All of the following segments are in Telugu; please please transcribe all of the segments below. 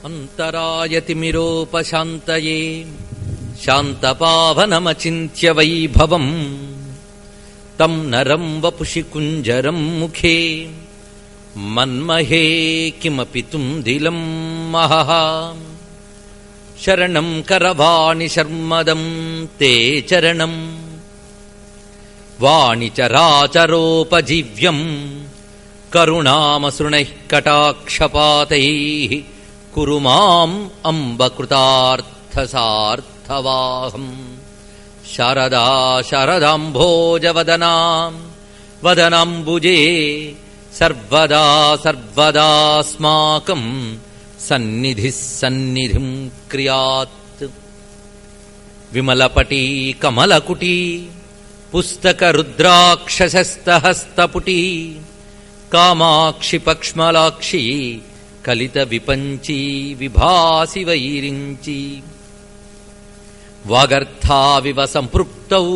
అంతరాయతిమిరోపశాంతయే శాంతపావనమచింత్య వైభవం తం నరం వపుషి కుంజరం ముఖే మన్మహే కిమపి తుందిలం మహః శరణం కరవాణి శర్మదం తే చరణం వాణి చరాచరోపజీవ్యం కరుణామసృణైః కటాక్షపాతైః కురు మాం అంబ కృతార్థసార్థవాహం శారదా శారదాంభోజవదనా వదనాంబుజే సర్వదా సర్వదాస్మాకం సన్నిధిః సన్నిధిం క్రియాత్. విమలపటీ కమలకుటీ పుస్తక రుద్రాక్షసస్తహస్తపుటీ కామాక్షి పక్ష్మలాక్షి కలిత విపంచీ విభాసి వైరించి వాగర్థావివ సంపృక్తౌ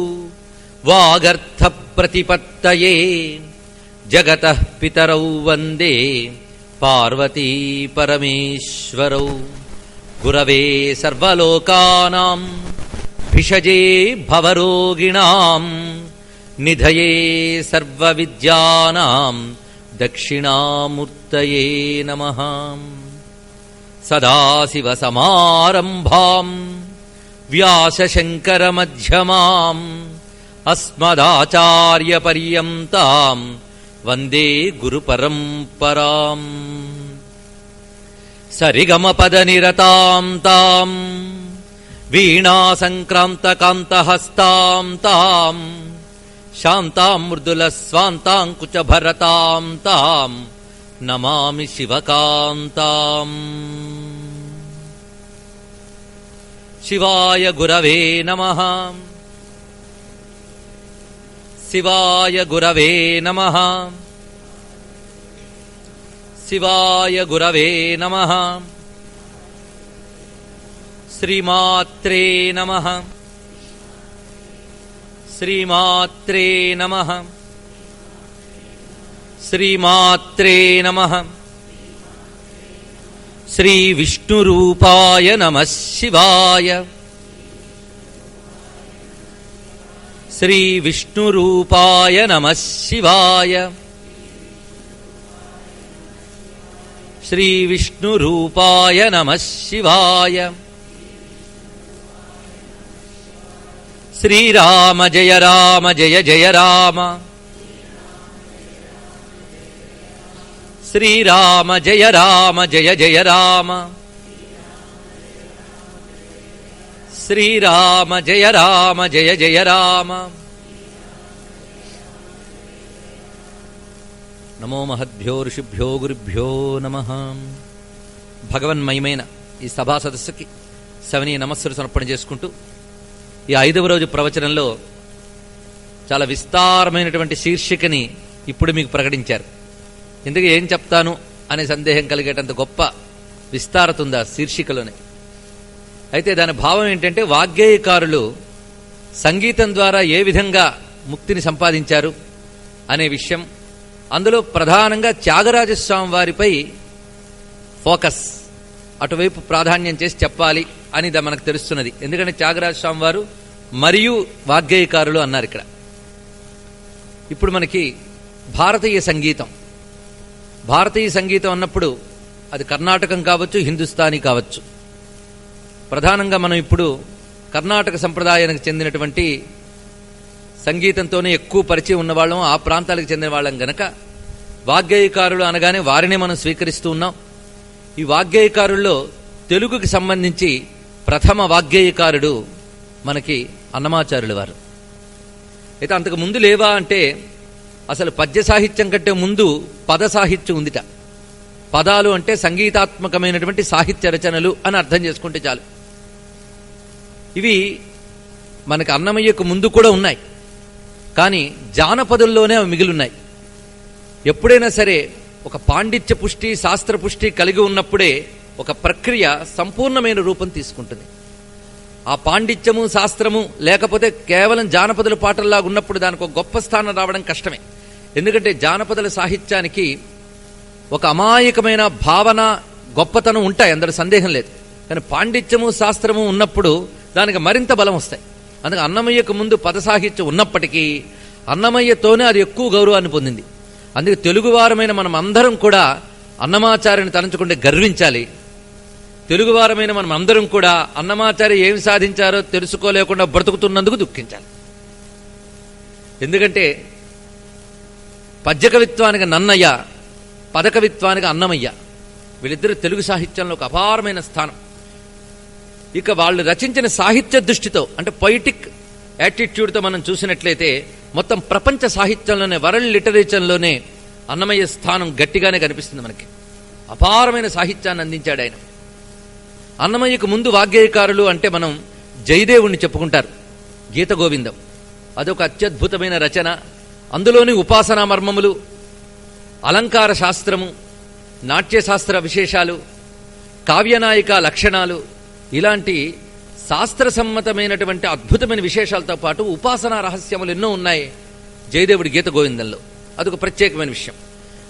వాగర్థ ప్రతిపత్తయే జగతః పితరౌ వందే పార్వతీ పరమేశ్వరౌ. గురవే సర్వలోకానాం భిషజే భవరోగిణాం నిధయే సర్వవిద్యానాం దక్షిణామూర్తయే నమః. సదాశివసమారంభాం వ్యాసశంకరమధ్యమాం అస్మదాచార్యపర్యంతాం వందే గురుపరంపరాం. సరిగమపదనిరతాం తాం వీణాసంక్రాంతకాంతహస్తాం తాం శాంతాం మృదులస్వాంతాంకుచభరతాం తాం నమామి శివకాంతాం. శివాయ గురవే నమః. శివాయ గురవే నమః. శివాయ గురవే నమః. శ్రీమాత్రే నమః. శ్రీమాత్రే నమః. శ్రీమాత్రే నమః. శ్రీ విష్ణురూపాయ నమః శివాయ. శ్రీ విష్ణురూపాయ నమః శివాయ. శ్రీ విష్ణురూపాయ నమః శివాయ. శ్రీరామ జయ రామ జయ జయ రామ. శ్రీరామ జయ రామ జయ జయ రామ. శ్రీరామ జయ రామ జయ జయ రామ. నమో మహద్భ్యో ఋషిభ్యో గురుభ్యో నమః. భగవన్మయమైన ఈ సభా సదస్సుకి సవనీయ నమస్సులు సమర్పణ చేసుకుంటూ ఈ 5వ రోజు ప్రవచనంలో చాలా విస్తారమైనటువంటి శీర్షికని ఇప్పుడు మీకు ప్రకటించారు. ఎందుకు ఏం చెప్తాను అనే సందేహం కలిగేటంత గొప్ప విస్తారత ఉందా శీర్షికలోనే. అయితే దాని భావం ఏంటంటే వాగ్గేయకారులు సంగీతం ద్వారా ఏ విధంగా ముక్తిని సంపాదించారు అనే విషయం. అందులో ప్రధానంగా త్యాగరాజస్వామి వారిపై ఫోకస్, అటువైపు ప్రాధాన్యం చేసి చెప్పాలి అని మనకు తెలుస్తున్నది. ఎందుకంటే త్యాగరాజస్వామి వారు మరియు వాగ్గేయకారులు అన్నారు ఇక్కడ. ఇప్పుడు మనకి భారతీయ సంగీతం అన్నప్పుడు అది కర్ణాటకం కావచ్చు, హిందుస్థానీ కావచ్చు. ప్రధానంగా మనం ఇప్పుడు కర్ణాటక సంప్రదాయానికి చెందినటువంటి సంగీతంతోనే ఎక్కువ పరిచయం ఉన్నవాళ్ళం, ఆ ప్రాంతాలకు చెందిన వాళ్ళం గనక వాగ్గేయకారులు అనగానే వారినే మనం స్వీకరిస్తూ ఉన్నాం. ఈ వాగ్గేయకారుల్లో తెలుగుకి సంబంధించి ప్రథమ వాగ్గేయకారుడు మనకి అన్నమాచార్యుల వారు. అయితే అంతకు ముందు లేవా అంటే అసలు పద్య సాహిత్యం కంటే ముందు పద సాహిత్యం ఉందిట. పదాలు అంటే సంగీతాత్మకమైనటువంటి సాహిత్య రచనలు అని అర్థం చేసుకుంటే చాలు. ఇవి మనకి అన్నమయ్యకు ముందు కూడా ఉన్నాయి, కానీ జానపదుల్లోనే అవి మిగిలిన్నాయి. ఎప్పుడైనా సరే ఒక పాండిత్య పుష్టి, శాస్త్ర పుష్టి కలిగి ఉన్నప్పుడే ఒక ప్రక్రియ సంపూర్ణమైన రూపం తీసుకుంటుంది. ఆ పాండిత్యము, శాస్త్రము లేకపోతే కేవలం జానపదుల పాటల్లాగా ఉన్నప్పుడు దానికి ఒక గొప్ప స్థానం రావడం కష్టమే. ఎందుకంటే జానపదుల సాహిత్యానికి ఒక అమాయకమైన భావన, గొప్పతనం ఉంటాయి, అందులో సందేహం లేదు. కానీ పాండిత్యము శాస్త్రము ఉన్నప్పుడు దానికి మరింత బలం వస్తాయి. అందుకే అన్నమయ్యకు ముందు పద సాహిత్యం ఉన్నప్పటికీ అన్నమయ్యతోనే అది ఎక్కువ గౌరవాన్ని పొందింది. అందుకే తెలుగువారమైన మనం అందరం కూడా అన్నమాచార్యని తలంచుకుంటే గర్వించాలి. తెలుగువారమైన మనం అందరం కూడా అన్నమాచార్య ఏమి సాధించారో తెలుసుకోలేకుండా బ్రతుకుతున్నందుకు దుఃఖించాలి. ఎందుకంటే పద్యకవిత్వానికి నన్నయ్య, పదకవిత్వానికి అన్నమయ్య, వీళ్ళిద్దరూ తెలుగు సాహిత్యంలో ఒక అపారమైన స్థానం. ఇక వాళ్ళు రచించిన సాహిత్య దృష్టితో అంటే పొయిటిక్ యాటిట్యూడ్తో మనం చూసినట్లయితే మొత్తం ప్రపంచ సాహిత్యంలోనే, వరల్డ్ లిటరేచర్లోనే అన్నమయ్య స్థానం గట్టిగానే కనిపిస్తుంది మనకి. అపారమైన సాహిత్యాన్ని అందించాడు ఆయన. అన్నమయ్యకు ముందు వాగ్గేయకారులు అంటే మనం జయదేవుణ్ణి చెప్పుకుంటారు. గీత గోవిందం అదొక అత్యద్భుతమైన రచన. అందులోని ఉపాసనా మర్మములు, అలంకార శాస్త్రము, నాట్యశాస్త్ర విశేషాలు, కావ్యనాయిక లక్షణాలు, ఇలాంటి శాస్త్ర సమ్మతమైనటువంటి అద్భుతమైన విశేషాలతో పాటు ఉపాసనా రహస్యములు ఎన్నో ఉన్నాయి జయదేవుడి గీత గోవిందంలో. అదొక ప్రత్యేకమైన విషయం.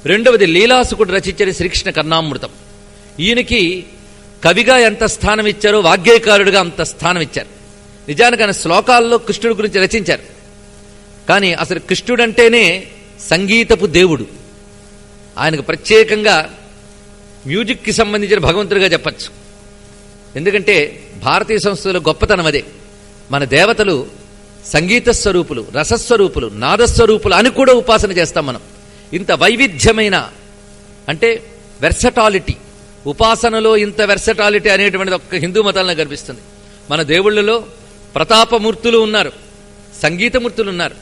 రెండవది లీలాసుకుడు రచించిన శ్రీకృష్ణ కర్ణామృతం. ఈయనకి కవిగా ఎంత స్థానం ఇచ్చారో వాగ్గేయకారుడిగా అంత స్థానం ఇచ్చారు. నిజానికి ఆయన శ్లోకాల్లో కృష్ణుడి గురించి రచించారు. కానీ అసలు కృష్ణుడంటేనే సంగీతపు దేవుడు. ఆయనకు ప్రత్యేకంగా మ్యూజిక్కి సంబంధించిన భగవంతుడిగా చెప్పచ్చు. ఎందుకంటే భారతీయ సంస్కృతిలో గొప్పతనం అదే. మన దేవతలు సంగీత స్వరూపులు, రసస్వరూపులు, నాదస్వరూపులు అని కూడా ఉపాసన చేస్తాం మనం. ఇంత వైవిధ్యమైన అంటే వెర్సటాలిటీ, ఉపాసనలో ఇంత వెర్సటాలిటీ అనేటువంటిది ఒక్క హిందూ మతంలో కనిపిస్తుంది. మన దేవుళ్ళలో ప్రతాపమూర్తులు ఉన్నారు, సంగీతమూర్తులు ఉన్నారు.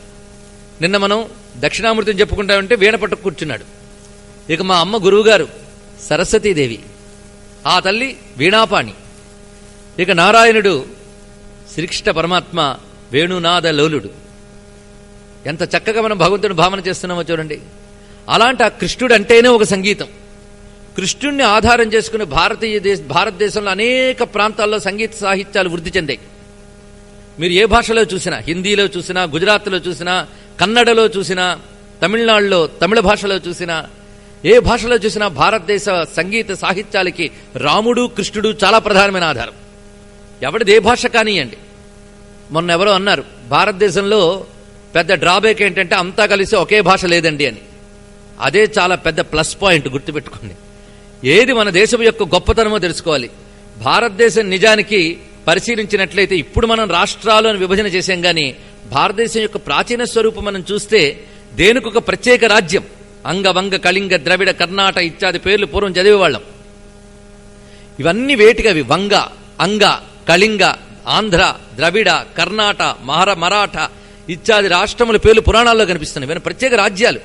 నిన్న మనం దక్షిణామూర్తిని చెప్పుకుంటామంటే వీణ పట్టుకు కూర్చున్నాడు. ఇక మా అమ్మ గురువుగారు సరస్వతీదేవి, ఆ తల్లి వీణాపాణి. ఇక నారాయణుడు శ్రీకృష్ణ పరమాత్మ వేణునాద లోలుడు. ఎంత చక్కగా మనం భగవంతుని భావన చేస్తున్నామో చూడండి. అలాంటి ఆ కృష్ణుడు అంటేనే ఒక సంగీతం. కృష్ణుడిని ఆధారం చేసుకుని భారతదేశంలో అనేక ప్రాంతాల్లో సంగీత సాహిత్యాలు వృద్ధి చెందాయి. మీరు ఏ భాషలో చూసినా, హిందీలో చూసినా, గుజరాత్లో చూసినా, కన్నడలో చూసినా, తమిళనాడులో తమిళ భాషలో చూసినా, ఏ భాషలో చూసినా భారతదేశ సంగీత సాహిత్యాలకి రాముడు కృష్ణుడు చాలా ప్రధానమైన ఆధారం. ఎవడిది ఏ భాష కానియండి. మొన్న ఎవరో అన్నారు భారతదేశంలో పెద్ద డ్రాబ్యాక్ ఏంటంటే అంతా కలిసి ఒకే భాష లేదండి అని. అదే చాలా పెద్ద ప్లస్ పాయింట్, గుర్తుపెట్టుకోండి. ఏది మన దేశం యొక్క గొప్పతనమో తెలుసుకోవాలి. భారతదేశం నిజానికి పరిశీలించినట్లయితే ఇప్పుడు మనం రాష్ట్రాలు అని విభజన చేశాం, కానీ భారతదేశం యొక్క ప్రాచీన స్వరూపం మనం చూస్తే దేనికొక ప్రత్యేక రాజ్యం. అంగ, వంగ, కళింగ, ద్రవిడ, కర్ణాట ఇత్యాది పేర్లు పూర్వం చదివేవాళ్ళం. ఇవన్నీ వేటికవి. వంగ, అంగ, కళింగ, ఆంధ్ర, ద్రవిడ, కర్ణాట, మరాఠ ఇత్యాది రాష్ట్రముల పేర్లు పురాణాల్లో కనిపిస్తున్నాయి. ఇవన్నీ ప్రత్యేక రాజ్యాలు.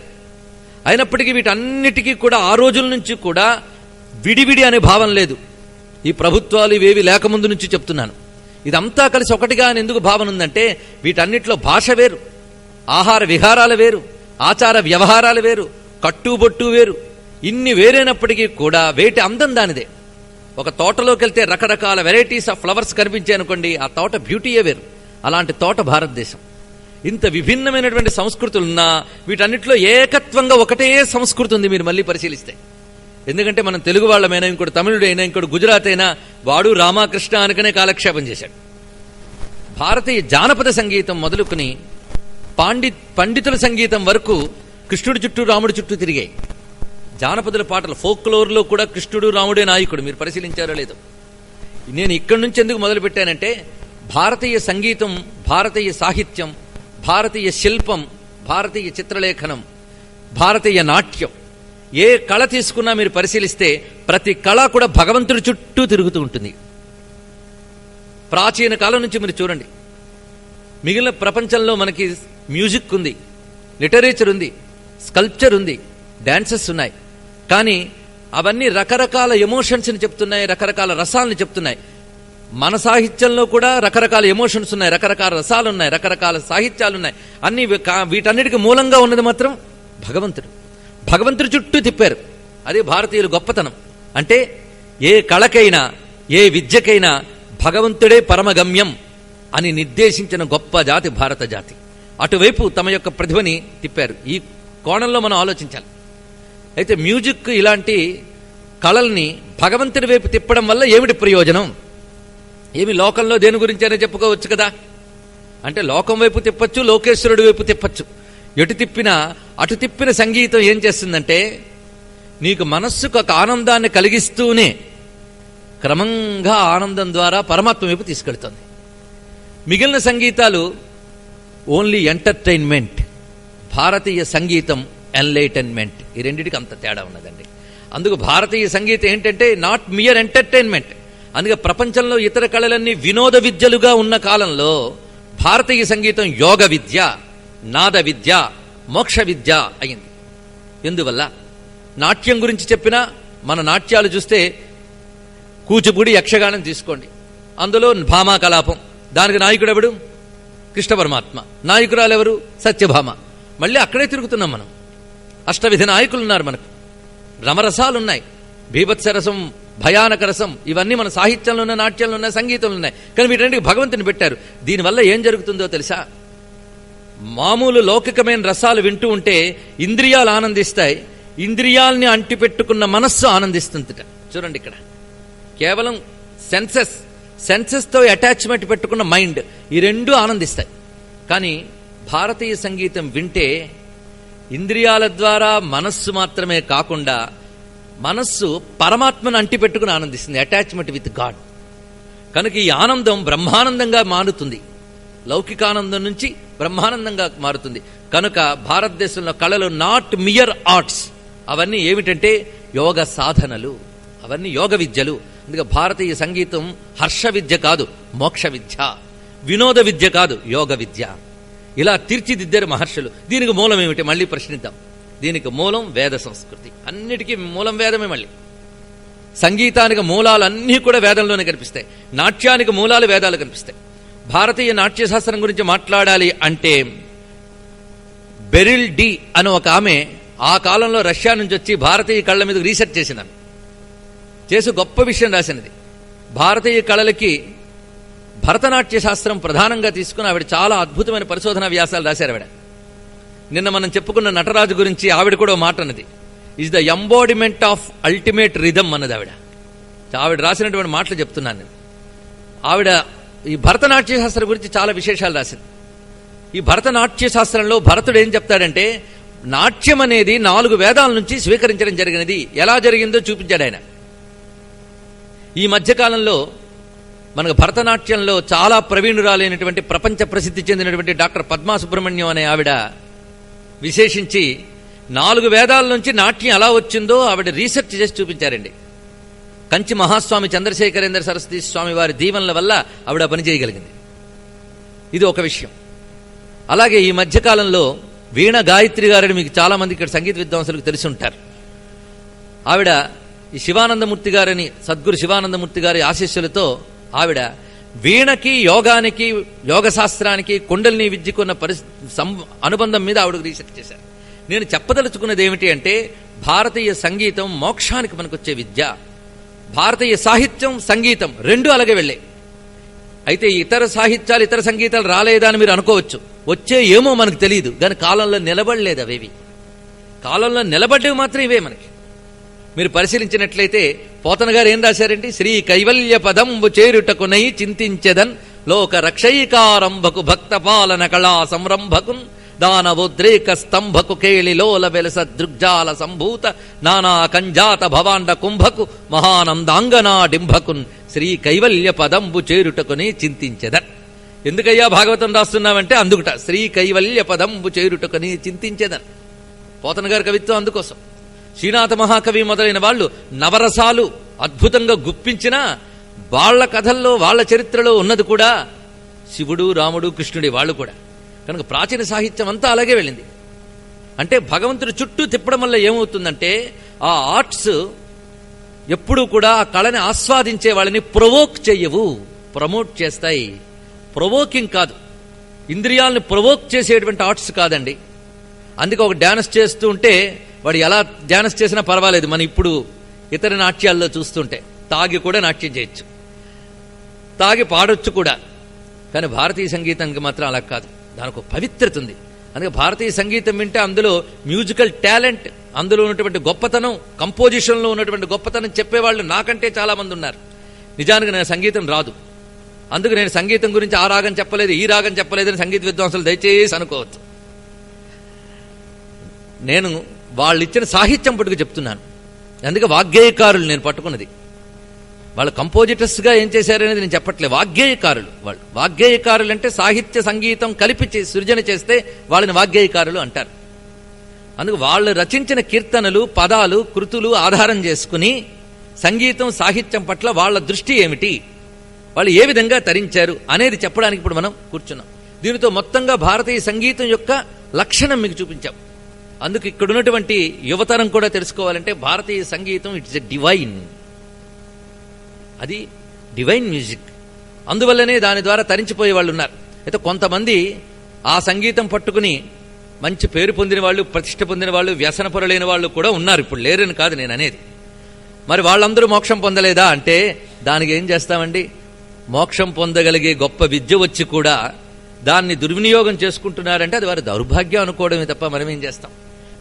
అయినప్పటికీ వీటన్నిటికీ కూడా ఆ రోజుల నుంచి కూడా విడివిడి అనే భావం లేదు. ఈ ప్రభుత్వాలు ఇవేవి లేకముందు నుంచి చెప్తున్నాను. ఇదంతా కలిసి ఒకటిగా అని ఎందుకు భావన ఉందంటే వీటన్నిటిలో భాష వేరు, ఆహార విహారాలు వేరు, ఆచార వ్యవహారాలు వేరు, కట్టుబొట్టు వేరు. ఇన్ని వేరైనప్పటికీ కూడా వేటి అందం దానిదే. ఒక తోటలోకి వెళ్తే రకరకాల వెరైటీస్ ఆఫ్ ఫ్లవర్స్ కనిపించాయనుకోండి, ఆ తోట బ్యూటీయే వేరు. అలాంటి తోట భారతదేశం. ఇంత విభిన్నమైనటువంటి సంస్కృతులున్నా వీటన్నిటిలో ఏకత్వంగా ఒకటే సంస్కృతి ఉంది మీరు మళ్ళీ పరిశీలిస్తే. ఎందుకంటే మనం తెలుగు వాళ్ళమైనా, ఇంకోటి తమిళుడైనా, ఇంకోటి గుజరాత్ అయినా వాడు రామకృష్ణ అనుకునే కాలక్షేపం చేశాడు. భారతీయ జానపద సంగీతం మొదలుకుని పండితుల సంగీతం వరకు కృష్ణుడి చుట్టూ రాముడి చుట్టూ తిరిగాయి. జానపదుల పాటలు, ఫోక్లోర్లో కూడా కృష్ణుడు రాముడే నాయకుడు. మీరు పరిశీలించారో లేదో. నేను ఇక్కడి నుంచి ఎందుకు మొదలు పెట్టానంటే భారతీయ సంగీతం, భారతీయ సాహిత్యం, భారతీయ శిల్పం, భారతీయ చిత్రలేఖనం, భారతీయ నాట్యం, ఏ కళ తీసుకున్నా మీరు పరిశీలిస్తే ప్రతి కళ కూడా భగవంతుడి చుట్టూ తిరుగుతూ ఉంటుంది. ప్రాచీన కాలం నుంచి మీరు చూడండి. మిగిలిన ప్రపంచంలో మనకి మ్యూజిక్ ఉంది, లిటరేచర్ ఉంది, స్కల్ప్చర్ ఉంది, డాన్సెస్ ఉన్నాయి. కానీ అవన్నీ రకరకాల ఎమోషన్స్ని చెప్తున్నాయి, రకరకాల రసాలని చెప్తున్నాయి. మన సాహిత్యంలో కూడా రకరకాల ఎమోషన్స్ ఉన్నాయి, రకరకాల రసాలు ఉన్నాయి, రకరకాల సాహిత్యాలు ఉన్నాయి. అన్ని వీటన్నిటికీ మూలంగా ఉన్నది మాత్రం భగవంతుడు. భగవంతుడి చుట్టూ తిప్పారు. అదే భారతీయుల గొప్పతనం. అంటే ఏ కళకైనా, ఏ విద్యకైనా భగవంతుడే పరమగమ్యం అని నిర్దేశించిన గొప్ప జాతి భారత జాతి. అటువైపు తమ యొక్క ప్రతిభని తిప్పారు. ఈ కోణంలో మనం ఆలోచించాలి. అయితే మ్యూజిక్ ఇలాంటి కళల్ని భగవంతుని వైపు తిప్పడం వల్ల ఏమిటి ప్రయోజనం? ఏమి లోకంలో దేని గురించి అయినా చెప్పుకోవచ్చు కదా. అంటే లోకం వైపు తిప్పచ్చు, లోకేశ్వరుడి వైపు తిప్పచ్చు. ఎటు తిప్పినా అటు తిప్పిన సంగీతం ఏం చేస్తుందంటే నీకు మనస్సుకు ఒక ఆనందాన్ని కలిగిస్తూనే క్రమంగా ఆనందం ద్వారా పరమాత్మ వైపు తీసుకెళ్తుంది. మిగిలిన సంగీతాలు ఓన్లీ ఎంటర్టైన్మెంట్, భారతీయ సంగీతం ఎన్లైటన్మెంట్. ఈ రెండింటికి అంత తేడా ఉన్నదండి. అందుకు భారతీయ సంగీతం ఏంటంటే నాట్ మియర్ ఎంటర్టైన్మెంట్. అందుకే ప్రపంచంలో ఇతర కళలన్నీ వినోద విద్యలుగా ఉన్న కాలంలో భారతీయ సంగీతం యోగ విద్య, నాద విద్య, మోక్ష విద్య అయింది. ఎందువల్ల? నాట్యం గురించి చెప్పినా మన నాట్యాలు చూస్తే కూచిపూడి, యక్షగానం తీసుకోండి, అందులో భామా కలాపం. దానికి నాయకుడు ఎవడు? కృష్ణ పరమాత్మ. నాయకురాలు ఎవరు? సత్యభామ. మళ్ళీ అక్కడే తిరుగుతున్నాం మనం. అష్టవిధ నాయకులు ఉన్నారు మనకు. రమరసాలున్నాయి, భీభత్సరసం, భయానక రసం, ఇవన్నీ మన సాహిత్యంలో ఉన్న, నాట్యంలో ఉన్న, సంగీతంలో ఉన్నాయి. కానీ వీటన్నిటికి భగవంతుని పెట్టారు. దీనివల్ల ఏం జరుగుతుందో తెలుసా? మామూలు లౌకికమైన రసాలు వింటూ ఉంటే ఇంద్రియాలు ఆనందిస్తాయి, ఇంద్రియాల్ని అంటిపెట్టుకున్న మనస్సు ఆనందిస్తుందిట. చూడండి, ఇక్కడ కేవలం సెన్సెస్తో అటాచ్మెంట్ పెట్టుకున్న మైండ్, ఈ రెండూ ఆనందిస్తాయి. కానీ భారతీయ సంగీతం వింటే ఇంద్రియాల ద్వారా మనస్సు మాత్రమే కాకుండా మనస్సు పరమాత్మను అంటిపెట్టుకుని ఆనందిస్తుంది, అటాచ్మెంట్ విత్ గాడ్. కనుక ఈ ఆనందం బ్రహ్మానందంగా మారుతుంది, లౌకికానందం నుంచి బ్రహ్మానందంగా మారుతుంది. కనుక భారతదేశంలో కళలు నాట్ మియర్ ఆర్ట్స్, అవన్నీ ఏమిటంటే యోగ సాధనలు, అవన్నీ యోగ విద్యలు. అందుకే భారతీయ సంగీతం హర్ష విద్య కాదు, మోక్ష విద్య, వినోద విద్య కాదు, యోగ విద్య. ఇలా తీర్చిదిద్దారు మహర్షులు. దీనికి మూలం ఏమిటి? మళ్ళీ ప్రశ్నిద్దాం. దీనికి మూలం వేద సంస్కృతి. అన్నిటికీ మూలం వేదమే. మళ్ళీ సంగీతానికి మూలాలన్నీ కూడా వేదంలోనే కనిపిస్తాయి, నాట్యానికి మూలాలు వేదాలు కనిపిస్తాయి. భారతీయ నాట్యశాస్త్రం గురించి మాట్లాడాలి అంటే బెరిల్ డి అని ఒక ఆమె ఆ కాలంలో రష్యా నుంచి వచ్చి భారతీయ కళల మీద రీసెర్చ్ చేసినాను, చేసి గొప్ప విషయం రాసినది. భారతీయ కళలకి భరతనాట్య శాస్త్రం ప్రధానంగా తీసుకుని ఆవిడ చాలా అద్భుతమైన పరిశోధనా వ్యాసాలు రాశారు. ఆవిడ నిన్న మనం చెప్పుకున్న నటరాజు గురించి ఆవిడ కూడా మాట అన్నది, is the embodiment of ultimate rhythm అన్నది ఆవిడ. ఆవిడ రాసినటువంటి మాటలు చెప్తున్నాను నేను. ఆవిడ ఈ భరతనాట్య శాస్త్రం గురించి చాలా విశేషాలు రాసింది. ఈ భరతనాట్య శాస్త్రంలో భరతుడు ఏం చెప్తాడంటే నాట్యం అనేది 4 వేదాల నుంచి స్వీకరించడం జరిగినది. ఎలా జరిగిందో చూపించాడు ఆయన. ఈ మధ్యకాలంలో మనకు భరతనాట్యంలో చాలా ప్రవీణురాలైనటువంటి, ప్రపంచ ప్రసిద్ధి చెందినటువంటి డాక్టర్ పద్మా సుబ్రహ్మణ్యం అనే ఆవిడ విశేషించి 4 వేదాల నుంచి నాట్యం ఎలా వచ్చిందో ఆవిడ రీసెర్చ్ చేసి చూపించారండి. కంచి మహాస్వామి చంద్రశేఖరేంద్ర సరస్వతి స్వామి వారి దీవెనల వల్ల ఆవిడ పని చేయగలిగింది. ఇది ఒక విషయం. అలాగే ఈ మధ్యకాలంలో వీణ గాయత్రి గారిని మీకు చాలా మంది ఇక్కడ సంగీత విద్వాంసులకు తెలిసి ఉంటారు. ఆవిడ ఈ శివానందమూర్తి గారిని, సద్గురు శివానందమూర్తి గారి ఆశీస్సులతో ఆవిడ వీణకి, యోగానికి, యోగ శాస్త్రానికి, కుండలిని విద్యకున్న అనుబంధం మీద ఆవిడ రీసెర్చ్ చేశారు. నేను చెప్పదలుచుకున్నది ఏమిటి అంటే భారతీయ సంగీతం మోక్షానికి మనకొచ్చే విద్య. భారతీయ సాహిత్యం, సంగీతం రెండూ అలాగే వెళ్ళాయి. అయితే ఇతర సాహిత్యాలు, ఇతర సంగీతాలు రాలేదా అని మీరు అనుకోవచ్చు. వచ్చే ఏమో మనకు తెలియదు, కానీ కాలంలో నిలబడలేదు అవేవి. కాలంలో నిలబడ్డవి మాత్రం ఇవే మనకి. మీరు పరిశీలించినట్లయితే పోతన గారు ఏం రాశారండి? శ్రీ కైవల్య పదంబు చేరుటకునై చింతించెదన్ లోక రక్షైకారంభకు భక్త పాలన కళా సంరంభకున్ దానవోద్రేక స్తంభకు కేళి లోల వెలస దృగ్జాల సంభూత నానా కంజాత భవాండ కుంభకు మహానందాంగనా డింభకున్ శ్రీ కైవల్య పదంబు చేరుటకుని చింతించెదన్. ఎందుకయ్యా భాగవతం రాస్తున్నామంటే అందుకుట, శ్రీ కైవల్య పదంబు చేరుటకుని చింతించెదన్. పోతన గారి కవిత్వం అందుకోసం. శ్రీనాథ మహాకవి మొదలైన వాళ్ళు నవరసాలు అద్భుతంగా గుప్పించినా వాళ్ల కథల్లో, వాళ్ల చరిత్రలో ఉన్నది కూడా శివుడు, రాముడు, కృష్ణుడి వాళ్ళు కూడా. కనుక ప్రాచీన సాహిత్యం అంతా అలాగే వెళ్ళింది. అంటే భగవంతుడి చుట్టూ తిప్పడం వల్ల ఏమవుతుందంటే ఆ ఆర్ట్స్ ఎప్పుడూ కూడా ఆ కళని ఆస్వాదించే వాళ్ళని ప్రొవోక్ చెయ్యవు, ప్రమోట్ చేస్తాయి. ప్రొవోకింగ్ కాదు, ఇంద్రియాలను ప్రొవోక్ చేసేటువంటి ఆర్ట్స్ కాదండి. అందుకే ఒక డ్యాన్స్ చేస్తూ ఉంటే వాడు ఎలా డ్యాన్స్ చేసినా పర్వాలేదు. మనం ఇప్పుడు ఇతర నాట్యాల్లో చూస్తుంటే తాగి కూడా నాట్యం చేయొచ్చు, తాగి పాడొచ్చు కూడా. కానీ భారతీయ సంగీతానికి మాత్రం అలా కాదు. దానికి ఒక పవిత్రత ఉంది. అందుకే భారతీయ సంగీతం వింటే అందులో మ్యూజికల్ టాలెంట్, అందులో ఉన్నటువంటి గొప్పతనం, కంపోజిషన్లో ఉన్నటువంటి గొప్పతనం చెప్పేవాళ్ళు నాకంటే చాలా మంది ఉన్నారు. నిజానికి నేను సంగీతం రాదు, అందుకు నేను సంగీతం గురించి ఆ రాగం చెప్పలేదు, ఈ రాగం చెప్పలేదని సంగీత విద్వాంసులు దయచేసి అనుకోవచ్చు. నేను వాళ్ళు ఇచ్చిన సాహిత్యం పట్టుకు చెప్తున్నాను. అందుకే వాగ్గేయకారులు నేను పట్టుకున్నది. వాళ్ళు కంపోజిటర్స్గా ఏం చేశారనేది నేను చెప్పట్లేదు. వాగ్గేయకారులు వాళ్ళు. వాగ్గేయకారులు అంటే సాహిత్య సంగీతం కలిపి సృజన చేస్తే వాళ్ళని వాగ్గేయకారులు అంటారు. అందుకు వాళ్ళు రచించిన కీర్తనలు, పదాలు, కృతులు ఆధారం చేసుకుని సంగీతం సాహిత్యం పట్ల వాళ్ళ దృష్టి ఏమిటి, వాళ్ళు ఏ విధంగా తరించారు అనేది చెప్పడానికి ఇప్పుడు మనం కూర్చున్నాం. దీనితో మొత్తంగా భారతీయ సంగీతం యొక్క లక్షణం మీకు చూపించాం. అందుకు ఇక్కడున్నటువంటి యువతరం కూడా తెలుసుకోవాలంటే భారతీయ సంగీతం ఇట్స్ ఎ డివైన్, అది డివైన్ మ్యూజిక్. అందువల్లనే దాని ద్వారా తరించిపోయే వాళ్ళు ఉన్నారు. అయితే కొంతమంది ఆ సంగీతం పట్టుకుని మంచి పేరు పొందిన వాళ్ళు, ప్రతిష్ట పొందిన వాళ్ళు, వ్యసనపరులైన వాళ్ళు కూడా ఉన్నారు. ఇప్పుడు లేరని కాదు నేను అనేది. మరి వాళ్ళందరూ మోక్షం పొందలేదా అంటే దానికి ఏం చేస్తామండి? మోక్షం పొందగలిగే గొప్ప విద్య వచ్చి కూడా దాన్ని దుర్వినియోగం చేసుకుంటున్నారంటే అది వారి దౌర్భాగ్యం అనుకోవడమే తప్ప మనం ఏం చేస్తాం?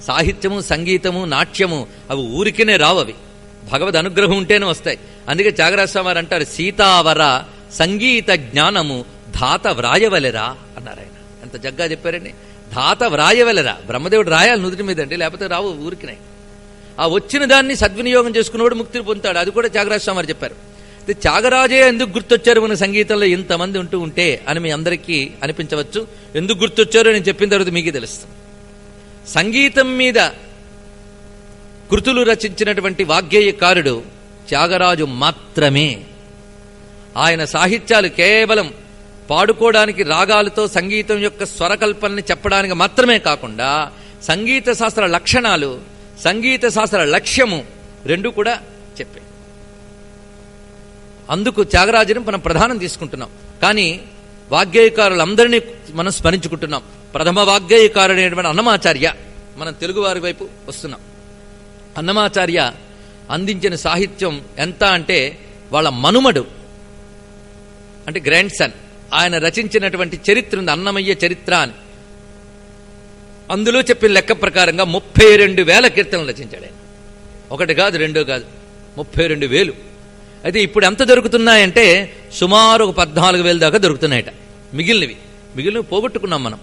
సాహిత్యము, సంగీతము, నాట్యము అవి ఊరికినే రావు, అవి భగవద్ అనుగ్రహం ఉంటేనే వస్తాయి. అందుకే త్యాగరాజ స్వామి వారు అంటారు, సీతావర సంగీత జ్ఞానము ధాత వ్రాయవలెరా అన్నారు ఆయన. ఎంత జగ్గా చెప్పారండి. ధాత వ్రాయవలెరా, బ్రహ్మదేవుడు రాయాలి నుదుటి మీద అండి, లేకపోతే రావు ఊరికినే. ఆ వచ్చిన దాన్ని సద్వినియోగం చేసుకున్నవాడు ముక్తిని పొందుతాడు. అది కూడా త్యాగరాజ స్వామి వారు చెప్పారు. త్యాగరాజే ఎందుకు గుర్తొచ్చారు మన సంగీతంలో ఇంతమంది ఉంటూ ఉంటే అని మీ అందరికీ అనిపించవచ్చు. ఎందుకు గుర్తొచ్చారో నేను చెప్పిన తర్వాత మీకే తెలుస్తుంది. సంగీతం మీద కృతులు రచించినటువంటి వాగ్గేయకారుడు త్యాగరాజు మాత్రమే. ఆయన సాహిత్యాలు కేవలం పాడుకోవడానికి, రాగాలతో సంగీతం యొక్క స్వరకల్పనని చెప్పడానికి మాత్రమే కాకుండా సంగీత శాస్త్ర లక్షణాలు, సంగీత శాస్త్ర లక్ష్యము రెండు కూడా చెప్పాయి. అందుకు త్యాగరాజుని మనం ప్రధానం తీసుకుంటున్నాం. కానీ వాగ్గేయకారులందరినీ మనం స్మరించుకుంటున్నాం. ప్రథమ వాగ్గేయకారుడైనటువంటి అన్నమాచార్య, మనం తెలుగువారి వైపు వస్తున్నాం. అన్నమాచార్య అందించిన సాహిత్యం ఎంత అంటే వాళ్ళ మనుమడు అంటే గ్రాండ్ సన్ ఆయన రచించినటువంటి చరిత్ర ఉంది, అన్నమయ్య చరిత్ర అని. అందులో చెప్పిన లెక్క ప్రకారంగా 32,000 కీర్తనలు రచించాడు ఆయన. ఒకటి కాదు, రెండో కాదు, 32,000. అయితే ఇప్పుడు ఎంత దొరుకుతున్నాయంటే సుమారు 14,000 దాకా దొరుకుతున్నాయట. మిగిలినవి పోగొట్టుకున్నాం మనం.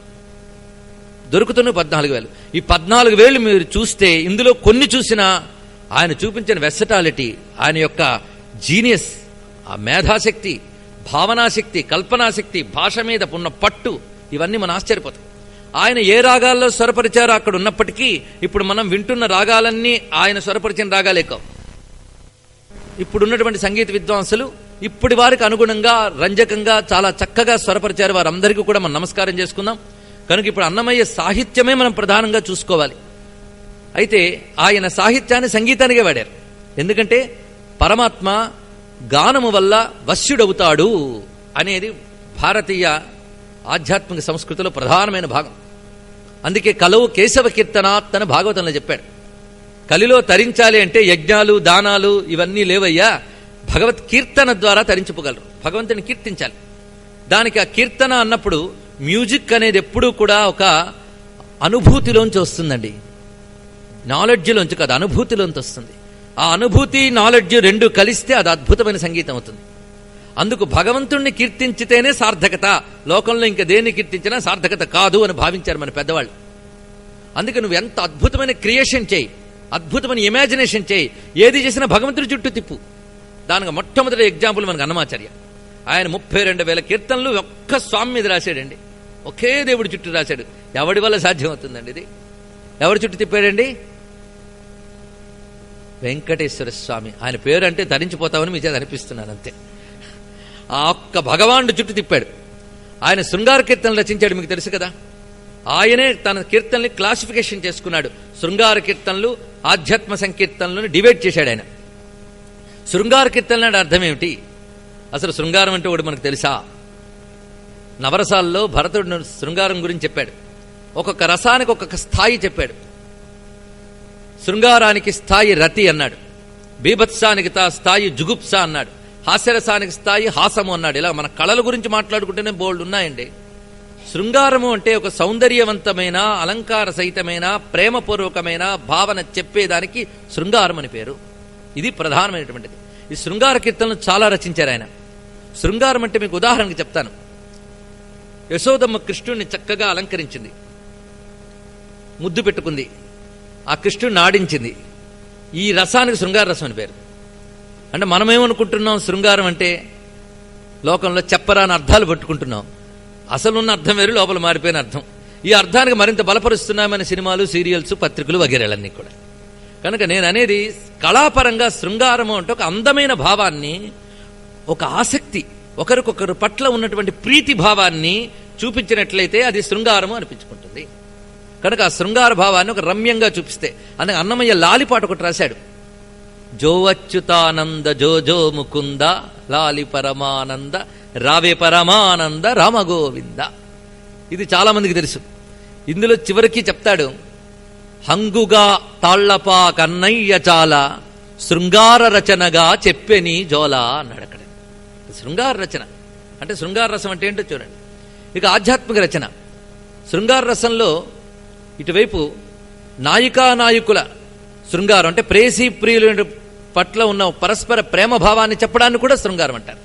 దొరుకుతున్న 14,000. ఈ 14,000 మీరు చూస్తే ఇందులో కొన్ని చూసినా ఆయన చూపించిన వెర్సటాలిటీ, ఆయన యొక్క జీనియస్, ఆ మేధాశక్తి, భావనాశక్తి, కల్పనాశక్తి, భాష మీద ఉన్న పట్టు, ఇవన్నీ మనం ఆశ్చర్యపోతాం. ఆయన ఏ రాగాల్లో స్వరపరిచారో అక్కడ ఉన్నప్పటికీ ఇప్పుడు మనం వింటున్న రాగాలన్నీ ఆయన స్వరపరిచిన రాగాలే కావు. ఇప్పుడున్నటువంటి సంగీత విద్వాంసులు ఇప్పటి వారికి అనుగుణంగా, రంజకంగా చాలా చక్కగా స్వరపరిచారు. వారందరికీ కూడా మనం నమస్కారం చేసుకుందాం. కనుక ఇప్పుడు అన్నమయ్య సాహిత్యమే మనం ప్రధానంగా చూసుకోవాలి. అయితే ఆయన సాహిత్యాన్ని సంగీతానికే వాడారు. ఎందుకంటే పరమాత్మ గానము వల్ల వశ్యుడవుతాడు అనేది భారతీయ ఆధ్యాత్మిక సంస్కృతిలో ప్రధానమైన భాగం. అందుకే కలవు కేశవ కీర్తనాత్ అని భాగవతంలో చెప్పాడు. కలిలో తరించాలి అంటే యజ్ఞాలు, దానాలు ఇవన్నీ లేవయ్యా, భగవత్ కీర్తన ద్వారా తరించిపోగలరు. భగవంతుని కీర్తించాలి. దానికి ఆ కీర్తన అన్నప్పుడు మ్యూజిక్ అనేది ఎప్పుడూ కూడా ఒక అనుభూతిలోంచి వస్తుందండి, నాలెడ్జ్లోంచి కాదు, అనుభూతిలోంచి వస్తుంది. ఆ అనుభూతి, నాలెడ్జ్ రెండు కలిస్తే అది అద్భుతమైన సంగీతం అవుతుంది. అందుకు భగవంతుణ్ణి కీర్తించితేనే సార్థకత, లోకంలో ఇంకా దేన్ని కీర్తించినా సార్థకత కాదు అని భావించారు మన పెద్దవాళ్ళు. అందుకే నువ్వు ఎంత అద్భుతమైన క్రియేషన్ చేయి, అద్భుతమైన ఇమాజినేషన్ చేయి, ఏది చేసినా భగవంతుడి చుట్టూ తిప్పు. దానికి మొట్టమొదటి ఎగ్జాంపుల్ మనకు అన్నమాచార్య. ఆయన 32,000 కీర్తనలు ఒక్క స్వామి మీద రాశాడండి, ఒకే దేవుడి చుట్టూ రాశాడు. ఎవడి వల్ల సాధ్యమవుతుందండి ఇది? ఎవరి చుట్టూ తిప్పాడండి? వెంకటేశ్వర స్వామి. ఆయన పేరు అంటే తరించిపోతామని మీ చేత అనిపిస్తున్నాను అంతే. ఆ ఒక్క భగవానుడు చుట్టూ తిప్పాడు. ఆయన శృంగార కీర్తనలు రచించాడు, మీకు తెలుసు కదా. ఆయనే తన కీర్తనల్ని క్లాసిఫికేషన్ చేసుకున్నాడు. శృంగార కీర్తనలు, ఆధ్యాత్మ సంకీర్తనలను డివైడ్ చేశాడు ఆయన. శృంగార కీర్తనలు అంటే అర్థం ఏమిటి? అసలు శృంగారం అంటే ఒకటి మనకు తెలుసా? నవరసాల్లో భరతుడు శృంగారం గురించి చెప్పాడు. ఒక్కొక్క రసానికి ఒక్కొక్క స్థాయి చెప్పాడు. శృంగారానికి స్థాయి రతి అన్నాడు, బీభత్సానికి స్థాయి జుగుప్స అన్నాడు, హాస్యరసానికి స్థాయి హాసము అన్నాడు. ఇలా మన కళల గురించి మాట్లాడుకుంటేనే బోల్డ్ ఉన్నాయండి. శృంగారము అంటే ఒక సౌందర్యవంతమైన, అలంకార సహితమైన, ప్రేమపూర్వకమైన భావన చెప్పేదానికి శృంగారం అని పేరు. ఇది ప్రధానమైనటువంటిది. ఈ శృంగార కీర్తనలు చాలా రచించారు ఆయన. శృంగారం అంటే మీకు ఉదాహరణకి చెప్తాను. యశోదమ్మ కృష్ణుడిని చక్కగా అలంకరించింది, ముద్దు పెట్టుకుంది, ఆ కృష్ణుడిని ఆడించింది. ఈ రసానికి శృంగార రసం అని పేరు. అంటే మనమేమనుకుంటున్నాం, శృంగారం అంటే లోకంలో చెప్పరాని అర్థాలు పట్టుకుంటున్నాం. అసలున్న అర్థం వేరు, లోపల మారిపోయిన అర్థం. ఈ అర్థానికి మరింత బలపరుస్తున్నామని సినిమాలు, సీరియల్స్, పత్రికలు వగేరాలన్నీ కూడా. కనుక నేను అనేది కళాపరంగా శృంగారము అంటే ఒక అందమైన భావాన్ని, ఒక ఆసక్తి, ఒకరికొకరు పట్ల ఉన్నటువంటి ప్రీతి భావాన్ని చూపించినట్లయితే అది శృంగారము అనిపించుకుంటుంది. కనుక ఆ శృంగార భావాన్ని ఒక రమ్యంగా చూపిస్తే, అందుకే అన్నమయ్య లాలిపాట ఒకటి రాశాడు. జో అచ్యుతానంద జో జో ముకుంద లాలి పరమానంద రావే పరమానంద రామగోవింద. ఇది చాలా మందికి తెలుసు. ఇందులో చివరికి చెప్తాడు, హంగుగా తాళ్లపా కన్నయ్య చాలా శృంగార రచనగా చెప్పెని జోలా అన్నాడు అక్కడ. శృంగార రచన అంటే శృంగార రసం అంటే ఏంటో చూడండి. ఇక ఆధ్యాత్మిక రచన. శృంగార రసంలో ఇటువైపు నాయికానాయకుల శృంగారం అంటే ప్రేసి ప్రియుల పట్ల ఉన్న పరస్పర ప్రేమ భావాన్ని చెప్పడాన్ని కూడా శృంగారం అంటారు.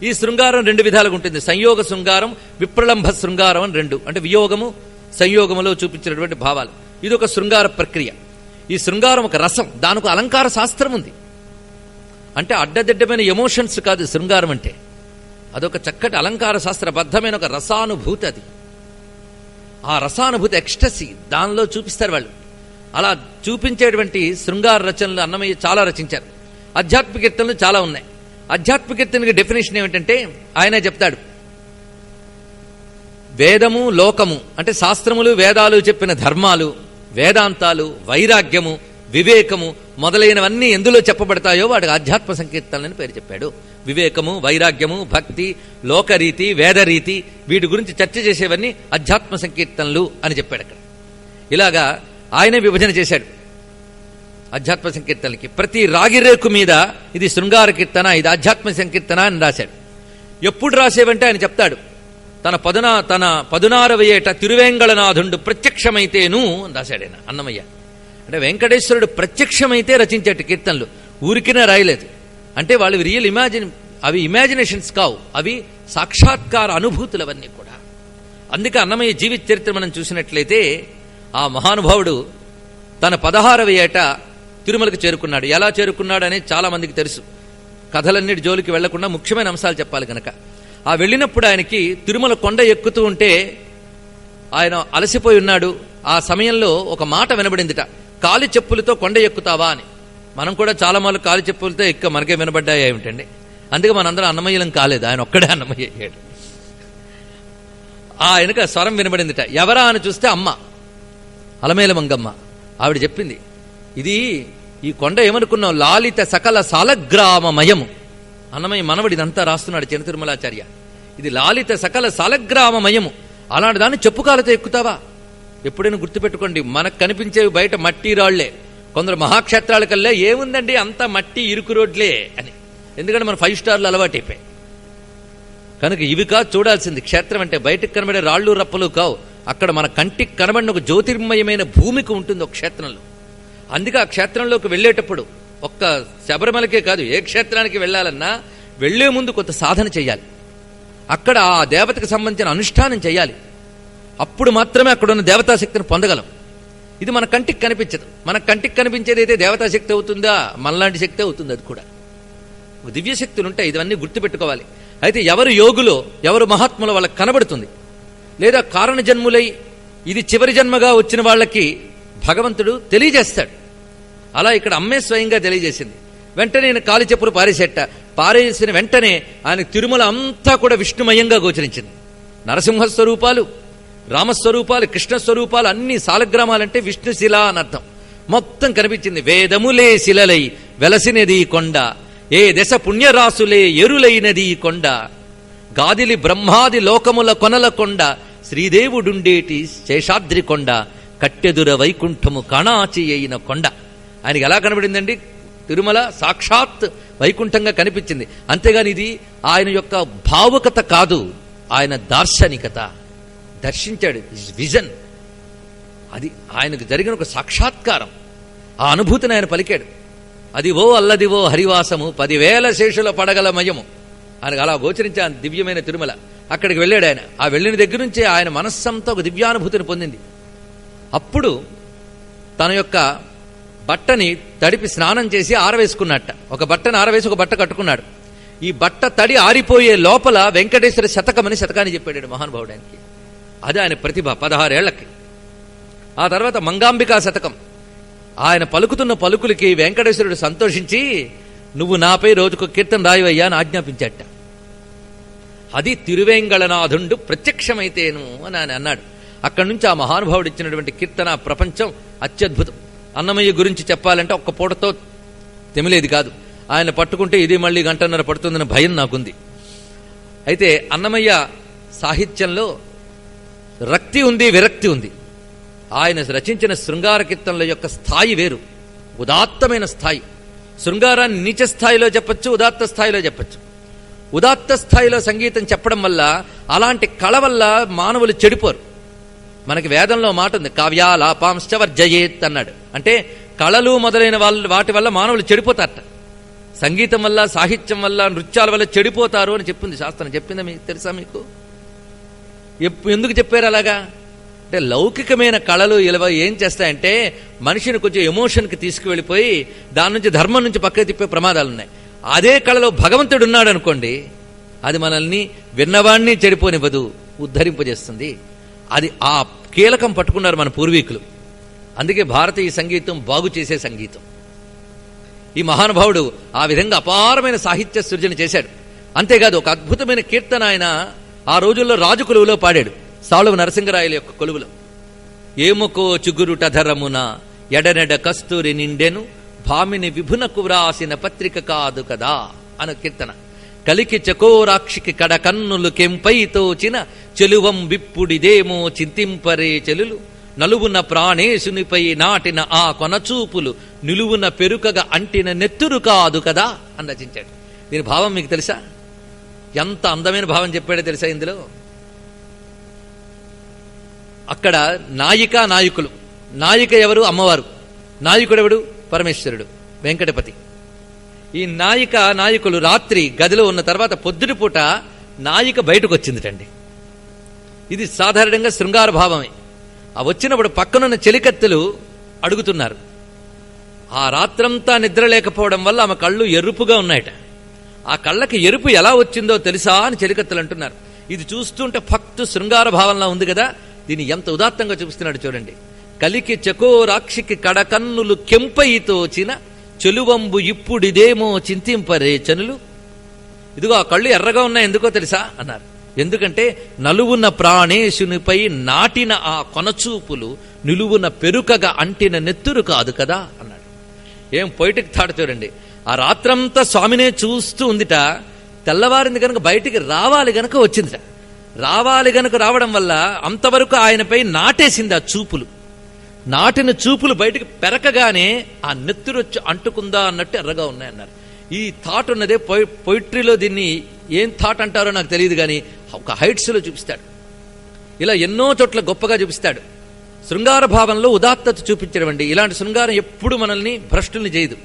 ఈ శృంగారం రెండు విధాలుగా ఉంటుంది. సంయోగ శృంగారం, విప్రలంభ శృంగారం అని రెండు. అంటే వియోగము, సంయోగములో చూపించినటువంటి భావాలు. ఇది ఒక శృంగార ప్రక్రియ. ఈ శృంగారం ఒక రసం, దానికి అలంకార శాస్త్రం ఉంది. అంటే అడ్డదిడ్డమైన ఎమోషన్స్ కాదు శృంగారం అంటే. అదొక చక్కటి అలంకార శాస్త్రబద్ధమైన ఒక రసానుభూతి. అది ఆ రసానుభూతి ఎక్స్టసీ దానిలో చూపిస్తారు వాళ్ళు. అలా చూపించేటువంటి శృంగార రచనలు అన్నమయ్య చాలా రచించారు. ఆధ్యాత్మిక కీర్తనలు చాలా ఉన్నాయి. ఆధ్యాత్మిక కీర్తనకి డెఫినేషన్ ఏమిటంటే ఆయనే చెప్తాడు, వేదము లోకము అంటే శాస్త్రములు వేదాలు చెప్పిన ధర్మాలు, వేదాంతాలు, వైరాగ్యము, వివేకము మొదలైనవన్నీ ఎందులో చెప్పబడతాయో వాడికి ఆధ్యాత్మ సంకీర్తనలని పేరు చెప్పాడు. వివేకము, వైరాగ్యము, భక్తి, లోకరీతి, వేదరీతి వీటి గురించి చర్చ చేసేవన్నీ అధ్యాత్మ సంకీర్తనలు అని చెప్పాడు అక్కడ. ఇలాగా ఆయనే విభజన చేశాడు అధ్యాత్మ సంకీర్తనలకి. ప్రతి రాగిరేకు మీద ఇది శృంగార కీర్తన, ఇది ఆధ్యాత్మ సంకీర్తన అని రాశాడు. ఎప్పుడు రాసేవంటే ఆయన చెప్తాడు, తన 16వ ఏట తిరువేంగళనాథుండు ప్రత్యక్షమైతేను అని రాశాడు ఆయన అన్నమయ్య. అంటే వెంకటేశ్వరుడు ప్రత్యక్షమైతే రచించేట కీర్తనలు, ఊరికినే రాయలేదు. అంటే వాళ్ళు రియల్ అవి ఇమాజినేషన్స్ కావు, అవి సాక్షాత్కార అనుభూతులు అవన్నీ కూడా. అందుకే అన్నమయ్య జీవిత చరిత్ర మనం చూసినట్లయితే ఆ మహానుభావుడు తన 16వ ఏట తిరుమలకు చేరుకున్నాడు. ఎలా చేరుకున్నాడు అనేది చాలా మందికి తెలుసు. కథలన్నిటి జోలికి వెళ్లకుండా ముఖ్యమైన అంశాలు చెప్పాలి కనుక, ఆ వెళ్ళినప్పుడు ఆయనకి తిరుమల కొండ ఎక్కుతూ ఉంటే ఆయన అలసిపోయి ఉన్నాడు. ఆ సమయంలో ఒక మాట వినబడిందిట, కాలి చెప్పులతో కొండ ఎక్కుతావా అని. మనం కూడా చాలా మంది కాలి చెప్పులతో మనకే వినబడ్డాయి ఏమిటండి. అందుకే మనందరం అన్నమయ్యలం కాలేదు, ఆయన ఒక్కడే అన్నమయ్య అయ్యాడు. ఆయనకు స్వరం వినబడిందిట. ఎవరా అని చూస్తే అమ్మ అలమేల మంగమ్మ. ఆవిడ చెప్పింది, ఇది ఈ కొండ ఏమనుకున్నావు, లాలిత సకల సాలగ్రామమయము. అన్నమయ్య మనవడి ఇదంతా రాస్తున్నాడు చిన్న తిరుమలాచార్య. ఇది లాలిత సకల సాలగ్రామమయము. అలాంటి దాన్ని చెప్పుకాలతో ఎక్కుతావా? ఎప్పుడైనా గుర్తుపెట్టుకోండి, మనకు కనిపించేవి బయట మట్టి రాళ్లే. కొందరు మహాక్షేత్రాల కల్లా ఏముందండి అంతా మట్టి ఇరుకు రోడ్లే అని. ఎందుకంటే మన 5 స్టార్లు అలవాటు అయిపోయాయి కనుక. ఇవి కాదు చూడాల్సింది. క్షేత్రం అంటే బయటకు కనబడే రాళ్లు రప్పలు కావు, అక్కడ మన కంటికి కనబడిన ఒక జ్యోతిర్మయమైన భూమికి ఉంటుంది ఒక క్షేత్రంలో. అందుకే ఆ క్షేత్రంలోకి వెళ్లేటప్పుడు ఒక్క శబరిమలకే కాదు, ఏ క్షేత్రానికి వెళ్లాలన్నా వెళ్లే ముందు కొంత సాధన చేయాలి. అక్కడ ఆ దేవతకు సంబంధించిన అనుష్ఠానం చేయాలి. అప్పుడు మాత్రమే అక్కడ ఉన్న దేవతాశక్తిని పొందగలం. ఇది మన కంటికి కనిపించదు. మన కంటికి కనిపించేది అయితే దేవతాశక్తి అవుతుందా, మనలాంటి శక్తి అవుతుంది. అది కూడా ఒక దివ్యశక్తులు ఉంటాయి. ఇవన్నీ గుర్తుపెట్టుకోవాలి. అయితే ఎవరు యోగులో, ఎవరు మహాత్ములో వాళ్ళకి కనబడుతుంది. లేదా కారణ జన్ములై ఇది చివరి జన్మగా వచ్చిన వాళ్ళకి భగవంతుడు తెలియజేస్తాడు. అలా ఇక్కడ అమ్మే స్వయంగా తెలియజేసింది. వెంటనే ఆయన కాలి చెప్పులు పారేసిన వెంటనే ఆయన తిరుమల అంతా కూడా విష్ణుమయంగా గోచరించింది. నరసింహస్వరూపాలు, రామస్వరూపాలు, కృష్ణస్వరూపాలు అన్ని సాలగ్రామాలంటే విష్ణుశిల అని అర్థం. మొత్తం కనిపించింది. వేదములే శిలలై వెలసినది కొండ, ఏ దశ పుణ్యరాసులే ఎరులైనది కొండ, గాదిలి బ్రహ్మాది లోకముల కొనల కొండ, శ్రీదేవుడుండేటి శేషాద్రి కొండ, కట్టెదుర వైకుంఠము కాణాచి అయిన కొండ. ఆయనకి ఎలా కనబడిందండి? తిరుమల సాక్షాత్ వైకుంఠంగా కనిపించింది. అంతేగాని ఇది ఆయన యొక్క భావుకత కాదు, ఆయన దార్శనికత, దర్శించాడు. విజన్, అది ఆయనకు జరిగిన ఒక సాక్షాత్కారం. ఆ అనుభూతిని ఆయన పలికాడు. అదివో అల్లదివో హరివాసము 10,000 శేషుల పడగలమయము. ఆయనకు అలా గోచరించే దివ్యమైన తిరుమల. అక్కడికి వెళ్ళాడు ఆయన. ఆ వెళ్ళిన దగ్గర నుంచే ఆయన మనస్సంతా ఒక దివ్యానుభూతిని పొందింది. అప్పుడు తన యొక్క బట్టని తడిపి స్నానం చేసి ఆరవేసుకున్నట్ట. ఒక బట్టను ఆరవేసి ఒక బట్ట కట్టుకున్నాడు. ఈ బట్ట తడి ఆరిపోయే లోపల వెంకటేశ్వర శతకమని శతకాన్ని చెప్పాడు మహానుభావుడానికి. అది ఆయన ప్రతిభ 16 ఏళ్లకి. ఆ తర్వాత మంగాంబికా శతకం. ఆయన పలుకుతున్న పలుకులకి వెంకటేశ్వరుడు సంతోషించి, నువ్వు నాపై రోజుకు కీర్తన రాయవయ్యా అని ఆజ్ఞాపించాట. అది తిరువేంగళనాథుండు ప్రత్యక్షమైతేను అని ఆయన అన్నాడు. అక్కడి నుంచి ఆ మహానుభావుడు ఇచ్చినటువంటి కీర్తన ప్రపంచం అత్యద్భుతం. అన్నమయ్య గురించి చెప్పాలంటే ఒక్క పూటతో తెమిలేది కాదు. ఆయన పట్టుకుంటే ఇది మళ్ళీ గంటన్నర పడుతుందన్న భయం నాకుంది. అయితే అన్నమయ్య సాహిత్యంలో రక్తి ఉంది, విరక్తి ఉంది. ఆయన రచించిన శృంగార కీర్తనల యొక్క స్థాయి వేరు, ఉదాత్తమైన స్థాయి. శృంగారాన్ని నీచ స్థాయిలో చెప్పచ్చు, ఉదాత్త స్థాయిలో చెప్పచ్చు. ఉదాత్త స్థాయిలో సంగీతం చెప్పడం వల్ల, అలాంటి కళ వల్ల మానవులు చెడిపోరు. మనకి వేదంలో మాట ఉంది, కావ్యాలాపాంశ్చ వర్జయేత్ అన్నాడు. అంటే కళలు మొదలైన వాటి వల్ల మానవులు చెడిపోతారట. సంగీతం వల్ల, సాహిత్యం వల్ల, నృత్యాల వల్ల చెడిపోతారు అని చెప్పింది శాస్త్రం. చెప్పిందా మీకు తెలుసా? మీకు ఎందుకు చెప్పారు అలాగా? అంటే లౌకికమైన కళలు ఇలా ఏం చేస్తాయంటే మనిషిని కొంచెం ఎమోషన్కి తీసుకువెళ్ళిపోయి దాని నుంచి ధర్మం నుంచి పక్కకి తిప్పే ప్రమాదాలు ఉన్నాయి. అదే కళలో భగవంతుడు ఉన్నాడు అనుకోండి, అది మనల్ని విన్నవాణ్ణి చెడిపోనివ్వదు, ఉద్ధరింపజేస్తుంది. అది ఆ కీలకం పట్టుకున్నారు మన పూర్వీకులు. అందుకే భారతీయ సంగీతం బాగు చేసే సంగీతం. ఈ మహానుభావుడు ఆ విధంగా అపారమైన సాహిత్య సృజన చేశాడు. అంతేకాదు ఒక అద్భుతమైన కీర్తన ఆయన ఆ రోజుల్లో రాజు కొలువులో పాడాడు, సాళువ నరసింగరాయల యొక్క కొలువులో. ఏముకో చుగురుటధరమున ఎడనెడ కస్తూరి నిండెను భామిని విభునకు వ్రాసిన పత్రిక కాదు కదా అన్న కీర్తన. కలికి చకోరాక్షికి కడ కన్నులు కెంపై తోచిన చెలువం విప్పుడిదేమో చింతింపరే చెలులు నలువున ప్రాణేశునిపై నాటిన ఆ కొనచూపులు నిలువున పెరుకగా అంటిన నెత్తురు కాదు కదా అని రచించాడు. దీని భావం మీకు తెలుసా? ఎంత అందమైన భావం చెప్పాడో తెలుసా ఇందులో? అక్కడ నాయిక, నాయకులు. నాయిక ఎవరు? అమ్మవారు. నాయకుడెవడు? పరమేశ్వరుడు, వెంకటపతి. ఈ నాయిక, నాయకులు రాత్రి గదిలో ఉన్న తర్వాత పొద్దుటి పూట నాయిక బయటకు వచ్చిందిటండి. ఇది సాధారణంగా శృంగార భావమే. ఆ వచ్చినప్పుడు పక్కనున్న చెలికత్తెలు అడుగుతున్నారు. ఆ రాత్రంతా నిద్ర లేకపోవడం వల్ల ఆమె కళ్ళు ఎరుపుగా ఉన్నాయట. ఆ కళ్ళకి ఎరుపు ఎలా వచ్చిందో తెలుసా అని చెలికత్తెలు అంటున్నారు. ఇది చూస్తుంటే భక్తు శృంగార భావంలా ఉంది కదా. దీన్ని ఎంత ఉదాత్తంగా చూపిస్తున్నాడు చూడండి. కలికి చకోరాక్షికి కడకన్నులు కెంపయితోచిన చెలువంబు ఇప్పుడిదేమో చింతింపరే చనులు. ఇదిగో ఆ కళ్ళు ఎర్రగా ఉన్నాయి, ఎందుకో తెలుసా అన్నారు. ఎందుకంటే నలువున ప్రాణేశునిపై నాటిన ఆ కొనచూపులు నిలువున పెరుకగా అంటిన నెత్తురు కాదు కదా అన్నాడు. ఏం పొయిటిక్ థాట్ చూడండి. ఆ రాత్రంతా స్వామినే చూస్తూ ఉందిట. తెల్లవారింది గనక బయటికి రావాలి గనక వచ్చిందిట. రావాలి గనక రావడం వల్ల అంతవరకు ఆయనపై నాటేసింది ఆ చూపులు. నాటిన చూపులు బయటికి పెరకగానే ఆ నెత్తురొచ్చి అంటుకుందా అన్నట్టు ఎర్రగా ఉన్నాయన్నారు. ఈ థాట్ ఉన్నదే పొయిట్రీలో. దీన్ని ఏం థాట్ అంటారో నాకు తెలియదు, కానీ ఒక హైట్స్లో చూపిస్తాడు. ఇలా ఎన్నో చోట్ల గొప్పగా చూపిస్తాడు. శృంగార భావంలో ఉదాత్తత చూపించడం అండి. ఇలాంటి శృంగారం ఎప్పుడు మనల్ని భ్రష్టుల్ని చేయదు.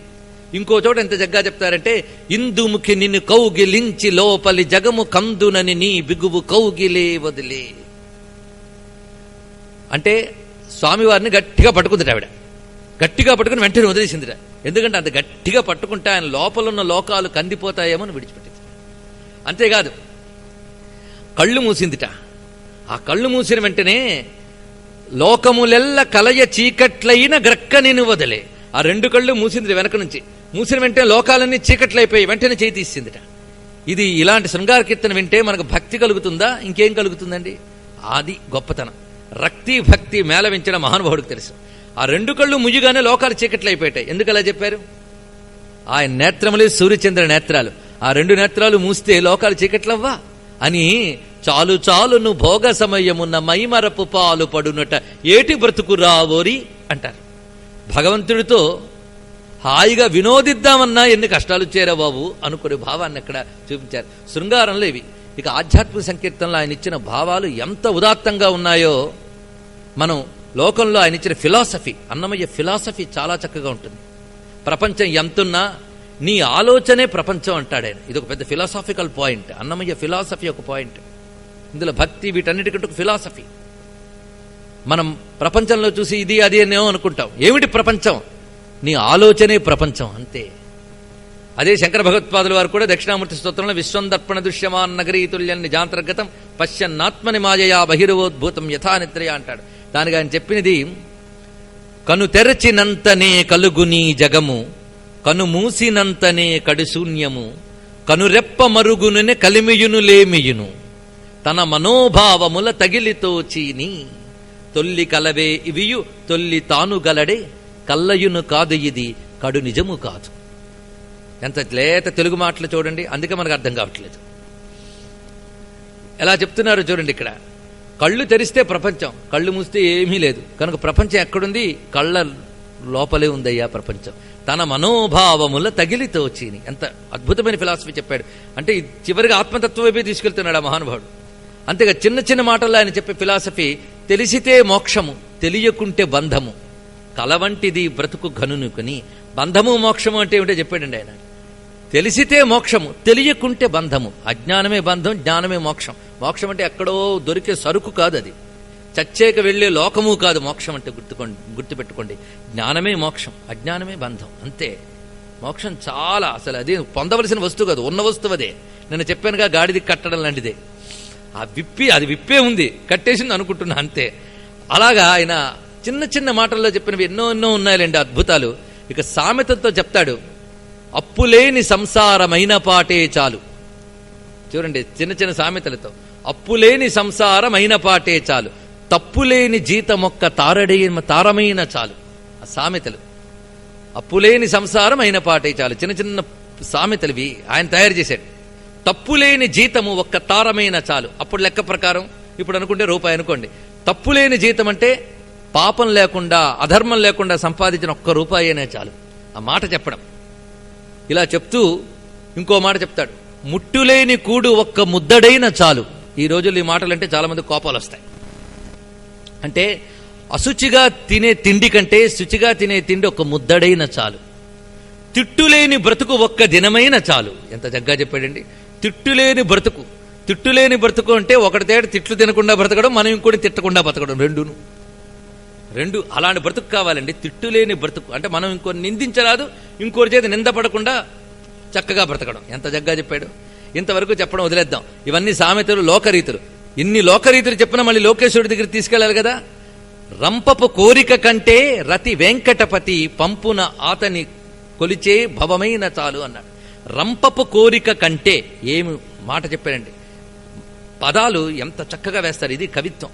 ఇంకో చోట ఎంత జగ్గా చెప్తారంటే, ఇందుముఖి నిన్ను కౌగిలించి లోపలి జగము కందునని నీ బిగువు కౌగిలే వదిలే. అంటే స్వామివారిని గట్టిగా పట్టుకుందిట ఆవిడ. గట్టిగా పట్టుకుని వెంటనే వదిలేసిందిట. ఎందుకంటే అంత గట్టిగా పట్టుకుంటే ఆయన లోపలున్న లోకాలు కందిపోతాయేమో అని విడిచిపెట్టింది. అంతేకాదు కళ్ళు మూసిందిట. ఆ కళ్ళు మూసిన వెంటనే లోకములెల్ల కలయ చీకట్లైన గ్రక్కనిను వదిలే. ఆ రెండు కళ్ళు మూసింది వెనక నుంచి. మూసిన వెంటనే లోకాలన్నీ చీకట్లయిపోయి వెంటనే చేయి తీసిందిట. ఇది ఇలాంటి శృంగార కీర్తన వింటే మనకు భక్తి కలుగుతుందా? ఇంకేం కలుగుతుందండి? అది గొప్పతనం. రక్తి భక్తి మేళవించడం మహానుభావుడికి తెలుసు. ఆ రెండు కళ్ళు ముయ్యగానే లోకాలు చీకట్లయిపోయాయి. ఎందుకు అలా చెప్పారు? ఆయన నేత్రములే సూర్యచంద్ర నేత్రాలు. ఆ రెండు నేత్రాలు మూస్తే లోకాలు చీకట్లవ్వా అని చాలు చాలును భోగ సమయమున్న మైమరపు పాలు పడునట ఏటి బ్రతుకు రావోరి అంటారు. భగవంతుడితో హాయిగా వినోదిద్దామన్నా ఎన్ని కష్టాలు వచ్చారా బాబు అనుకునే భావాన్ని అక్కడ చూపించారు. శృంగారంలో ఇవి. ఇక ఆధ్యాత్మిక సంకీర్తనలో ఆయన ఇచ్చిన భావాలు ఎంత ఉదాత్తంగా ఉన్నాయో, మనం లోకంలో ఆయన ఇచ్చిన ఫిలాసఫీ, అన్నమయ్య ఫిలాసఫీ చాలా చక్కగా ఉంటుంది. ప్రపంచం ఎంతున్నా నీ ఆలోచనే ప్రపంచం అంటాడు ఆయన. ఇది ఒక పెద్ద ఫిలాసాఫికల్ పాయింట్. అన్నమయ్య ఫిలాసఫీ ఒక పాయింట్. ఇందులో భక్తి, వీటన్నిటికంటే ఒక ఫిలాసఫీ. మనం ప్రపంచంలో చూసి ఇది అది అనేమో అనుకుంటాం. ఏమిటి ప్రపంచం? నీ ఆలోచనే ప్రపంచం, అంతే. అదే శంకర భగవత్పాదుల వారు కూడా దక్షిణామూర్తి స్తోత్రంలో విశ్వం దర్పణ దృశ్యమాన్ నగరీతుల్యం నిజాంతర్గతం పశ్యన్నాత్మని మాయయా బహిర్వోద్భూతం యథా నిద్రయ అంటాడు. దానికి ఆయన చెప్పినది, కను తెరచినంతనే కలుగునీ జగము, కను మూసినంతనే కడుశూన్యము, కనురెప్ప మరుగునునే కలిమియును లేమియును, తన మనోభావముల తగిలితోచీని, తొల్లి కలవే ఇవియు తొల్లి తాను గలడే, కల్లయును కాదు ఇది కడు నిజము కాదు. ఎంత లేత తెలుగు మాటలు చూడండి. అందుకే మనకు అర్థం కావట్లేదు. ఎలా చెప్తున్నారు చూడండి. ఇక్కడ కళ్ళు తెరిస్తే ప్రపంచం, కళ్ళు మూస్తే ఏమీ లేదు. కనుక ప్రపంచం ఎక్కడుంది? కళ్ళ లోపలే ఉందయ్యా ప్రపంచం. తన మనోభావముల తగిలితోచీని. ఎంత అద్భుతమైన ఫిలాసఫీ చెప్పాడు. అంటే చివరికి ఆత్మతత్వం వైపే తీసుకెళ్తున్నాడు ఆ మహానుభావుడు. అంతేగా చిన్న చిన్న మాటల్లో ఆయన చెప్పే ఫిలాసఫీ, తెలిసితే మోక్షము, తెలియకుంటే బంధము, కలవంటిది బ్రతుకు ఘనునుకుని. బంధము మోక్షము అంటే ఏమిటో చెప్పాడండి ఆయన. తెలిసితే మోక్షము, తెలియకుంటే బంధము. అజ్ఞానమే బంధం, జ్ఞానమే మోక్షం. మోక్షం అంటే ఎక్కడో దొరికే సరుకు కాదు, అది చచ్చేక వెళ్లే లోకము కాదు. మోక్షం అంటే గుర్తుపెట్టుకోండి, జ్ఞానమే మోక్షం, అజ్ఞానమే బంధం, అంతే. మోక్షం చాలా అసలు అది పొందవలసిన వస్తువు కాదు, ఉన్న వస్తువు అదే. నేను చెప్పానుగా, గాడిది కట్టడం లాంటిదే. అది విప్పే ఉంది, కట్టేసింది అనుకుంటున్నా, అంతే. అలాగా ఆయన చిన్న చిన్న మాటల్లో చెప్పినవి ఎన్నో ఎన్నో ఉన్నాయిలేండి అద్భుతాలు. ఇక సామెతతో చెప్తాడు, అప్పులేని సంసారమైన పాటే చాలు. చూడండి, చిన్న చిన్న సామెతలతో, అప్పులేని సంసారమైన పాటే చాలు, తప్పులేని జీతమొక్క తారమైన చాలు. ఆ సామెతలు, అప్పులేని సంసారం అయిన పాటే చాలు. చిన్న చిన్న సామెతలువి ఆయన తయారు చేశాడు. తప్పులేని జీతము ఒక్క తారమైన చాలు. అప్పుడు లెక్క ప్రకారం ఇప్పుడు అనుకుంటే రూపాయి అనుకోండి. తప్పులేని జీతం అంటే పాపం లేకుండా, అధర్మం లేకుండా సంపాదించిన ఒక్క రూపాయి అయినా చాలు. ఆ మాట చెప్పడం. ఇలా చెప్తూ ఇంకో మాట చెప్తాడు, ముట్టులేని కూడు ఒక్క ముద్దడైన చాలు. ఈ రోజుల్లో ఈ మాటలంటే చాలా మంది కోపాలు వస్తాయి. అంటే అశుచిగా తినే తిండి కంటే శుచిగా తినే తిండి ఒక్క ముద్దడైన చాలు. తిట్టులేని బ్రతుకు ఒక్క దినమైన చాలు. ఎంత చక్కగా చెప్పాడండి. తిట్టులేని బ్రతుకు. తిట్టులేని బ్రతుకు అంటే ఒకటి తేడా తిట్లు తినకుండా బ్రతకడం, మనం ఇంకోటి తిట్టకుండా బ్రతకడం, రెండు అలాంటి బ్రతుకు కావాలండి. తిట్టులేని బ్రతుకు అంటే మనం ఇంకోటి నిందించరాదు, ఇంకోటి చేతి నిందపడకుండా చక్కగా బ్రతకడం. ఎంత చక్కగా చెప్పాడు. ఇంతవరకు చెప్పడం వదిలేద్దాం. ఇవన్నీ సామెతలు, లోకరీతులు. ఇన్ని లోకరీతులు చెప్పినా మళ్ళీ లోకేశ్వరుడి దగ్గర తీసుకెళ్లాలి కదా. రంపపు కోరిక కంటే రతి వెంకటపతి పంపున ఆతని కొలిచే భవమైన చాలు అన్నాడు. రంపపు కోరిక కంటే, ఏమి మాట చెప్పాడండి. పదాలు ఎంత చక్కగా వేస్తారు. ఇది కవిత్వం.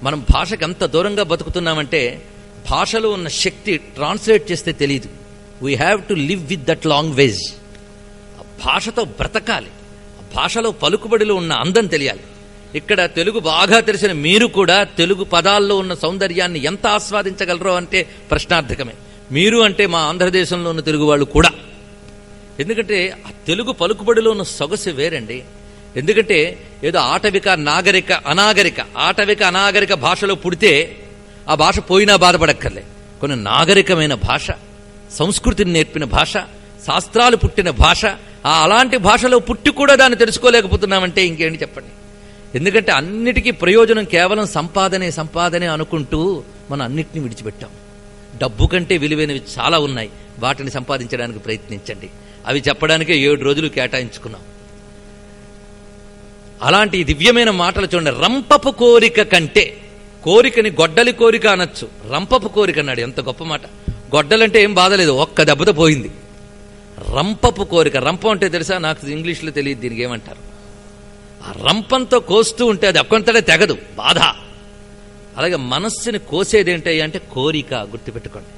మనం భాషకు ఎంత దూరంగా బతుకుతున్నామంటే భాషలో ఉన్న శక్తి ట్రాన్స్లేట్ చేస్తే తెలియదు. We have to live with that language. ఆ భాషతో బ్రతకాలి. ఆ భాషలో పలుకుబడిలో ఉన్న అందం తెలియాలి. ఇక్కడ తెలుగు బాగా తెలిసిన మీరు కూడా తెలుగు పదాల్లో ఉన్న సౌందర్యాన్ని ఎంత ఆస్వాదించగలరో అంటే ప్రశ్నార్థకమే. మీరు అంటే మా ఆంధ్రదేశంలో ఉన్న తెలుగు వాళ్ళు కూడా. ఎందుకంటే ఆ తెలుగు పలుకుబడిలో ఉన్న సొగసు వేరండి. ఎందుకంటే ఏదో ఆటవిక అనాగరిక భాషలో పుడితే ఆ భాష పోయినా బాధపడక్కర్లే. కొన్ని నాగరికమైన భాష, సంస్కృతిని నేర్పిన భాష, శాస్త్రాలు పుట్టిన భాష, అలాంటి భాషలో పుట్టి కూడా దాన్ని తెలుసుకోలేకపోతున్నామంటే ఇంకేంటి చెప్పండి. ఎందుకంటే అన్నిటికీ ప్రయోజనం కేవలం సంపాదనే అనుకుంటూ మనం అన్నిటినీ విడిచిపెట్టాం. డబ్బు కంటే విలువైనవి చాలా ఉన్నాయి, వాటిని సంపాదించడానికి ప్రయత్నించండి. అవి చెప్పడానికే 7 రోజులు కేటాయించుకున్నాం. అలాంటి దివ్యమైన మాటలు చూడండి. రంపపు కోరిక కంటే, కోరికని గొడ్డలి కోరిక అనొచ్చు, రంపపు కోరిక అన్నాడు. ఎంత గొప్ప మాట. గొడ్డలంటే ఏం బాధలేదు, ఒక్క దెబ్బతో పోయింది. రంపపు కోరిక, రంపం అంటే తెలుసా? నాకు ఇంగ్లీష్లో తెలియదు దీనికి ఏమంటారు. ఆ రంపంతో కోస్తూ ఉంటే అది ఒక్కంతడే తెగదు, బాధ. అలాగే మనస్సుని కోసేదేంటి అంటే కోరిక. గుర్తుపెట్టుకోండి.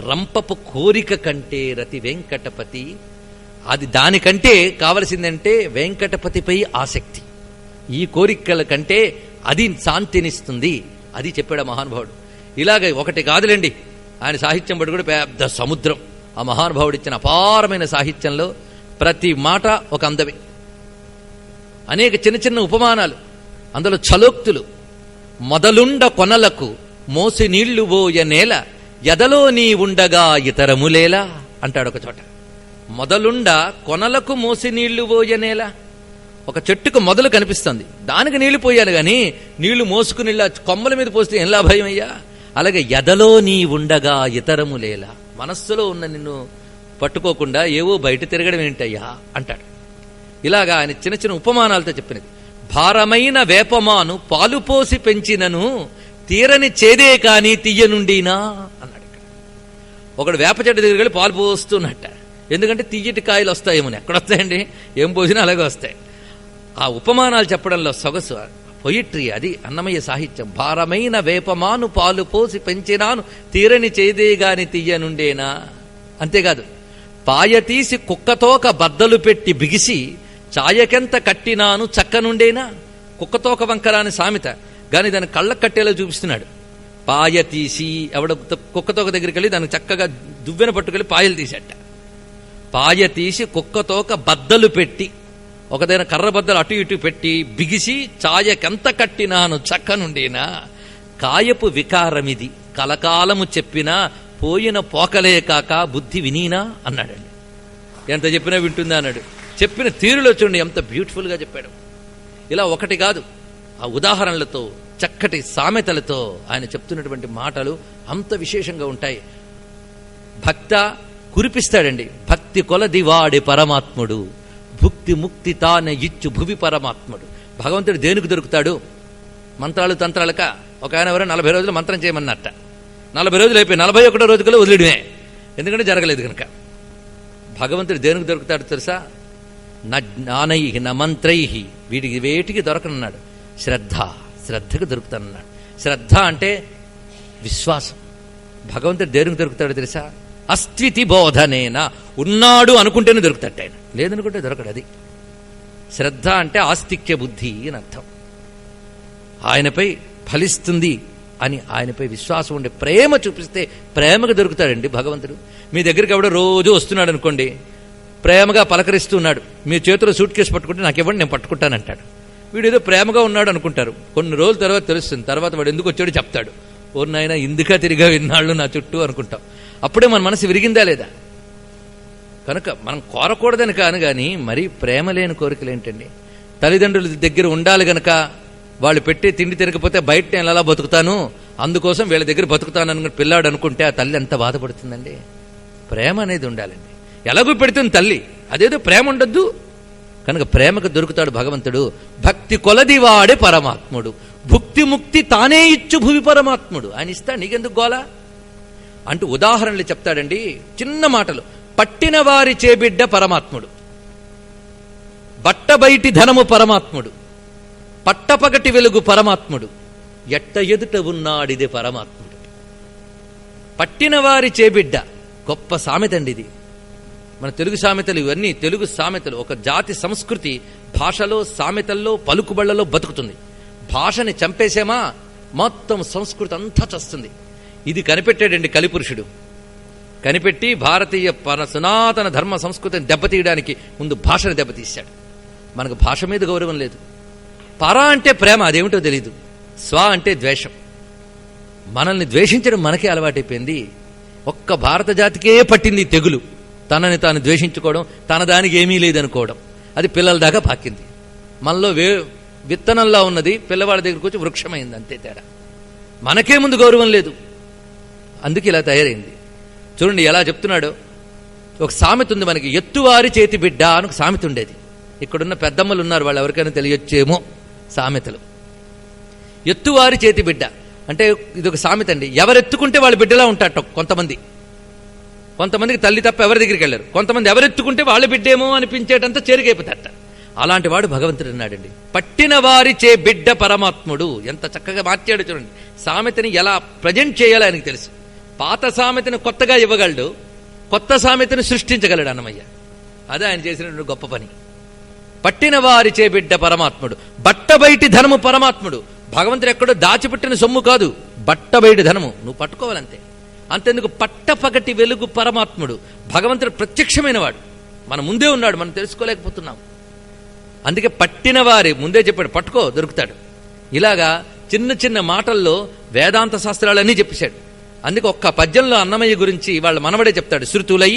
రంపపు కోరిక కంటే రతి వెంకటపతి, అది దానికంటే కావలసిందంటే వెంకటపతిపై ఆసక్తి. ఈ కోరికల కంటే అది శాంతినిస్తుంది. అది చెప్పాడు మహానుభావుడు. ఇలాగ ఒకటి కాదులేండి, ఆయన సాహిత్యం బట్టి కూడా పెద్ద సముద్రం. ఆ మహానుభావుడు ఇచ్చిన అపారమైన సాహిత్యంలో ప్రతి మాట ఒక అందమే. అనేక చిన్న చిన్న ఉపమానాలు, అందులో చలోక్తులు. మొదలుండ కొనలకు మోసి నీళ్లు పోయ నేల ఎదలో నీ ఉండగా ఇతరములేలా అంటాడు ఒక చోట. మొదలుండ కొనలకు మోసి నీళ్లు పోయ నేల. ఒక చెట్టుకు మొదలు కనిపిస్తుంది, దానికి నీళ్లు పోయాను గాని నీళ్లు మోసుకుని కొమ్మల మీద పోస్తే ఎలా భయం అయ్యా. అలాగే ఎదలో నీ ఉండగా ఇతరములేలా, మనస్సులో ఉన్న నిన్ను పట్టుకోకుండా ఏవో బయట తిరగడం ఏంటయ్యా అంటాడు. ఇలాగా ఆయన చిన్న చిన్న ఉపమానాలతో చెప్పినది. భారమైన వేపమాను పాలు పోసి పెంచినను తీరని చేదే కాని తీయనుండినా అన్నాడు. ఇక్కడ ఒకడు వేప చెట్టు దగ్గరికి వెళ్ళి పాలు పోస్తున్నట్ట. ఎందుకంటే తీయటి కాయలు వస్తాయేమో. ఎక్కడొస్తాయండి, ఏం పోసినా అలాగే వస్తాయి. ఆ ఉపమానాలు చెప్పడంలో సొగసు, పొయిట్రీ, అది అన్నమయ్య సాహిత్యం. భారమైన వేపమాను పాలు పోసి పెంచినాను తీరని చేదే గాని తీయనుండేనా. అంతేకాదు, పాయ తీసి కుక్కతోక బద్దలు పెట్టి బిగిసి ఛాయకెంత కట్టినాను చక్కనుండేనా. కుక్కతోక వంకరాని సామెత, గాని దాన్ని కళ్ళకు కట్టేలా చూపిస్తున్నాడు. పాయ తీసి, ఎవడ కుక్కతోక దగ్గరికి వెళ్ళి దానికి చక్కగా దువ్వెన పట్టుకెళ్ళి పాయలు తీసేట. పాయ తీసి కుక్కతోక బద్దలు పెట్టి, ఒకదైన కర్ర బద్దలు అటు ఇటు పెట్టి బిగిసి ఛాయకెంత కట్టినాను చక్కనుండేనా. కాయపు వికారమిది కలకాలము చెప్పినా పోయిన పోకలే కాక బుద్ధి వినీనా అన్నాడండి. ఎంత చెప్పినా వింటుందా అన్నాడు. చెప్పిన తీరులో చూడండి ఎంత బ్యూటిఫుల్ గా చెప్పాడు. ఇలా ఒకటి కాదు, ఆ ఉదాహరణలతో చక్కటి సామెతలతో ఆయన చెప్తున్నటువంటి మాటలు అంత విశేషంగా ఉంటాయి. భక్త కురిపిస్తాడండి. భక్తి కొలది వాడి పరమాత్ముడు, భుక్తి ముక్తి తానే ఇచ్చు భువి పరమాత్ముడు. భగవంతుడు దేనికి దొరుకుతాడు? మంత్రాలు తంత్రాలక. ఒక ఆయన ఎవరో 40 రోజులు మంత్రం చేయమన్నట్ట. 40 రోజులు అయిపోయి 41వ రోజు కల్లా వదిలేయడమే, ఎందుకంటే జరగలేదు కనుక. భగవంతుడు దేనికి దొరుకుతాడు తెలుసా? జ్ఞానై న మంత్రై, వీటికి వేటికి దొరకనన్నాడు. శ్రద్ధకు దొరుకుతానన్నాడు. శ్రద్ధ అంటే విశ్వాసం. భగవంతుడు దేనికి దొరుకుతాడు తెలుసా? అస్త్వితి బోధనేనా, ఉన్నాడు అనుకుంటేనే దొరుకుతాడు ఆయన, లేదనుకుంటే దొరకడు. అది శ్రద్ధ అంటే ఆస్తిక్య బుద్ధి అని అర్థం. ఆయనపై ఫలిస్తుంది అని ఆయనపై విశ్వాసం ఉండే ప్రేమ చూపిస్తే ప్రేమగా దొరుకుతాడండి భగవంతుడు. మీ దగ్గరికి ఎవడో రోజు వస్తున్నాడు అనుకోండి, ప్రేమగా పలకరిస్తున్నాడు, మీ చేతిలో సూట్ కేసు పట్టుకుంటే నాకు ఇవ్వండి నేను పట్టుకుంటానంటాడు. వీడు ఏదో ప్రేమగా ఉన్నాడు అనుకుంటారు. కొన్ని రోజుల తర్వాత తెలుస్తుంది, తర్వాత వాడు ఎందుకు వచ్చాడో చెప్తాడు. ఓర్నైనా ఇందుక తిరిగా విన్నాళ్ళు నా చుట్టూ అనుకుంటాం. అప్పుడే మన మనసు విరిగిందా లేదా? కనుక మనం కోరకూడదని కాను గాని మరీ ప్రేమ లేని కోరికలేంటండి. తల్లిదండ్రుల దగ్గర ఉండాలి గనక వాళ్ళు పెట్టే తిండి తిరగకపోతే బయట నేను ఎలా బతుకుతాను, అందుకోసం వీళ్ళ దగ్గర బతుకుతానని పిల్లాడు అనుకుంటే ఆ తల్లి ఎంత బాధపడుతుందండి. ప్రేమ అనేది ఉండాలండి. ఎలాగూ పెడుతుంది తల్లి, అదేదో ప్రేమ ఉండొద్దు. కనుక ప్రేమకు దొరుకుతాడు భగవంతుడు. భక్తి కొలది వాడే పరమాత్ముడు, భుక్తి ముక్తి తానే ఇచ్చు భువి పరమాత్ముడు. ఆయన ఇస్తా, నీకెందుకు గోలా అంటూ ఉదాహరణలు చెప్తాడండి. చిన్న మాటలు. పట్టిన వారి చేబిడ్డ పరమాత్ముడు, బట్టబయటి ధనము పరమాత్ముడు, పట్టపగటి వెలుగు పరమాత్ముడు, ఎట్ట ఎదుట ఉన్నాడిదే పరమాత్ముడు. పట్టిన వారి చేబిడ్డ గొప్ప సామెత అండి ఇది. మన తెలుగు సామెతలు ఇవన్నీ తెలుగు సామెతలు. ఒక జాతి సంస్కృతి భాషలో, సామెతల్లో, పలుకుబళ్లలో బతుకుతుంది. భాషని చంపేసేమా మొత్తం సంస్కృతి అంతా చస్తుంది. ఇది కనిపెట్టాడండి కలిపురుషుడు. కనిపెట్టి భారతీయ సనాతన ధర్మ సంస్కృతిని దెబ్బతీయడానికి ముందు భాషను దెబ్బతీశాడు. మనకు భాష మీద గౌరవం లేదు. పర అంటే ప్రేమ, అదేమిటో తెలీదు. స్వ అంటే ద్వేషం. మనల్ని ద్వేషించడం మనకే అలవాటైపోయింది. ఒక్క భారత జాతికే పట్టింది తెగులు. తనని తాను ద్వేషించుకోవడం, తన దానికి ఏమీ లేదనుకోవడం. అది పిల్లల దాకా పాకింది. మనలో విత్తనంలా ఉన్నది పిల్లవాడి దగ్గరకు వచ్చి వృక్షమైంది, అంతే తేడా. మనకే ముందు గౌరవం లేదు, అందుకే ఇలా తయారైంది. చూడండి ఎలా చెప్తున్నాడో. ఒక సామెత ఉంది మనకి, ఎత్తువారి చేతి బిడ్డ అని ఒక సామెత ఉండేది. ఇక్కడున్న పెద్దమ్మలు ఉన్నారు, వాళ్ళు ఎవరికైనా తెలియచ్చేమో సామెతలు. ఎత్తువారి చేతి బిడ్డ అంటే ఇది ఒక సామెత అండి. ఎవరెత్తుకుంటే వాళ్ళ బిడ్డలా ఉంటారట కొంతమందికి తల్లి తప్ప ఎవరి దగ్గరికి వెళ్ళారు. కొంతమంది ఎవరెత్తుకుంటే వాళ్ళ బిడ్డేమో అనిపించేటంత చేరుకైపోతారట. అలాంటి వాడు భగవంతుడు అన్నాడండి. పట్టిన వారి చే బిడ్డ పరమాత్ముడు. ఎంత చక్కగా మార్చాడు చూడండి. సామెతని ఎలా ప్రజెంట్ చేయాలో ఆయనకు తెలుసు. పాత సామెతని కొత్తగా ఇవ్వగలడు, కొత్త సామెతని సృష్టించగలడు అన్నమయ్య. అదే ఆయన చేసినటువంటి గొప్ప పని. పట్టిన వారి చే బిడ్డ పరమాత్ముడు, బట్టబయటి ధనము పరమాత్ముడు. భగవంతుడు ఎక్కడో దాచిపెట్టిన సొమ్ము కాదు, బట్టబయటి ధనము నువ్వు పట్టుకోవాలంతే. అంతెందుకు పట్టపగటి వెలుగు పరమాత్ముడు. భగవంతుడు ప్రత్యక్షమైన వాడు, మన ముందే ఉన్నాడు, మనం తెలుసుకోలేకపోతున్నాం. అందుకే పట్టిన వారి ముందే చెప్పాడు, పట్టుకో దొరుకుతాడు. ఇలాగా చిన్న చిన్న మాటల్లో వేదాంత శాస్త్రాలన్నీ చెప్పేశాడు. అందుకే ఒక్క పద్యంలో అన్నమయ్య గురించి వాళ్ళ మనవడే చెప్తాడు. శృతులై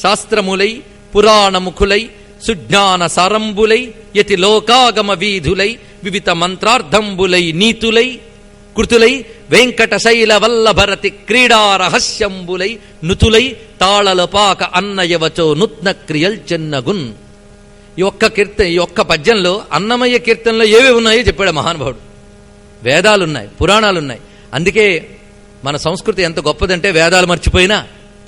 శాస్త్రములై పురాణముఖులై సుజ్ఞాన సారంబులై యతి లోకాగమ వీధులై వివిధ మంత్రార్థంబులై నీతులై కృతులై వెంకటశైల వల్లభరతి క్రీడా రహస్యంబులై నుతులై తాళలపాక అన్నయవచో నూత్న క్రియల్ చెన్నగున్. ఈ ఒక్క పద్యంలో అన్నమయ్య కీర్తనలో ఏవే ఉన్నాయో చెప్పాడు మహానుభావుడు. వేదాలున్నాయి, పురాణాలున్నాయి. అందుకే మన సంస్కృతి ఎంత గొప్పదంటే వేదాలు మర్చిపోయినా,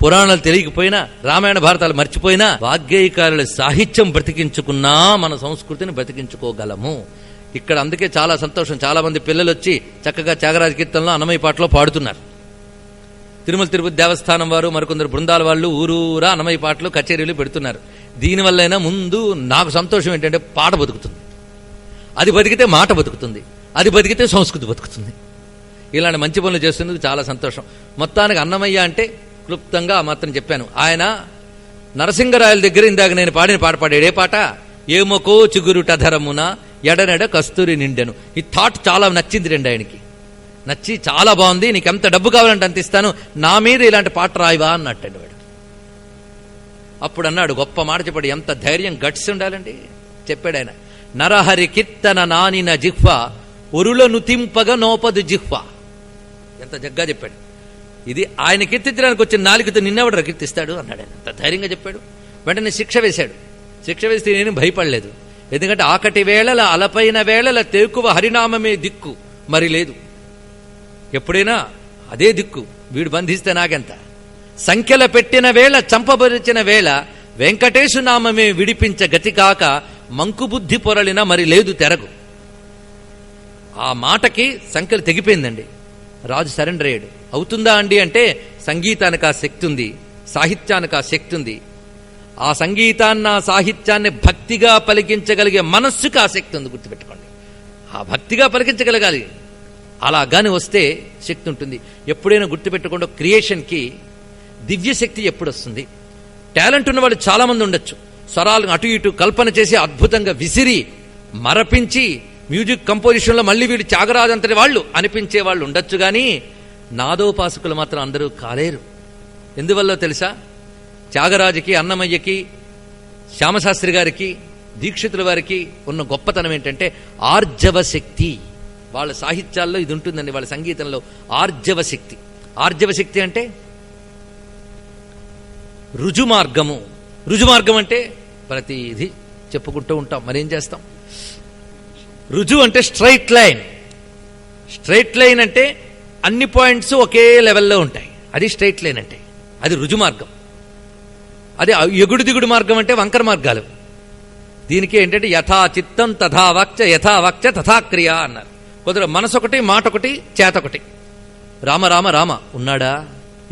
పురాణాలు తెలియకపోయినా, రామాయణ భారతాలు మర్చిపోయినా వాగ్గేయకారుల సాహిత్యం బ్రతికించుకున్నా మన సంస్కృతిని బ్రతికించుకోగలము. ఇక్కడ అందుకే చాలా సంతోషం. చాలా మంది పిల్లలు వచ్చి చక్కగా త్యాగరాజ కీర్తనలో అన్నమయ్య పాటలో పాడుతున్నారు. తిరుమల తిరుపతి దేవస్థానం వారు మరికొందరు బృందాల వాళ్ళు ఊరూరా అన్నమయ్య పాటలు కచేరీలు పెడుతున్నారు. దీనివల్లైనా ముందు నాకు సంతోషం ఏంటంటే పాట బతుకుతుంది, అది బతికితే మాట బతుకుతుంది, అది బతికితే సంస్కృతి బతుకుతుంది. ఇలాంటి మంచి పనులు చేస్తున్నందుకు చాలా సంతోషం. మొత్తానికి అన్నమయ్య అంటే క్లుప్తంగా మాత్రం చెప్పాను. ఆయన నరసింగరాయల దగ్గర ఇందాక నేను పాడిన పాట పాడాడు. ఏ పాట? ఏమొకో చిగురుట ధరమున ఎడనెడ కస్తూరి నిండెను. ఈ థాట్ చాలా నచ్చింది రండి ఆయనకి. నచ్చి చాలా బాగుంది, నీకు ఎంత డబ్బు కావాలంటే అంత ఇస్తాను, నా మీద ఇలాంటి పాట రాయివా అన్నట్టండి వాడు. అప్పుడు అన్నాడు, గొప్ప మాట చెప్పాడు. ఎంత ధైర్యం, గట్స్ ఉండాలండి. చెప్పాడు ఆయన, నరహరి కీర్తన నానిన జిహ్వ ఒరుల నుతింపగ నోపదు జిహ్వ. ఎంత జగ్గా చెప్పాడు. ఇది ఆయన కీర్తించడానికి వచ్చిన నాలుగుతో నిన్నెవడు కీర్తిస్తాడు అన్నాడు ఆయన. అంత ధైర్యంగా చెప్పాడు. వెంటనే శిక్ష వేశాడు. శిక్ష వేస్తే నేను భయపడలేదు. ఎందుకంటే ఆకటి వేళల అలపైన వేళల తేకువ హరినామమే దిక్కు మరి లేదు. ఎప్పుడైనా అదే దిక్కు. వీడు బంధిస్తే నాకెంత. సంఖ్యల పెట్టిన వేళ చంపబరిచిన వేళ వెంకటేశు నామమే విడిపించ గతికాక మంకుబుద్ధి పొరలిన మరి లేదు తెరగు. ఆ మాటకి సంఖ్యలు తెగిపోయిందండి. రాజు సరెండర్ అయ్యాడు. అవుతుందా అండి అంటే సంగీతానికి ఆ శక్తి ఉంది, సాహిత్యానికి ఆ శక్తి ఉంది. ఆ సంగీతాన్ని, ఆ సాహిత్యాన్ని భక్తిగా పలికించగలిగే మనస్సుకి ఆ శక్తి ఉంది. గుర్తుపెట్టుకోండి, ఆ భక్తిగా పలికించగలగాలి. అలా గాని వస్తే శక్తి ఉంటుంది. ఎప్పుడైనా గుర్తుపెట్టుకోండి, క్రియేషన్కి దివ్యశక్తి ఎప్పుడు వస్తుంది? టాలెంట్ ఉన్న వాళ్ళు చాలా మంది ఉండొచ్చు. స్వరాలను అటు ఇటు కల్పన చేసి అద్భుతంగా విసిరి మరపించి మ్యూజిక్ కంపోజిషన్లో మళ్ళీ వీడు త్యాగరాజు అంతటి వాళ్ళు అనిపించే వాళ్ళు ఉండొచ్చు. కానీ నాదోపాసకులు మాత్రం అందరూ కాలేరు. ఎందువల్లో తెలుసా? త్యాగరాజుకి, అన్నమయ్యకి, శ్యామశాస్త్రి గారికి, దీక్షితుల వారికి ఉన్న గొప్పతనం ఏంటంటే ఆర్జవ శక్తి. వాళ్ళ సాహిత్యాల్లో ఇది ఉంటుందండి, వాళ్ళ సంగీతంలో ఆర్జవ శక్తి. ఆర్జవ శక్తి అంటే రుజుమార్గము. రుజుమార్గం అంటే ప్రతిదీ చెప్పుకుంటూ ఉంటాం, మరేం చేస్తాం? రుజు అంటే స్ట్రైట్ లైన్. స్ట్రైట్ లైన్ అంటే అన్ని పాయింట్స్ ఒకే లెవెల్లో ఉంటాయి. అది స్ట్రైట్ లైన్ అంటే, అది రుజు మార్గం. అది ఎగుడు దిగుడు మార్గం అంటే వంకర మార్గాలు. దీనికి ఏంటంటే యథా చిత్తం తథా వాక్చ, యథా వాక్చ తథా క్రియ అన్నారు. కుదర మనసు ఒకటి, మాట ఒకటి, చేత ఒకటి. రామ రామ రామ ఉన్నాడా?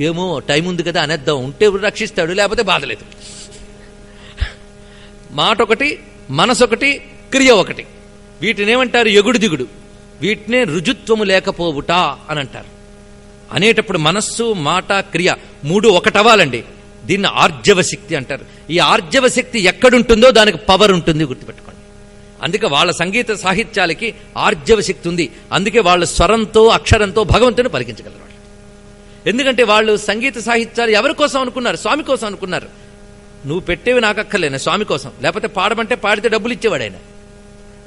ఏమో టైం ఉంది కదా అనేద్దాం, ఉంటే రక్షిస్తాడు, లేకపోతే బాధలేదు. మాట ఒకటి, మనసు ఒకటి, క్రియ ఒకటి. వీటినేమంటారు? ఎగుడు దిగుడు. వీటినే రుజుత్వము లేకపోవుట అని అంటారు. అనేటప్పుడు మనస్సు, మాట, క్రియ మూడు ఒకటవ్వాలండి. దీన్ని ఆర్జవ శక్తి అంటారు. ఈ ఆర్జవ శక్తి ఎక్కడుంటుందో దానికి పవర్ ఉంటుంది, గుర్తుపెట్టుకోండి. అందుకే వాళ్ళ సంగీత సాహిత్యాలకి ఆర్జవ శక్తి ఉంది. అందుకే వాళ్ళు స్వరంతో, అక్షరంతో భగవంతుని పలికించగలరు. ఎందుకంటే వాళ్ళు సంగీత సాహిత్యాలు ఎవరి కోసం అనుకున్నారు? స్వామి కోసం అనుకున్నారు. నువ్వు పెట్టేవి నాకు అక్కర్లేనా, స్వామి కోసం. లేకపోతే పాడమంటే పాడితే డబ్బులు ఇచ్చేవాడు ఆయన.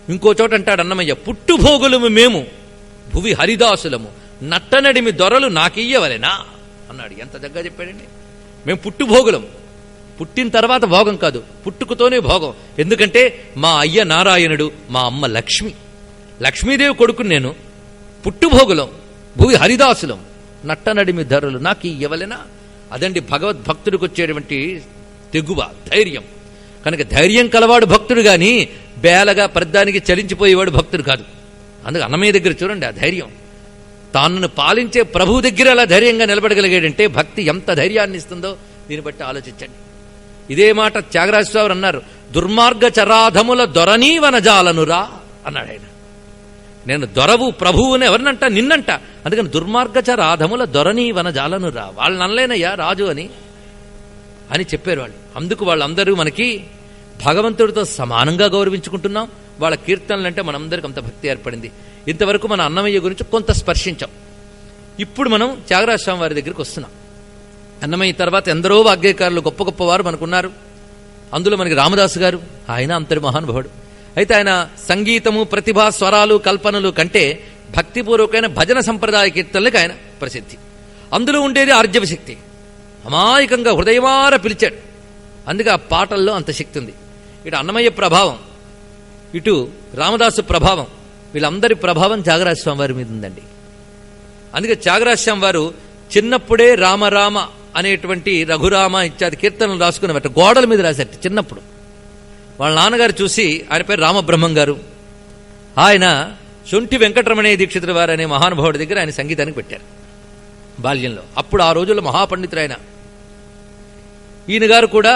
ఇంకో చోట అంటాడు అన్నమయ్య, పుట్టుభోగులము మేము భువి హరిదాసులము నట్టనడిమి దొరలు నాకియ్యవలెనా అన్నాడు. ఎంత దగ్గర చెప్పాడండి. మేము పుట్టుభోగులం. పుట్టిన తర్వాత భోగం కాదు, పుట్టుకతోనే భోగం. ఎందుకంటే మా అయ్య నారాయణుడు, మా అమ్మ లక్ష్మి, లక్ష్మీదేవి కొడుకుని నేను. పుట్టుభోగులం, భువి హరిదాసులం నట్టనడిమి ధరలు నాకు ఇవ్వలేనా. అదండి భగవద్భక్తుడికి వచ్చేటువంటి తెగువ, ధైర్యం. కనుక ధైర్యం కలవాడు భక్తుడు గాని బేలగా ప్రద్దానికి చలించిపోయేవాడు భక్తుడు కాదు. అందుకు అన్నమయ్య దగ్గర చూడండి ఆ ధైర్యం. తాను పాలించే ప్రభువు దగ్గర అలా ధైర్యంగా నిలబడగలిగాడంటే భక్తి ఎంత ధైర్యాన్ని ఇస్తుందో దీన్ని బట్టి ఆలోచించండి. ఇదే మాట త్యాగరాజస్వామి అన్నారు, దుర్మార్గ చరాధముల దొరనీవనజాలనురా అన్నాడు ఆయన. నేను దొరవు ప్రభువుని ఎవరినంట? నిన్నంట. అందుకని దుర్మార్గచ రాధముల దొరనీవనజాలనురా, వాళ్ళని అనలేనయ్యా రాజు అని చెప్పారు వాళ్ళు. అందుకు వాళ్ళందరూ మనకి భగవంతుడితో సమానంగా గౌరవించుకుంటున్నాం, వాళ్ళ కీర్తనలు అంటే మనందరికీ అంత భక్తి ఏర్పడింది. ఇంతవరకు మన అన్నమయ్య గురించి కొంత స్పర్శించాం. ఇప్పుడు మనం త్యాగరాజ స్వామి వారి దగ్గరికి వస్తున్నాం. అన్నమయ్య తర్వాత ఎందరో వాగ్గేయకారులు గొప్ప గొప్పవారు మనకున్నారు. అందులో మనకి రామదాసు గారు, ఆయన అంతటి మహానుభావుడు. అయితే ఆయన సంగీతము, ప్రతిభ, స్వరాలు, కల్పనలు కంటే భక్తిపూర్వకమైన భజన సంప్రదాయ కీర్తనలకు ఆయన ప్రసిద్ధి. అందులో ఉండేది ఆర్జవ శక్తి. అమాయకంగా హృదయమార పిలిచాడు. అందుకే ఆ పాటల్లో అంత శక్తి ఉంది. ఇటు అన్నమయ్య ప్రభావం, ఇటు రామదాసు ప్రభావం, వీళ్ళందరి ప్రభావం త్యాగరాజ స్వామి వారి మీద ఉందండి. అందుకే త్యాగరాజ స్వామి వారు చిన్నప్పుడే రామరామ అనేటువంటి రఘురామ ఇత్యాది కీర్తనలు రాసుకునేవారు. గోడల మీద రాశారు చిన్నప్పుడు. వాళ్ళ నాన్నగారు చూసి, ఆయన పేరు రామబ్రహ్మం గారు, ఆయన శొంఠి వెంకటరమణయ్య దీక్షితుల వారు అనే మహానుభావుడి దగ్గర ఆయన సంగీతానికి పెట్టారు బాల్యంలో. అప్పుడు ఆ రోజుల్లో మహాపండితుడు ఆయన. ఈయన గారు కూడా,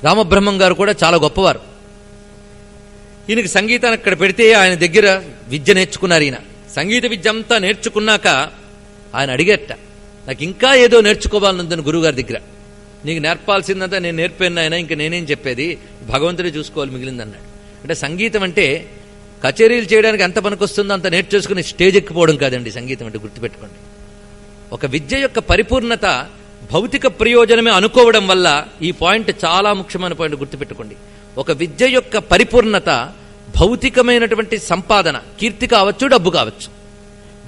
రామబ్రహ్మం గారు కూడా చాలా గొప్పవారు. ఈయనకి సంగీతాన్ని అక్కడ పెడితే ఆయన దగ్గర విద్య నేర్చుకున్నారు. ఈయన సంగీత విద్య అంతా నేర్చుకున్నాక ఆయన అడిగేట, నాకు ఇంకా ఏదో నేర్చుకోవాలనుందని గురువుగారి దగ్గర. నీకు నేర్పాల్సిందంతా నేను నేర్పాను ఆయన, ఇంకా నేనేం చెప్పేది, భగవంతుడే చూసుకోవాలి మిగిలిందన్నాడు. అంటే సంగీతం అంటే కచేరీలు చేయడానికి ఎంత పనికొస్తుందో అంత నేర్చేసుకుని స్టేజ్ ఎక్కిపోవడం కాదండి సంగీతం అంటే, గుర్తుపెట్టుకోండి. ఒక విద్య యొక్క పరిపూర్ణత భౌతిక ప్రయోజనమే అనుకోవడం వల్ల, ఈ పాయింట్ చాలా ముఖ్యమైన పాయింట్ గుర్తుపెట్టుకోండి. ఒక విద్య యొక్క పరిపూర్ణత భౌతికమైనటువంటి సంపాదన, కీర్తి కావచ్చు, డబ్బు కావచ్చు.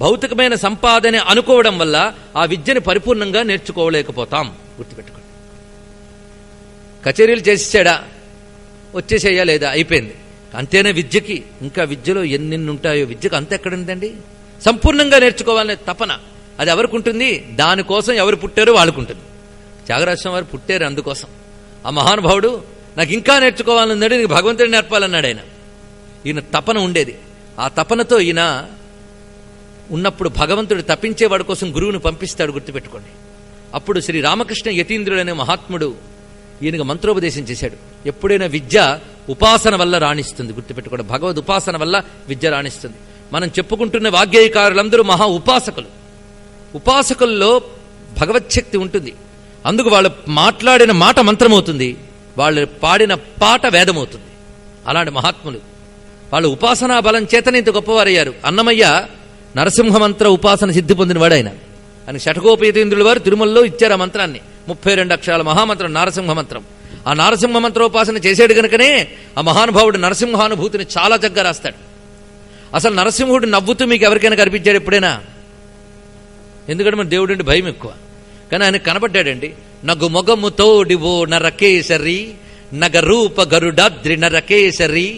భౌతికమైన సంపాదన అనుకోవడం వల్ల ఆ విద్యని పరిపూర్ణంగా నేర్చుకోలేకపోతాం, గుర్తుపెట్టుకోండి. కచేరీలు చేసేసాడా, వచ్చేసేయా లేదా, అయిపోయింది అంతేనే. విద్యకి ఇంకా విద్యలో ఎన్నెన్ని ఉంటాయో, విద్యకు అంత ఎక్కడుందండి. సంపూర్ణంగా నేర్చుకోవాలనే తపన అది ఎవరికి ఉంటుంది, దానికోసం ఎవరు పుట్టారో వాళ్ళకుంటుంది. త్యాగరాజస్వామి వారు పుట్టారు అందుకోసం. ఆ మహానుభావుడు నాకు ఇంకా నేర్చుకోవాలన్నాడు, నీకు భగవంతుడిని నేర్పాలన్నాడు ఆయన. ఈయన తపన ఉండేది. ఆ తపనతో ఈయన ఉన్నప్పుడు భగవంతుడు తప్పించేవాడి కోసం గురువును పంపిస్తాడు, గుర్తుపెట్టుకోండి. అప్పుడు శ్రీ రామకృష్ణ యతీంద్రుడు అనే మహాత్ముడు ఈయనకు మంత్రోపదేశం చేశాడు. ఎప్పుడైనా విద్య ఉపాసన వల్ల రాణిస్తుంది, గుర్తుపెట్టుకోండి. భగవద్ ఉపాసన వల్ల విద్య రాణిస్తుంది. మనం చెప్పుకుంటున్న వాగ్గేయకారులందరూ మహా ఉపాసకులు. ఉపాసకుల్లో భగవచ్ఛక్తి ఉంటుంది. అందుకు వాళ్ళు మాట్లాడిన మాట మంత్రమవుతుంది, వాళ్ళు పాడిన పాట వేదమవుతుంది. అలాంటి మహాత్ములు వాళ్ళు ఉపాసనా బలం చేతనే ఇంత గొప్పవారయ్యారు. అన్నమయ్య నరసింహమంత్ర ఉపాసన సిద్ధి పొందినవాడు ఆయన. ఆయన షఠగోపేతేంద్రుల వారు తిరుమలలో ఇచ్చారు ఆ మంత్రాన్ని. 32 అక్షరాల మహామంత్రం నారసింహ మంత్రం. ఆ నారసింహ మంత్రోపాసన చేసేడు గనుకనే ఆ మహానుభావుడు నరసింహానుభూతిని చాలా చక్కగా రాస్తాడు. అసలు నరసింహుడు నవ్వుతూ మీకు ఎవరికైనా కనిపించాడు ఎప్పుడైనా? ఎందుకంటే మన దేవుడు అంటే భయం ఎక్కువ, కానీ ఆయన కనబడ్డాడండి. నగు మొగము తోడివో నరకేశరి, నగ రూప గరుడాద్రి నరకేశరి,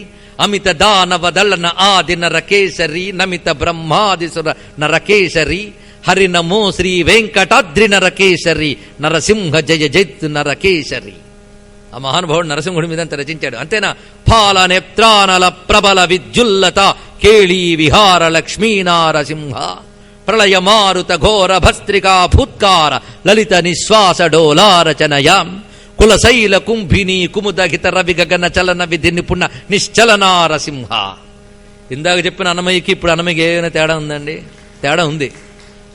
అమిత దానవ దళన ఆది నరకేశరి, నమిత బ్రహ్మాదిసుర నరకేశరి, హరి నమో శ్రీ వెంకటాద్రి నరకేశరి, నరసింహ జయ జైత్ నరకేశరి. ఆ మహానుభావుడు నరసింహుడి మీద అంత రచించాడు. అంతేనా? ఫాల నేత్రానల ప్రబల విద్యుల్లత కేళీ విహార లక్ష్మీ నారసింహ, ప్రళయ మారుత ఘోర భస్త్రికా భూత్కార లలిత నిశ్వాస డోలారచనయాం, కులశైల కుంభిని కుముదహిత రవి గగన చలన విధి నిపుణ నిశ్చలనారసింహ. ఇందాక చెప్పిన అన్నమయ్యకి ఇప్పుడు అన్నమయ్యకి ఏమైనా తేడా ఉందండి? తేడా ఉంది.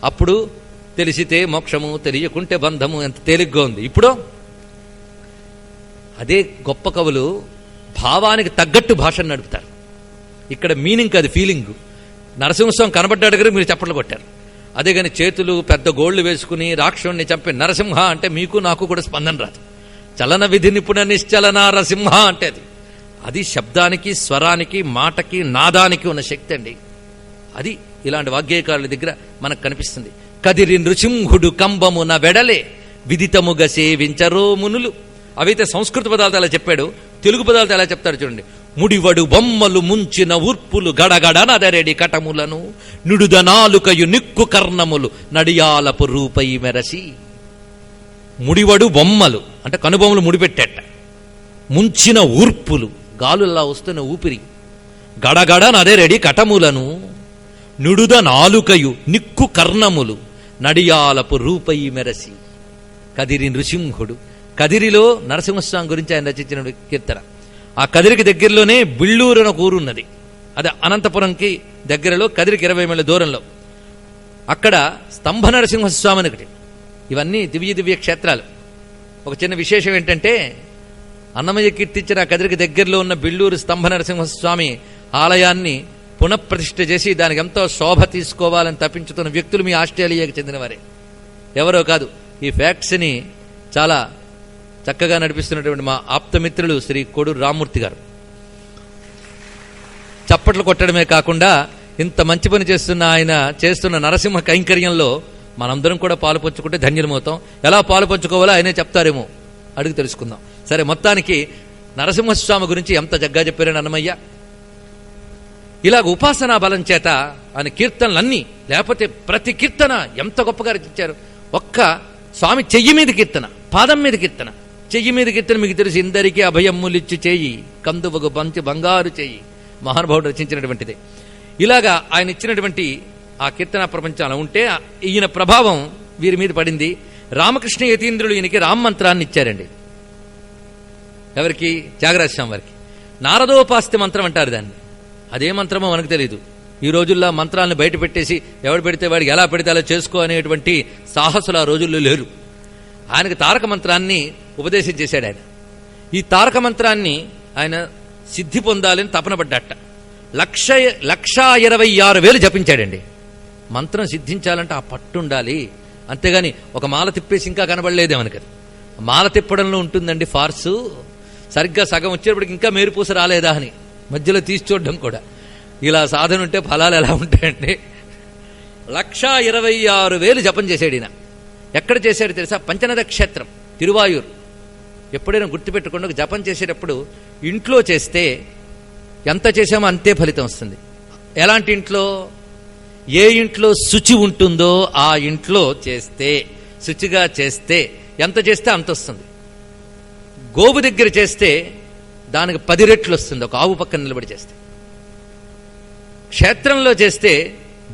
అప్పుడు తెలిసితే మోక్షము, తెలియకుంటే బంధము, ఎంత తేలిగ్గా ఉంది. ఇప్పుడు అదే గొప్ప కవులు భావానికి తగ్గట్టు భాషను నడుపుతారు. ఇక్కడ మీనింగ్ కాదు, ఫీలింగ్. నరసింహస్వామి కనబడ్డాడు కదా మీరు చప్పట్లు కొట్టారు. అదే కానీ చేతులు పెద్ద గోళ్లు వేసుకుని రాక్షసుణ్ణి చంపే నరసింహ అంటే మీకు నాకు కూడా స్పందన రాదు. చలన విధి నిపుణ నిశ్చలన నరసింహ అంటే అది శబ్దానికి, స్వరానికి, మాటకి, నాదానికి ఉన్న శక్తి అండి. అది ఇలాంటి వాగ్గేయకారుల దగ్గర మనకు కనిపిస్తుంది. కదిరి నృసింహుడు కంబమున వెడలే విదితముగా సేవించరో మునులు. అవైతే సంస్కృత పదాలతో ఎలా చెప్పాడు, తెలుగు పదాలతో ఎలా చెప్తారు చూడండి. ముడివడు బొమ్మలు ముంచిన ఉర్పులు గడగడ నదరెడి కటములను, నుడుద నాలుకయు నిక్కు కర్ణములు నడియాలపు రూపై మెరసి. ముడివడు బొమ్మలు అంటే కనుబొమ్మలు ముడిపెట్టేట, ముంచిన ఊర్పులు గాలుల్లా వస్తున్న ఊపిరి, గడగడ నదరెడి కటములను, నుడుద నాలుకయు నిక్కు కర్ణములు నడియాలపు రూపై మెరసి. కదిరి నృసింహుడు. కదిరిలో నరసింహస్వామి గురించి ఆయన రచించిన కీర్తన. ఆ కదిరికి దగ్గరలోనే బిళ్ళూరు అని ఒక ఊరున్నది. అది అనంతపురంకి దగ్గరలో, కదిరికి 20 మైళ్ళ దూరంలో. అక్కడ స్తంభ నరసింహస్వామి అని ఒకటి. ఇవన్నీ దివ్య క్షేత్రాలు. ఒక చిన్న విశేషం ఏంటంటే, అన్నమయ్య కీర్తించిన కదిరికి దగ్గరలో ఉన్న బిళ్ళూరు స్తంభ నరసింహస్వామి ఆలయాన్ని పునఃప్రతిష్ఠ చేసి దానికి ఎంతో శోభ తీసుకోవాలని తప్పించుతున్న వ్యక్తులు మీ ఆస్ట్రేలియాకి చెందినవారే, ఎవరో కాదు. ఈ ఫ్యాక్ట్స్ని చాలా చక్కగా నడిపిస్తున్నటువంటి మా ఆప్తమిత్రులు శ్రీ కోడూరు రామ్మూర్తి గారు. చప్పట్లు కొట్టడమే కాకుండా ఇంత మంచి పని చేస్తున్న ఆయన చేస్తున్న నరసింహ కైంకర్యంలో మనందరం కూడా పాలు పంచుకుంటే ధన్యులమవుతాం. ఎలా పాలు పంచుకోవాలో ఆయనే చెప్తారేమో, అడిగి తెలుసుకుందాం. సరే, మొత్తానికి నరసింహస్వామి గురించి ఎంత జగ్గా చెప్పారని అన్నమయ్య. ఇలాగ ఉపాసనా బలం చేత ఆయన కీర్తనలన్నీ, లేకపోతే ప్రతి కీర్తన ఎంత గొప్పగా రచించారు. ఒక్క స్వామి చెయ్యి మీద కీర్తన, పాదం మీద కీర్తన. చెయ్యి మీద కీర్తన మీకు తెలిసి, ఇందరికీ అభయమ్ములిచ్చి చేయి కందువగు పంచి బంగారు చేయి, మహానుభావుడు రచించినటువంటిదే. ఇలాగా ఆయన ఇచ్చినటువంటి ఆ కీర్తన ప్రపంచం అలా ఉంటే ఈయన ప్రభావం వీరి మీద పడింది. రామకృష్ణ యతీంద్రులు ఈయనకి రామ మంత్రాన్ని ఇచ్చారండి. ఎవరికి? త్యాగరాజస్వామి వారికి. నారదోపాస్తి మంత్రం అంటారు దాన్ని. అదే మంత్రమో మనకు తెలియదు. ఈ రోజుల్లో మంత్రాలను బయట పెట్టేసి ఎవడు పెడితే వాడికి ఎలా పెడితే అలా చేసుకో అనేటువంటి సాహసులు ఆ రోజుల్లో లేరు. ఆయనకు తారక మంత్రాన్ని ఉపదేశం చేశాడు ఆయన. ఈ తారక మంత్రాన్ని ఆయన సిద్ధి పొందాలని తపన పడ్డట. 1,26,000 జపించాడండి. మంత్రం సిద్ధించాలంటే ఆ పట్టు ఉండాలి. అంతేగాని ఒక మాల తిప్పేసి ఇంకా కనబడలేదే మనకి. మాల తిప్పడంలో ఉంటుందండి ఫార్సు. సరిగ్గా సగం వచ్చేటప్పటికి ఇంకా మేరుపూస రాలేదా అని మధ్యలో తీసి చూడడం కూడా. ఇలా సాధన ఉంటే ఫలాలు ఎలా ఉంటాయండి. 1,26,000 జపం చేశాడు ఈయన. ఎక్కడ చేశాడు తెలుసా? పంచనద క్షేత్రం, తిరువాయూరు. ఎప్పుడైనా గుర్తుపెట్టుకోండి, ఒక జపం చేసేటప్పుడు ఇంట్లో చేస్తే ఎంత చేసామో అంతే ఫలితం వస్తుంది. ఎలాంటి ఇంట్లో? ఏ ఇంట్లో శుచి ఉంటుందో ఆ ఇంట్లో చేస్తే, శుచిగా చేస్తే ఎంత చేస్తే అంత వస్తుంది. గోవు దగ్గర చేస్తే దానికి 10 రెట్లు వస్తుంది, ఒక ఆవు పక్కన నిలబడి చేస్తే. క్షేత్రంలో చేస్తే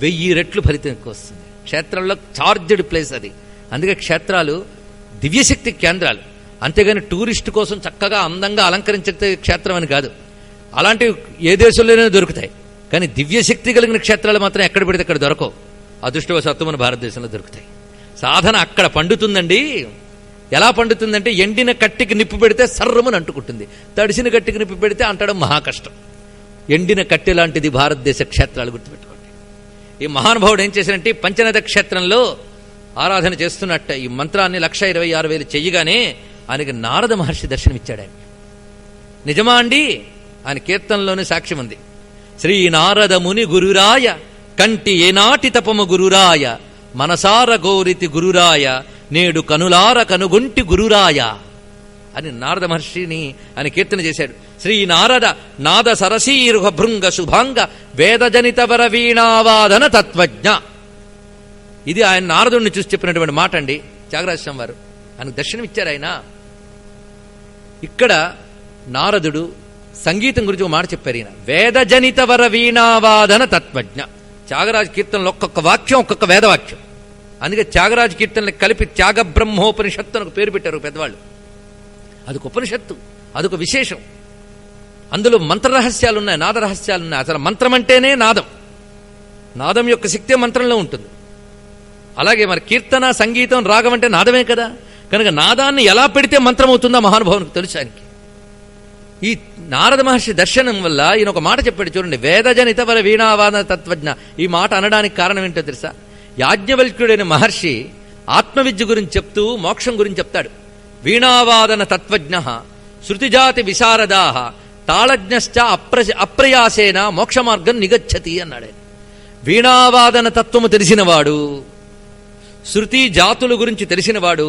1000 రెట్లు ఫలితం ఎక్కువ వస్తుంది. క్షేత్రంలో చార్జ్డ్ ప్లేస్ అది. అందుకే క్షేత్రాలు దివ్యశక్తి కేంద్రాలు. అంతేగాని టూరిస్టు కోసం చక్కగా అందంగా అలంకరించే క్షేత్రం అని కాదు. అలాంటివి ఏ దేశంలోనే దొరుకుతాయి. కానీ దివ్యశక్తి కలిగిన క్షేత్రాలు మాత్రం ఎక్కడ పెడితే అక్కడ దొరకవు. అదృష్టవశాత్తు మన భారతదేశంలో దొరుకుతాయి. సాధన అక్కడ పండుతుందండి. ఎలా పండుతుందంటే, ఎండిన కట్టికి నిప్పు పెడితే సర్రమని అంటుకుంటుంది, తడిసిన కట్టికి నిప్పు పెడితే అంటడం మహా కష్టం. ఎండిన కట్టె లాంటిది భారతదేశ క్షేత్రాలు, గుర్తుపెట్టుకోండి. ఈ మహానుభావుడు ఏం చేశారంటే, పంచనద క్షేత్రంలో ఆరాధన చేస్తున్నట్ట ఈ మంత్రాన్ని 1,26,000 చెయ్యగానే ఆయనకి నారద మహర్షి దర్శనమిచ్చాడు. ఆయన నిజమా అండి? ఆయన కీర్తనలోనే సాక్ష్యం ఉంది. శ్రీ నారద ముని గురురాయ కంటి ఏనాటి తపము గురురాయ, మనసార గోరితి గురురాయ, నేడు కనులార కనుగొంటి గురురాయ అని నారద మహర్షిని ఆయన కీర్తన చేశాడు. శ్రీ నారద నాద సరసీరుహ భృంగ శుభాంగ వేదజనిత వర వీణావాదన తత్వజ్ఞ. ఇది ఆయన నారదుడిని చూసి చెప్పినటువంటి మాట అండి. త్యాగరాజస్వామి వారు ఆయనకు దర్శనం ఇచ్చారు. ఆయన ఇక్కడ నారదుడు సంగీతం గురించి ఒక మాట చెప్పారు. ఈయన వేదజనిత వర వీణావాదన తత్వజ్ఞ. త్యాగరాజ కీర్తనలో ఒక్కొక్క వాక్యం ఒక్కొక్క వేదవాక్యం. అందుకే త్యాగరాజ కీర్తనలకు కలిపి త్యాగ బ్రహ్మోపనిషత్తు అని పేరు పెట్టారు పెద్దవాళ్ళు. అదొక ఉపనిషత్తు, అదొక విశేషం. అందులో మంత్రరహస్యాలు ఉన్నాయి, నాద రహస్యాలు ఉన్నాయి. అసలు మంత్రం అంటేనే నాదం. నాదం యొక్క శక్తి మంత్రంలో ఉంటుంది. అలాగే మరి కీర్తన, సంగీతం, రాగం అంటే నాదమే కదా. కనుక నాదాన్ని ఎలా పెడితే మంత్రం అవుతుందో మహానుభావునికి తెలుసు. ఆయనకి ఈ నారద మహర్షి దర్శనం వల్ల ఈయన ఒక మాట చెప్పాడు చూడండి, వేదజనిత వర వీణావాదన తత్వజ్ఞ. ఈ మాట అనడానికి కారణం ఏంటో తెలుసా? యాజ్ఞవల్క్యుడైన మహర్షి ఆత్మవిద్య గురించి చెప్తూ మోక్షం గురించి చెప్తాడు. వీణావాదన తత్వజ్ఞ శృతిజాతి విశారదా తాళజ్ఞశ్చ అప్రయాసేన మోక్ష మార్గం నిగచ్చతి అన్నాడు. వీణావాదన తత్వము తెలిసినవాడు, శృతి జాతుల గురించి తెలిసినవాడు,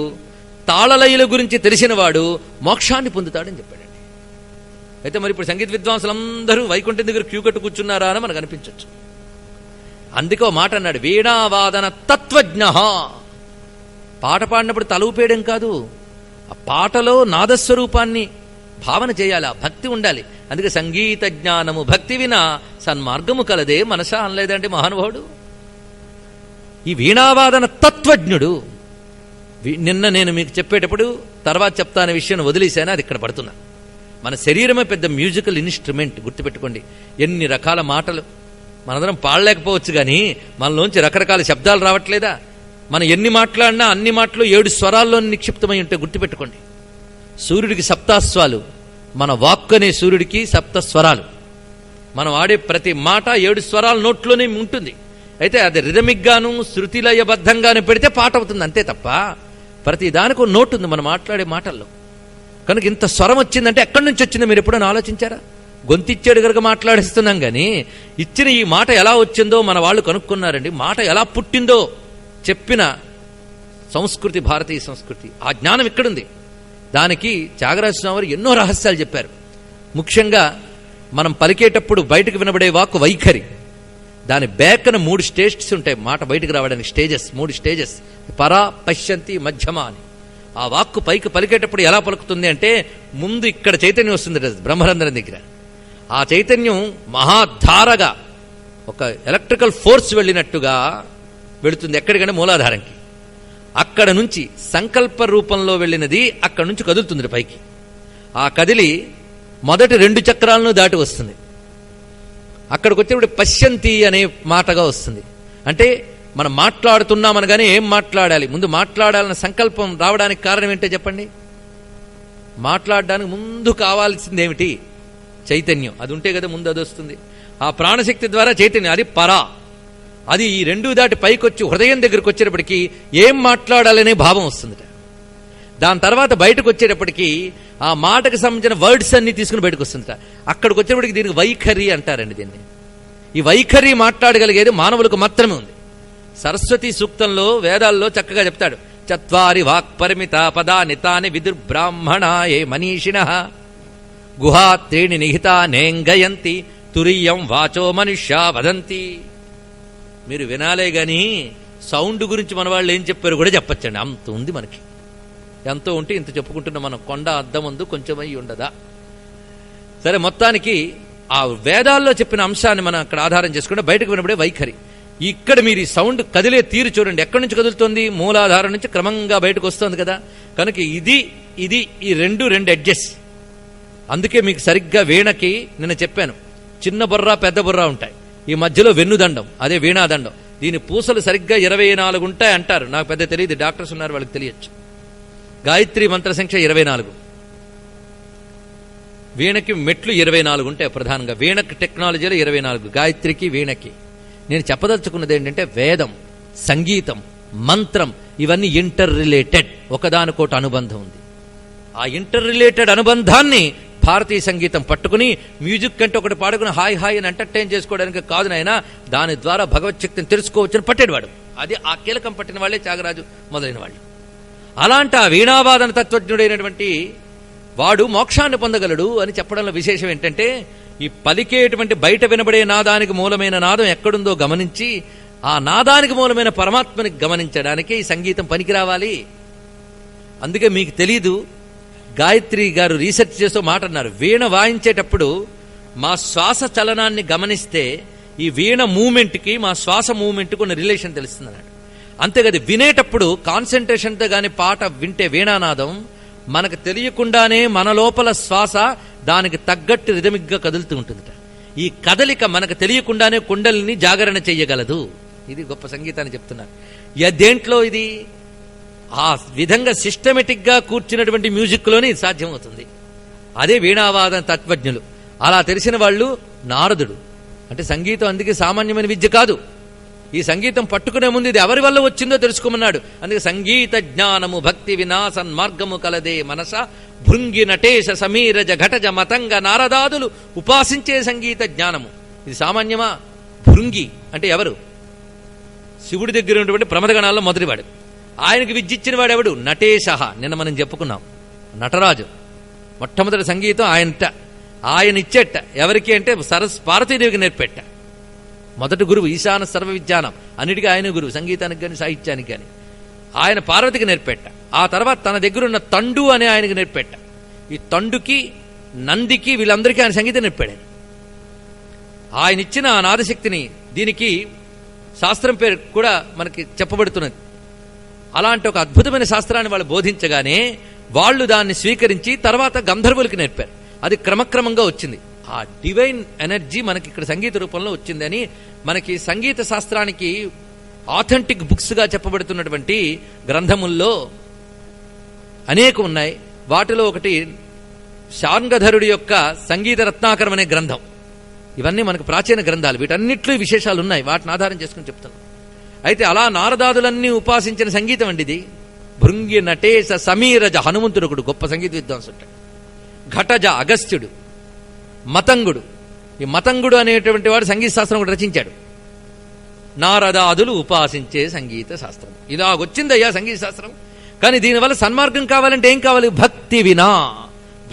తాళలయుల గురించి తెలిసినవాడు మోక్షాన్ని పొందుతాడని చెప్పాడండి. అయితే మరి ఇప్పుడు సంగీత విద్వాంసులందరూ వైకుంఠం దగ్గర క్యూ కట్టు కూర్చున్నారా అని మనకు అనిపించవచ్చు. అందుకే ఓ మాట అన్నాడు, వీణావాదన తత్వజ్ఞ. పాట పాడినప్పుడు తల ఊపేయడం కాదు, ఆ పాటలో నాదస్వరూపాన్ని భావన చేయాలి, ఆ భక్తి ఉండాలి. అందుకే సంగీత జ్ఞానము భక్తి వినా సన్మార్గము కలదే మనసా అనలేదంటే మహానుభావుడు. ఈ వీణావాదన తత్వజ్ఞుడు. నిన్న నేను మీకు చెప్పేటప్పుడు తర్వాత చెప్తానే విషయం వదిలేశాను, అది ఇక్కడ పడుతున్నా. మన శరీరమే పెద్ద మ్యూజికల్ ఇన్స్ట్రుమెంట్, గుర్తుపెట్టుకోండి. ఎన్ని రకాల మాటలు మనందరం పాడలేకపోవచ్చు, కానీ మనలోంచి రకరకాల శబ్దాలు రావట్లేదా? మనం ఎన్ని మాట్లాడినా అన్ని మాటలు 7 స్వరాల్లో నిక్షిప్తమై ఉంటే గుర్తుపెట్టుకోండి. సూర్యుడికి సప్తాస్వాలు, మన వాక్కు అనే సూర్యుడికి 7 స్వరాలు. మనం ఆడే ప్రతి మాట 7 స్వరాల నోట్లోనే ఉంటుంది. అయితే అది రిథమిక్గాను శృతిలయబద్ధంగాను పెడితే పాట అవుతుంది అంతే తప్ప ప్రతి దానికి ఒక నోటు ఉంది మనం మాట్లాడే మాటల్లో. కనుక ఇంత స్వరం వచ్చిందంటే ఎక్కడి నుంచి వచ్చిందో మీరు ఎప్పుడైనా ఆలోచించారా? గొంతిచ్చాడు కనుక మాట్లాడిస్తున్నాం కానీ ఇచ్చిన ఈ మాట ఎలా వచ్చిందో మన వాళ్ళు కనుక్కున్నారండి. మాట ఎలా పుట్టిందో చెప్పిన సంస్కృతి భారతీయ సంస్కృతి. ఆ జ్ఞానం ఇక్కడుంది. దానికి త్యాగరాజ స్వామి వారు ఎన్నో రహస్యాలు చెప్పారు. ముఖ్యంగా మనం పలికేటప్పుడు బయటకు వినబడే వాక్కు వైఖరి. దాని బేకన 3 స్టేజెస్ ఉంటాయి. మాట బయటకు రావడానికి స్టేజెస్ 3 స్టేజెస్. పరా, పశ్యంతి, మధ్యమ అని. ఆ వాక్కు పైకి పలికేటప్పుడు ఎలా పలుకుతుంది అంటే ముందు ఇక్కడ చైతన్యం వస్తుంది బ్రహ్మరంధ్రం దగ్గర. ఆ చైతన్యం మహాధారగా ఒక ఎలక్ట్రికల్ ఫోర్స్ వెళ్ళినట్టుగా వెళుతుంది ఎక్కడికంటే మూలాధారంకి. అక్కడ నుంచి సంకల్ప రూపంలో వెళ్ళినది అక్కడ నుంచి కదులుతుంది పైకి. ఆ కదిలి మొదటి 2 చక్రాలను దాటి వస్తుంది. అక్కడికి వచ్చేప్పుడు పశ్యంతి అనే మాటగా వస్తుంది. అంటే మనం మాట్లాడుతున్నామనగానే ఏం మాట్లాడాలి, ముందు మాట్లాడాలన్న సంకల్పం రావడానికి కారణం ఏంటో చెప్పండి. మాట్లాడడానికి ముందు కావాల్సింది ఏమిటి? చైతన్యం. అది ఉంటే కదా ముందు అది వస్తుంది. ఆ ప్రాణశక్తి ద్వారా చైతన్యం, అది పరా. అది ఈ 2 దాటి పైకొచ్చి హృదయం దగ్గరికి వచ్చేటప్పటికి ఏం మాట్లాడాలనే భావం వస్తుంది. దాని తర్వాత బయటకు వచ్చేటప్పటికి ఆ మాటకు సంబంధించిన వర్డ్స్ అన్ని తీసుకుని బయటకు వస్తుందట. అక్కడికి వచ్చేటప్పటికి దీనికి వైఖరి అంటారండి. దీన్ని ఈ వైఖరి మాట్లాడగలిగేది మానవులకు మాత్రమే ఉంది. సరస్వతి సూక్తంలో వేదాల్లో చక్కగా చెప్తాడు. చత్వారి వాక్పరిమిత పదాని తాని విదుర్బ్రాహ్మణాయే మనీషిణః గుహా త్రీణి నిహితా నేంగయంతి తురియం వాచో మనుష్యా వదంతి. మీరు వినాలే గాని సౌండ్ గురించి మన వాళ్ళు ఏం చెప్పారు కూడా చెప్పచ్చండి. అంత ఉంది మనకి. ఎంతో ఉంటే ఇంత చెప్పుకుంటున్నాం మనం. కొండ అద్దం ముందు కొంచెం అయి ఉండదా? సరే, మొత్తానికి ఆ వేదాల్లో చెప్పిన అంశాన్ని మనం అక్కడ ఆధారం చేసుకుంటే బయటకు వినబడే వైఖరి. ఇక్కడ మీరు ఈ సౌండ్ కదిలే తీరు చూడండి. ఎక్కడి నుంచి కదులుతోంది? మూలాధారం నుంచి క్రమంగా బయటకు వస్తుంది కదా. కనుక ఇది ఈ రెండు ఎడ్జెస్. అందుకే మీకు సరిగ్గా వీణకి నిన్న చెప్పాను, చిన్న బుర్ర పెద్ద బుర్ర ఉంటాయి. ఈ మధ్యలో వెన్నుదండం, అదే వీణాదండం. దీని పూసలు సరిగ్గా 24 ఉంటాయి అంటారు. నాకు పెద్ద తెలియదు, డాక్టర్స్ ఉన్నారు వాళ్ళకి తెలియచ్చు. గాయత్రి మంత్ర సంఖ్య 24, వీణకి మెట్లు 24 ఉంటాయి ప్రధానంగా. వీణకి టెక్నాలజీలో 24, గాయత్రికి వీణకి. నేను చెప్పదలుచుకున్నది ఏంటంటే వేదం, సంగీతం, మంత్రం ఇవన్నీ ఇంటర్ రిలేటెడ్, ఒకదానికోటి అనుబంధం ఉంది. ఆ ఇంటర్ రిలేటెడ్ అనుబంధాన్ని భారతీయ సంగీతం పట్టుకుని మ్యూజిక్ కంటే ఒకటి పాడుకుని హాయ్ హాయ్ అని ఎంటర్టైన్ చేసుకోవడానికి కాదు నాయన, దాని ద్వారా భగవచ్చక్తిని తెలుసుకోవచ్చని పట్టేవాడు. అది ఆ కీలకం పట్టిన వాళ్లే త్యాగరాజు మొదలైన వాళ్ళు. అలాంటి ఆ వీణావాదన తత్వజ్ఞుడైనటువంటి వాడు మోక్షాన్ని పొందగలడు అని చెప్పడంలో విశేషం ఏంటంటే, ఈ పలికేటువంటి బయట వినబడే నాదానికి మూలమైన నాదం ఎక్కడుందో గమనించి ఆ నాదానికి మూలమైన పరమాత్మని గమనించడానికి ఈ సంగీతం పనికి రావాలి. అందుకే మీకు తెలీదు, గాయత్రి గారు రీసెర్చ్ చేస్తూ మాట అన్నారు, వీణ వాయించేటప్పుడు మా శ్వాస చలనాన్ని గమనిస్తే ఈ వీణ మూమెంట్కి మా శ్వాస మూమెంట్కి ఉన్న రిలేషన్ తెలుస్తుంది అన్నాడు. అంతేకాదు వినేటప్పుడు కాన్సన్ట్రేషన్తో గాని పాట వింటే వీణానాదం మనకు తెలియకుండానే మన లోపల శ్వాస దానికి తగ్గట్టు రిథమిక్గా కదులుతూ ఉంటుందట. ఈ కదలిక మనకు తెలియకుండానే కుండలిని జాగరణ చెయ్యగలదు. ఇది గొప్ప సంగీతాన్ని చెప్తున్నారు. దేంట్లో ఇది ఆ విధంగా సిస్టమేటిక్ గా కూర్చున్నటువంటి మ్యూజిక్ లోనే ఇది సాధ్యమవుతుంది. అదే వీణావాదన తత్వజ్ఞులు. అలా తెలిసిన వాళ్ళు నారదుడు. అంటే సంగీతం అందుకే సామాన్యమైన విద్య కాదు. ఈ సంగీతం పట్టుకునే ముందు ఇది ఎవరి వల్ల వచ్చిందో తెలుసుకోమన్నాడు. అందుకే సంగీత జ్ఞానము భక్తి వినాసన్ మార్గము కలదే మనస భృంగి నటేశ సమీరజ ఘటజ మతంగ నారదాదులు ఉపాసించే సంగీత జ్ఞానము. ఇది సామాన్యమా? భృంగి అంటే ఎవరు? శివుడి దగ్గర ఉన్నటువంటి ప్రమదగణాల్లో మొదటివాడు. ఆయనకు విద్యిచ్చిన వాడెవడు? నటేశ. నిన్న మనం చెప్పుకున్నాం, నటరాజు. మొట్టమొదటి సంగీతం ఆయన ఇచ్చేట. ఎవరికి అంటే పార్వతీదేవికి నేర్పెట్ట. మొదటి గురువు ఈశాన సర్వ విద్యానం, అన్నిటికీ ఆయన గురువు, సంగీతానికి కానీ సాహిత్యానికి కానీ. ఆయన పార్వతికి నేర్పెట్ట. ఆ తర్వాత తన దగ్గరున్న తండు అనే ఆయనకి నేర్పెట్ట. ఈ తండుకి నందికి వీళ్ళందరికీ ఆయన సంగీతం నేర్పాడు. ఆయన ఇచ్చిన ఆ నాదశక్తిని, దీనికి శాస్త్రం పేరు కూడా మనకి చెప్పబడుతున్నది. అలాంటి ఒక అద్భుతమైన శాస్త్రాన్ని వాళ్ళు బోధించగానే వాళ్ళు దాన్ని స్వీకరించి తర్వాత గంధర్వులకి నేర్పారు. అది క్రమక్రమంగా వచ్చింది. ఆ డివైన్ ఎనర్జీ మనకి ఇక్కడ సంగీత రూపంలో వచ్చిందని మనకి సంగీత శాస్త్రానికి ఆథెంటిక్ బుక్స్ గా చెప్పబడుతున్నటువంటి గ్రంథముల్లో అనేక ఉన్నాయి. వాటిలో ఒకటి శార్ంగధరుడి యొక్క సంగీత రత్నాకరం అనే గ్రంథం. ఇవన్నీ మనకు ప్రాచీన గ్రంథాలు. వీటన్నిట్లో విశేషాలు ఉన్నాయి, వాటిని ఆధారం చేసుకుని చెప్తున్నాం. అయితే అలా నారదాదులన్నీ ఉపాసించిన సంగీతం అండి ఇది. భృంగి నటేశ సమీరజ హనుమంతుడు ఒకడు గొప్ప సంగీత విద్వాంసుడు. ఘటజ అగస్త్యుడు, మతంగుడు. ఈ మతంగుడు అనేటువంటి వాడు సంగీత శాస్త్రం ఒకటి రచించాడు. నారదాదులు ఉపాసించే సంగీత శాస్త్రం. ఇలాగొచ్చిందయ్యా సంగీత శాస్త్రం. కానీ దీనివల్ల సన్మార్గం కావాలంటే ఏం కావాలి? భక్తి వినా.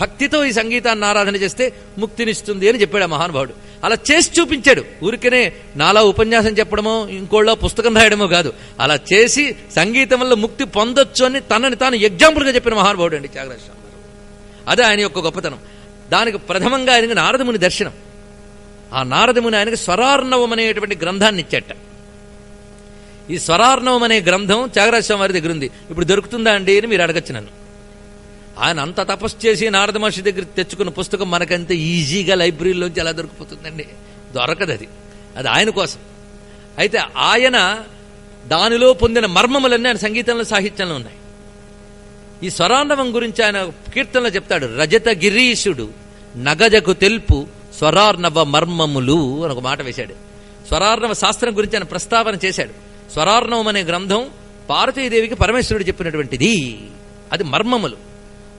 భక్తితో ఈ సంగీతాన్ని ఆరాధన చేస్తే ముక్తినిస్తుంది అని చెప్పాడు ఆ మహానుభావుడు. అలా చేసి చూపించాడు. ఊరికనే నాలా ఉపన్యాసం చెప్పడమో ఇంకోళ్ళ పుస్తకం రాయడమో కాదు, అలా చేసి సంగీతం వల్ల ముక్తి పొందొచ్చు అని తనని తాను ఎగ్జాంపుల్గా చెప్పిన మహానుభావుడు అండి త్యాగరాజ స్వామి. అదే ఆయన యొక్క గొప్పతనం. దానికి ప్రథమంగా ఆయనకు నారదముని దర్శనం. ఆ నారదముని ఆయనకు స్వరార్ణవం అనేటువంటి గ్రంథాన్ని ఇచ్చాట. ఈ స్వరార్ణవం అనే గ్రంథం త్యాగరాజ స్వామి వారి దగ్గర ఉంది. ఇప్పుడు దొరుకుతుందా అండి అని మీరు అడగచ్చు నన్ను. ఆయన అంత తపస్సు చేసి నారద మహర్షి దగ్గర తెచ్చుకున్న పుస్తకం మనకంత ఈజీగా లైబ్రరీలోంచి ఎలా దొరికిపోతుందండి? దొరకదు. అది ఆయన కోసం. అయితే ఆయన దానిలో పొందిన మర్మములన్నీ ఆయన సంగీతంలో సాహిత్యంలో ఉన్నాయి. ఈ స్వరార్ణవం గురించి ఆయన కీర్తనలో చెప్తాడు. రజత గిరీశుడు నగజకు తెలుపు స్వరార్ణవ మర్మములు అని ఒక మాట వేశాడు. స్వరార్ణవ శాస్త్రం గురించి ఆయన ప్రస్తావన చేశాడు. స్వరార్ణవం అనే గ్రంథం పార్వతీదేవికి పరమేశ్వరుడు చెప్పినటువంటిది. అది మర్మములు.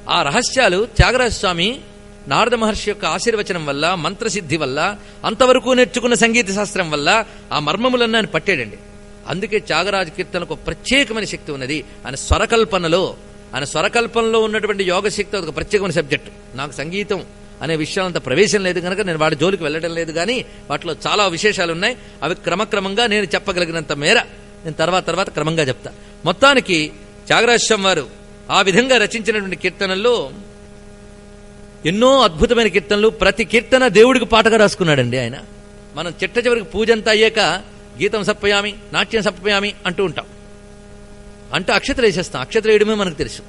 ఆ రహస్యాలు త్యాగరాజ స్వామి నారద మహర్షి యొక్క ఆశీర్వచనం వల్ల, మంత్రసిద్ధి వల్ల, అంతవరకు నేర్చుకున్న సంగీత శాస్త్రం వల్ల ఆ మర్మములన్నీ ఆయన పట్టాడండి. అందుకే త్యాగరాజ కీర్తనకు ప్రత్యేకమైన శక్తి ఉన్నది. ఆయన స్వరకల్పనలో ఉన్నటువంటి యోగ శక్తి ఒక ప్రత్యేకమైన సబ్జెక్టు. నాకు సంగీతం అనే విషయాలంత ప్రవేశం లేదు కనుక నేను వాడి జోలికి వెళ్ళడం లేదు. కానీ వాటిలో చాలా విశేషాలు ఉన్నాయి. అవి క్రమక్రమంగా నేను చెప్పగలిగినంత మేర నేను తర్వాత క్రమంగా చెప్తా. మొత్తానికి త్యాగరాజ స్వామి వారు ఆ విధంగా రచించినటువంటి కీర్తనల్లో ఎన్నో అద్భుతమైన కీర్తనలు. ప్రతి కీర్తన దేవుడికి పాటగా రాసుకున్నాడండి ఆయన. మనం చిట్ట చివరికి పూజ అంతా అయ్యాక గీతం సప్పయామి, నాట్యం సప్పయామి అంటూ ఉంటాం. అంటూ అక్షతలు వేసేస్తాం. అక్షతలు వేయడమే మనకు తెలుసు.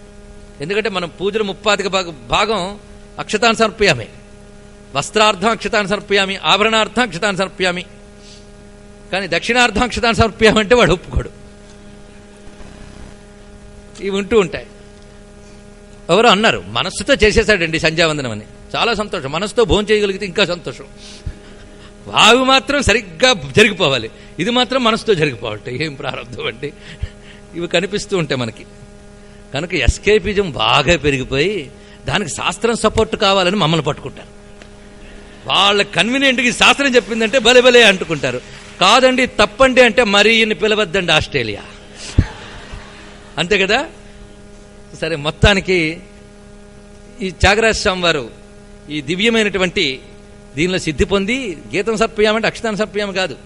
ఎందుకంటే మనం పూజలు 30% భాగం అక్షతాన్ని సమర్పయామి. వస్త్రార్థం అక్షతాన్ని సమర్పయామి, ఆభరణార్థం అక్షతాన్ని సమర్పయామి. కానీ దక్షిణార్థం అక్షతాన్ని సమర్పయామంటే వాడు ఒప్పుకోడు. ఇవి ఉంటూ ఉంటాయి. ఎవరో అన్నారు మనస్సుతో చేసేసాడండి సంధ్యావందనం అని. చాలా సంతోషం. మనసుతో భోజనం చేయగలిగితే ఇంకా సంతోషం. అవి మాత్రం సరిగ్గా జరిగిపోవాలి. ఇది మాత్రం మనసుతో జరిగిపోవాలి. ఏం ప్రారంభం అండి. ఇవి కనిపిస్తూ ఉంటాయి మనకి. కనుక ఎస్కేపిజం బాగా పెరిగిపోయి దానికి శాస్త్రం సపోర్ట్ కావాలని మమ్మల్ని పట్టుకుంటారు. వాళ్ళ కన్వీనియంట్కి శాస్త్రం చెప్పిందంటే భలే భలే అంటుకుంటారు. కాదండి తప్పండి అంటే మరీ ఇన్ని పిలవద్దండి ఆస్ట్రేలియా, అంతే కదా. సరే, మొత్తానికి ఈ త్యాగరాజ స్వామి వారు ఈ దివ్యమైనటువంటి దీనిలో సిద్ధి పొంది గీతం సర్పయామంటే అక్షతాన్ని సర్పయామ కాదు.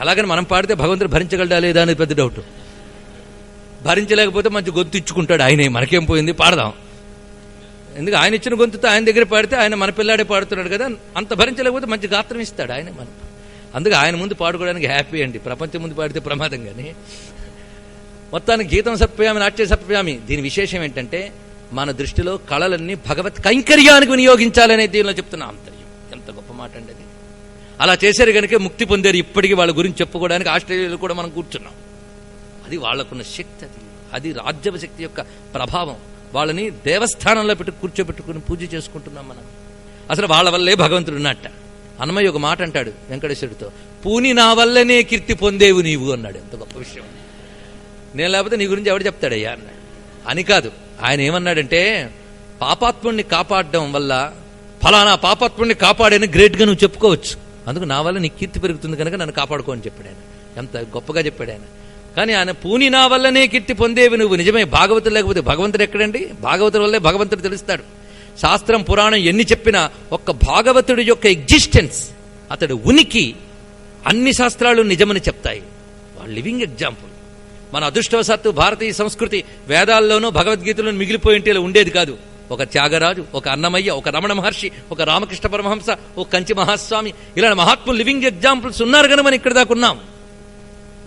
అలాగని మనం పాడితే భగవంతుడు భరించగలడా లేదా అనేది పెద్ద డౌట్. భరించలేకపోతే మంచి గొంతు ఇచ్చుకుంటాడు ఆయనే. మనకేం పోయింది, పాడదాం. ఎందుకు ఆయన ఇచ్చిన గొంతుతో ఆయన దగ్గర పాడితే ఆయన మన పిల్లాడే పాడుతున్నాడు కదా. అంత భరించలేకపోతే మంచి గాత్రం ఇస్తాడు ఆయన మనం. అందుకే ఆయన ముందు పాడుకోవడానికి హ్యాపీ అండి. ప్రపంచం ముందు పాడితే ప్రమాదం. కానీ మొత్తానికి గీతం సర్పయామి, నాట్య సర్పయామి. దీని విశేషం ఏంటంటే మన దృష్టిలో కళలన్నీ భగవత్ కైంకర్యానికి వినియోగించాలనే దీనిలో చెప్తున్న ఆంతర్యం. ఎంత గొప్ప మాట అండి అది. అలా చేశారు కనుక ముక్తి పొందారు. ఇప్పటికీ వాళ్ళ గురించి చెప్పుకోవడానికి ఆస్ట్రేలియాలో కూడా మనం కూర్చున్నాం. అది వాళ్లకున్న శక్తి. అది రాజ్యవ శక్తి యొక్క ప్రభావం. వాళ్ళని దేవస్థానంలో కూర్చోబెట్టుకుని పూజ చేసుకుంటున్నాం మనం. అసలు వాళ్ళ వల్లే భగవంతుడు ఉన్నట్ట. అన్నమయ్య ఒక మాట అంటాడు వెంకటేశ్వరుడితో, పూని నా వల్లనే కీర్తి పొందేవు నీవు అన్నాడు. ఎంత గొప్ప విషయం. నేను లేకపోతే నీ గురించి ఎవడు చెప్తాడయ్యా అన్నాడు. అని కాదు, ఆయన ఏమన్నాడంటే పాపాత్ముడిని కాపాడడం వల్ల ఫలానా పాపాత్ముడిని కాపాడని గ్రేట్గా నువ్వు చెప్పుకోవచ్చు. అందుకు నా వల్ల నీ కీర్తి పెరుగుతుంది కనుక నన్ను కాపాడుకో అని చెప్పాడు ఆయన. ఎంత గొప్పగా చెప్పాడు ఆయన. కానీ ఆయన పూని నా వల్లనే కీర్తి పొందేవి నువ్వు. నిజమే, భాగవతుడు లేకపోతే భగవంతుడు ఎక్కడండి? భాగవతుడి వల్లే భగవంతుడు తెలుస్తాడు. శాస్త్రం పురాణం ఎన్ని చెప్పినా ఒక్క భాగవతుడి యొక్క ఎగ్జిస్టెన్స్, అతడు ఉనికి అన్ని శాస్త్రాలు నిజమని చెప్తాయి. వాళ్ళు లివింగ్ ఎగ్జాంపుల్. మన అదృష్టవశాత్తు భారతీయ సంస్కృతి వేదాల్లోనూ భగవద్గీతలోనూ మిగిలిపోయింటే ఉండేది కాదు. ఒక త్యాగరాజు, ఒక అన్నమయ్య, ఒక రమణ మహర్షి, ఒక రామకృష్ణ పరమహంస, ఒక కంచి మహాస్వామి, ఇలాంటి మహాత్ములు లివింగ్ ఎగ్జాంపుల్స్ ఉన్నారు కనుక మనం ఇక్కడ దాకా ఉన్నాం.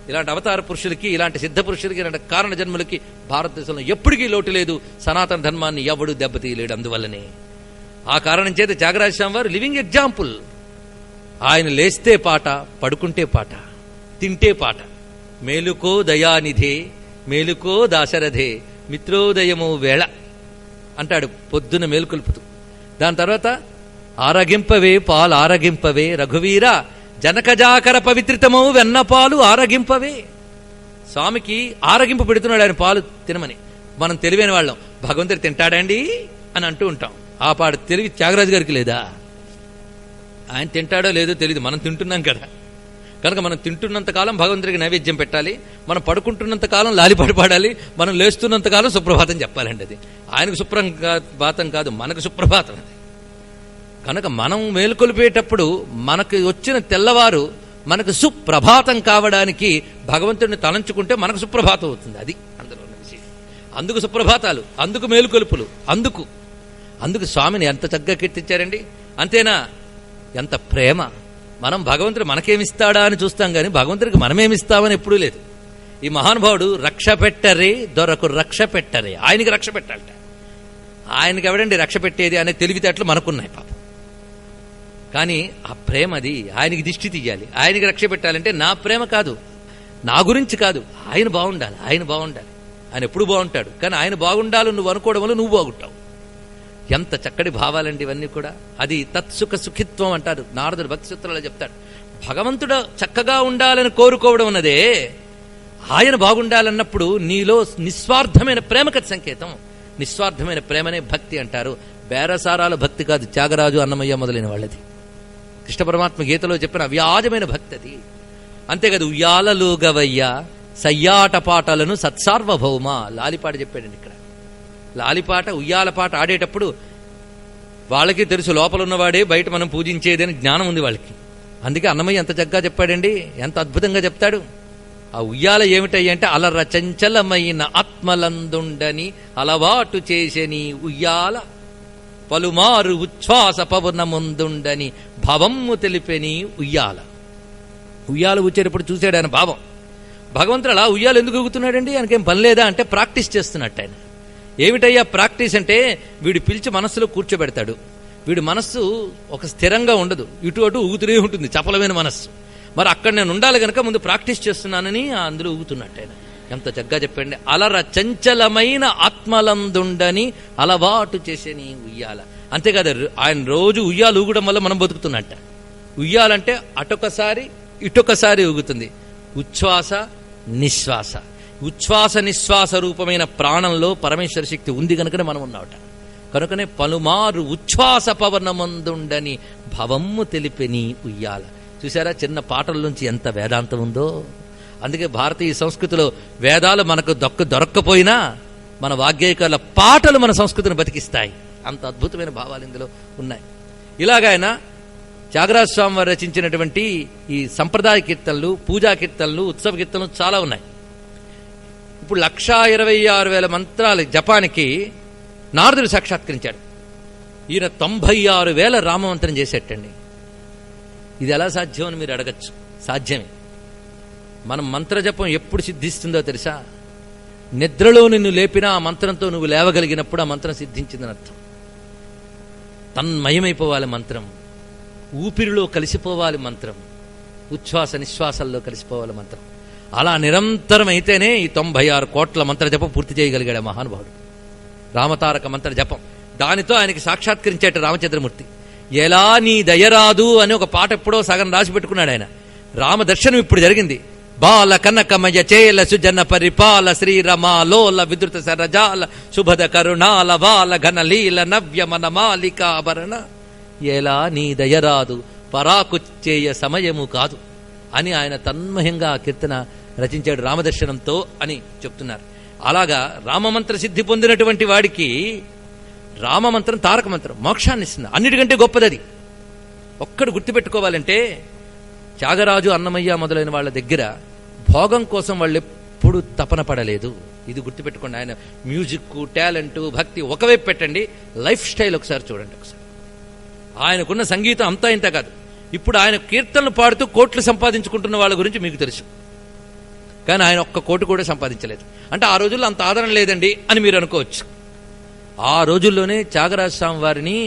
ఇలాంటి అవతార పురుషులకి, ఇలాంటి సిద్ధ పురుషులకి, ఇలాంటి కారణ జన్మలకి భారతదేశంలో ఎప్పటికీ లోటు లేదు. సనాతన ధర్మాన్ని ఎవడు దెబ్బతీయలేడు. అందువల్లనే ఆ కారణం చేత త్యాగరాజ స్వామి వారు లివింగ్ ఎగ్జాంపుల్. ఆయన లేస్తే పాట, పడుకుంటే పాట, తింటే పాట. మేలుకో దయానిధే, మేలుకో దాశరథే, మిత్రోదయము వేళ అంటాడు పొద్దున మేలుకొల్పుతూ. దాని తర్వాత ఆరగింపవే పాలు ఆరగింపవే రఘువీర జనకజాకర పవిత్రితమౌ వెన్నపాలు ఆరగింపవే. స్వామికి ఆరగింపు పెడుతున్నాడు ఆయన పాలు తినమని. మనం తెలివైన వాళ్ళం, భగవంతుడు తింటాడండి అని అంటూ ఉంటాం. ఆ పాడు తెలివి త్యాగరాజు గారికి లేదా? ఆయన తింటాడో లేదో తెలియదు, మనం తింటున్నాం కదా. కనుక మనం తింటున్నంతకాలం భగవంతుడికి నైవేద్యం పెట్టాలి, మనం పడుకుంటున్నంతకాలం లాలిపాటు పాడాలి, మనం లేస్తున్నంతకాలం సుప్రభాతం చెప్పాలండి. అది ఆయనకు సుప్రభాతం కాదు, మనకు సుప్రభాతం అది. కనుక మనం మేలుకొలిపేటప్పుడు మనకు వచ్చిన తెల్లవారు మనకు సుప్రభాతం కావడానికి భగవంతుడిని తలంచుకుంటే మనకు సుప్రభాతం అవుతుంది. అది అందులో ఉన్న విషయం. అందుకు సుప్రభాతాలు, అందుకు మేలుకొలుపులు, అందుకు స్వామిని ఎంత చక్కగా కీర్తించారండి. అంతేనా? ఎంత ప్రేమ. మనం భగవంతుడు మనకేమిస్తాడా అని చూస్తాం కానీ భగవంతుడికి మనమేమిస్తామని ఎప్పుడూ లేదు. ఈ మహానుభావుడు రక్ష పెట్టరే దొరకు రక్ష పెట్టరే, ఆయనకి రక్ష పెట్టాలట. ఆయనకి ఎవడండి రక్ష పెట్టేది అనే తెలివితేటలు మనకున్నాయి పాపం. కానీ ఆ ప్రేమ అది ఆయనకి దిష్టి తీయాలి, ఆయనకి రక్ష పెట్టాలంటే నా ప్రేమ కాదు, నా గురించి కాదు, ఆయన బాగుండాలి, ఆయన ఎప్పుడు బాగుంటాడు. కానీ ఆయన బాగుండాలి నువ్వు అనుకోవడం వల్ల నువ్వు బాగుంటావు. ఎంత చక్కటి భావాలండి ఇవన్నీ కూడా. అది తత్సుఖ సుఖిత్వం అంటారు, నారదుడు భక్తి సూత్రాల్లో చెప్తాడు. భగవంతుడు చక్కగా ఉండాలని కోరుకోవడం అన్నదే, ఆయన బాగుండాలన్నప్పుడు నీలో నిస్వార్థమైన ప్రేమకి సంకేతం. నిస్వార్థమైన ప్రేమనే భక్తి అంటారు. బేరసారాల భక్తి కాదు త్యాగరాజు అన్నమయ్య మొదలైన వాళ్ళది. కృష్ణ పరమాత్మ గీతలో చెప్పిన అవ్యాజమైన భక్తి అది. అంతేకాదు ఉయ్యాలలుగవయ్య సయ్యాట పాటలను సత్సార్వభౌమ లాలిపాట చెప్పాడండి ఇక్కడ. లాలిపాట ఉయ్యాలపాట ఆడేటప్పుడు వాళ్ళకి తెలుసు లోపల ఉన్నవాడే బయట మనం పూజించేదని జ్ఞానం ఉంది వాళ్ళకి. అందుకే అన్నమయ్య ఎంత చక్కగా చెప్పాడండి, ఎంత అద్భుతంగా చెప్తాడు. ఆ ఉయ్యాల ఏమిటంటే అలర చంచలమైన ఆత్మలందుండని అలవాటు చేసని ఉయ్యాల పలుమారు ఉచ్ఛ్వాస పవనముందుండని భవమ్ము తెలిపెని ఉయ్యాల. ఉయ్యాల వచ్చేటప్పుడు చూశాడు ఆయన భావం. భగవంతుడు అలా ఉయ్యాలు ఎందుకు ఊగుతున్నాడండి, ఆయనకేం పని లేదా అంటే ప్రాక్టీస్ చేస్తున్నట్టు ఆయన. ఏమిటయ్యా ప్రాక్టీస్ అంటే, వీడు పిలిచి మనస్సులో కూర్చోబెడతాడు. వీడు మనస్సు ఒక స్థిరంగా ఉండదు, ఇటు అటు ఊగుతూనే ఉంటుంది, చపలమైన మనస్సు. మరి అక్కడ నేను ఉండాలి కనుక ముందు ప్రాక్టీస్ చేస్తున్నానని అందులో ఊగుతున్నట్టు ఆయన. ఎంత చక్కగా చెప్పండి. అలర చంచలమైన ఆత్మలందుండని అలవాటు చేసేని ఉయ్యాల. అంతేకాదు ఆయన రోజు ఉయ్యాలు ఊగడం వల్ల మనం బతుకుతున్నట్ట. ఉయ్యాలంటే అటొకసారి ఇటొకసారి ఊగుతుంది. ఉచ్ఛ్వాస నిశ్వాస, ఉచ్ఛ్వాస నిశ్వాస రూపమైన ప్రాణంలో పరమేశ్వర శక్తి ఉంది కనుకనే మనం ఉన్నామట. కనుకనే పలుమారు ఉచ్ఛ్వాస పవనమందుండని భవమ్ము తెలిపెని ఉయ్యాల. చూసారా చిన్న పాటల నుంచి ఎంత వేదాంతం ఉందో. అందుకే భారతీయ సంస్కృతిలో వేదాలు మనకు దొరక్కపోయినా మన వాగ్గేయకాల పాటలు మన సంస్కృతిని బతికిస్తాయి. అంత అద్భుతమైన భావాలు ఇందులో ఉన్నాయి. ఇలాగైనా త్యాగరాజ స్వామి వారు రచించినటువంటి ఈ సంప్రదాయ కీర్తనలు, పూజా కీర్తనలు, ఉత్సవ కీర్తనలు చాలా ఉన్నాయి. ఇప్పుడు 1,26,000 మంత్రాల జపానికి నారదుడు సాక్షాత్కరించాడు. ఈయన 96,000 రామమంత్రం చేసేటండి. ఇది ఎలా సాధ్యం అని మీరు అడగచ్చు. సాధ్యమే. మనం మంత్రజపం ఎప్పుడు సిద్ధిస్తుందో తెలుసా? నిద్రలో నిన్ను లేపినా ఆ మంత్రంతో నువ్వు లేవగలిగినప్పుడు ఆ మంత్రం సిద్ధించిందని అర్థం. తన్మయమైపోవాలి మంత్రం, ఊపిరిలో కలిసిపోవాలి మంత్రం, ఉచ్ఛ్వాస నిశ్వాసాల్లో కలిసిపోవాలి మంత్రం. అలా నిరంతరం అయితేనే ఈ 96 కోట్ల మంత్ర జపం పూర్తి చేయగలిగాడు మహానుభావుడు. రామతారక మంత్ర జపం దానితో ఆయనకి సాక్షాత్కరించేట రామచంద్రమూర్తి. ఎలా నీ దయరాదు అని ఒక పాట ఎప్పుడో సగం రాసి పెట్టుకున్నాడు ఆయన. రామ దర్శనం ఇప్పుడు జరిగింది. బాల కనకమయ చేల సుజన పరిపాల శ్రీరమాలోల విద్రుత సరజాల శుభద కరుణాల వాల ఘనలీల నవ్య మన మాలికాభరణ ఎలా నీ దయరాదు పరాకు చేయ సమయము కాదు అని ఆయన తన్మయంగా ఆ కీర్తన రచించాడు రామదర్శనంతో అని చెప్తున్నారు. అలాగా రామమంత్ర సిద్ధి పొందినటువంటి వాడికి రామమంత్రం తారక మంత్రం మోక్షాన్ని ఇస్తుంది. అన్నిటికంటే గొప్పది అది. ఒక్కడు గుర్తుపెట్టుకోవాలంటే త్యాగరాజు అన్నమయ్య మొదలైన వాళ్ళ దగ్గర భోగం కోసం వాళ్ళు ఎప్పుడు తపన పడలేదు. ఇది గుర్తుపెట్టుకోండి. ఆయన మ్యూజిక్, టాలెంట్, భక్తి ఒకవైపు పెట్టండి, లైఫ్ స్టైల్ ఒకసారి చూడండి. ఒకసారి ఆయనకున్న సంగీతం అంతా ఇంత కాదు. ఇప్పుడు ఆయన కీర్తనలు పాడుతూ కోట్లు సంపాదించుకుంటున్న వాళ్ళ గురించి మీకు తెలుసు. కానీ ఆయన 1 కోటి కూడా సంపాదించలేదు. అంటే ఆ రోజుల్లో అంత ఆదరణ లేదండి అని మీరు అనుకోవచ్చు. ఆ రోజుల్లోనే త్యాగరాజ స్వామి వారిని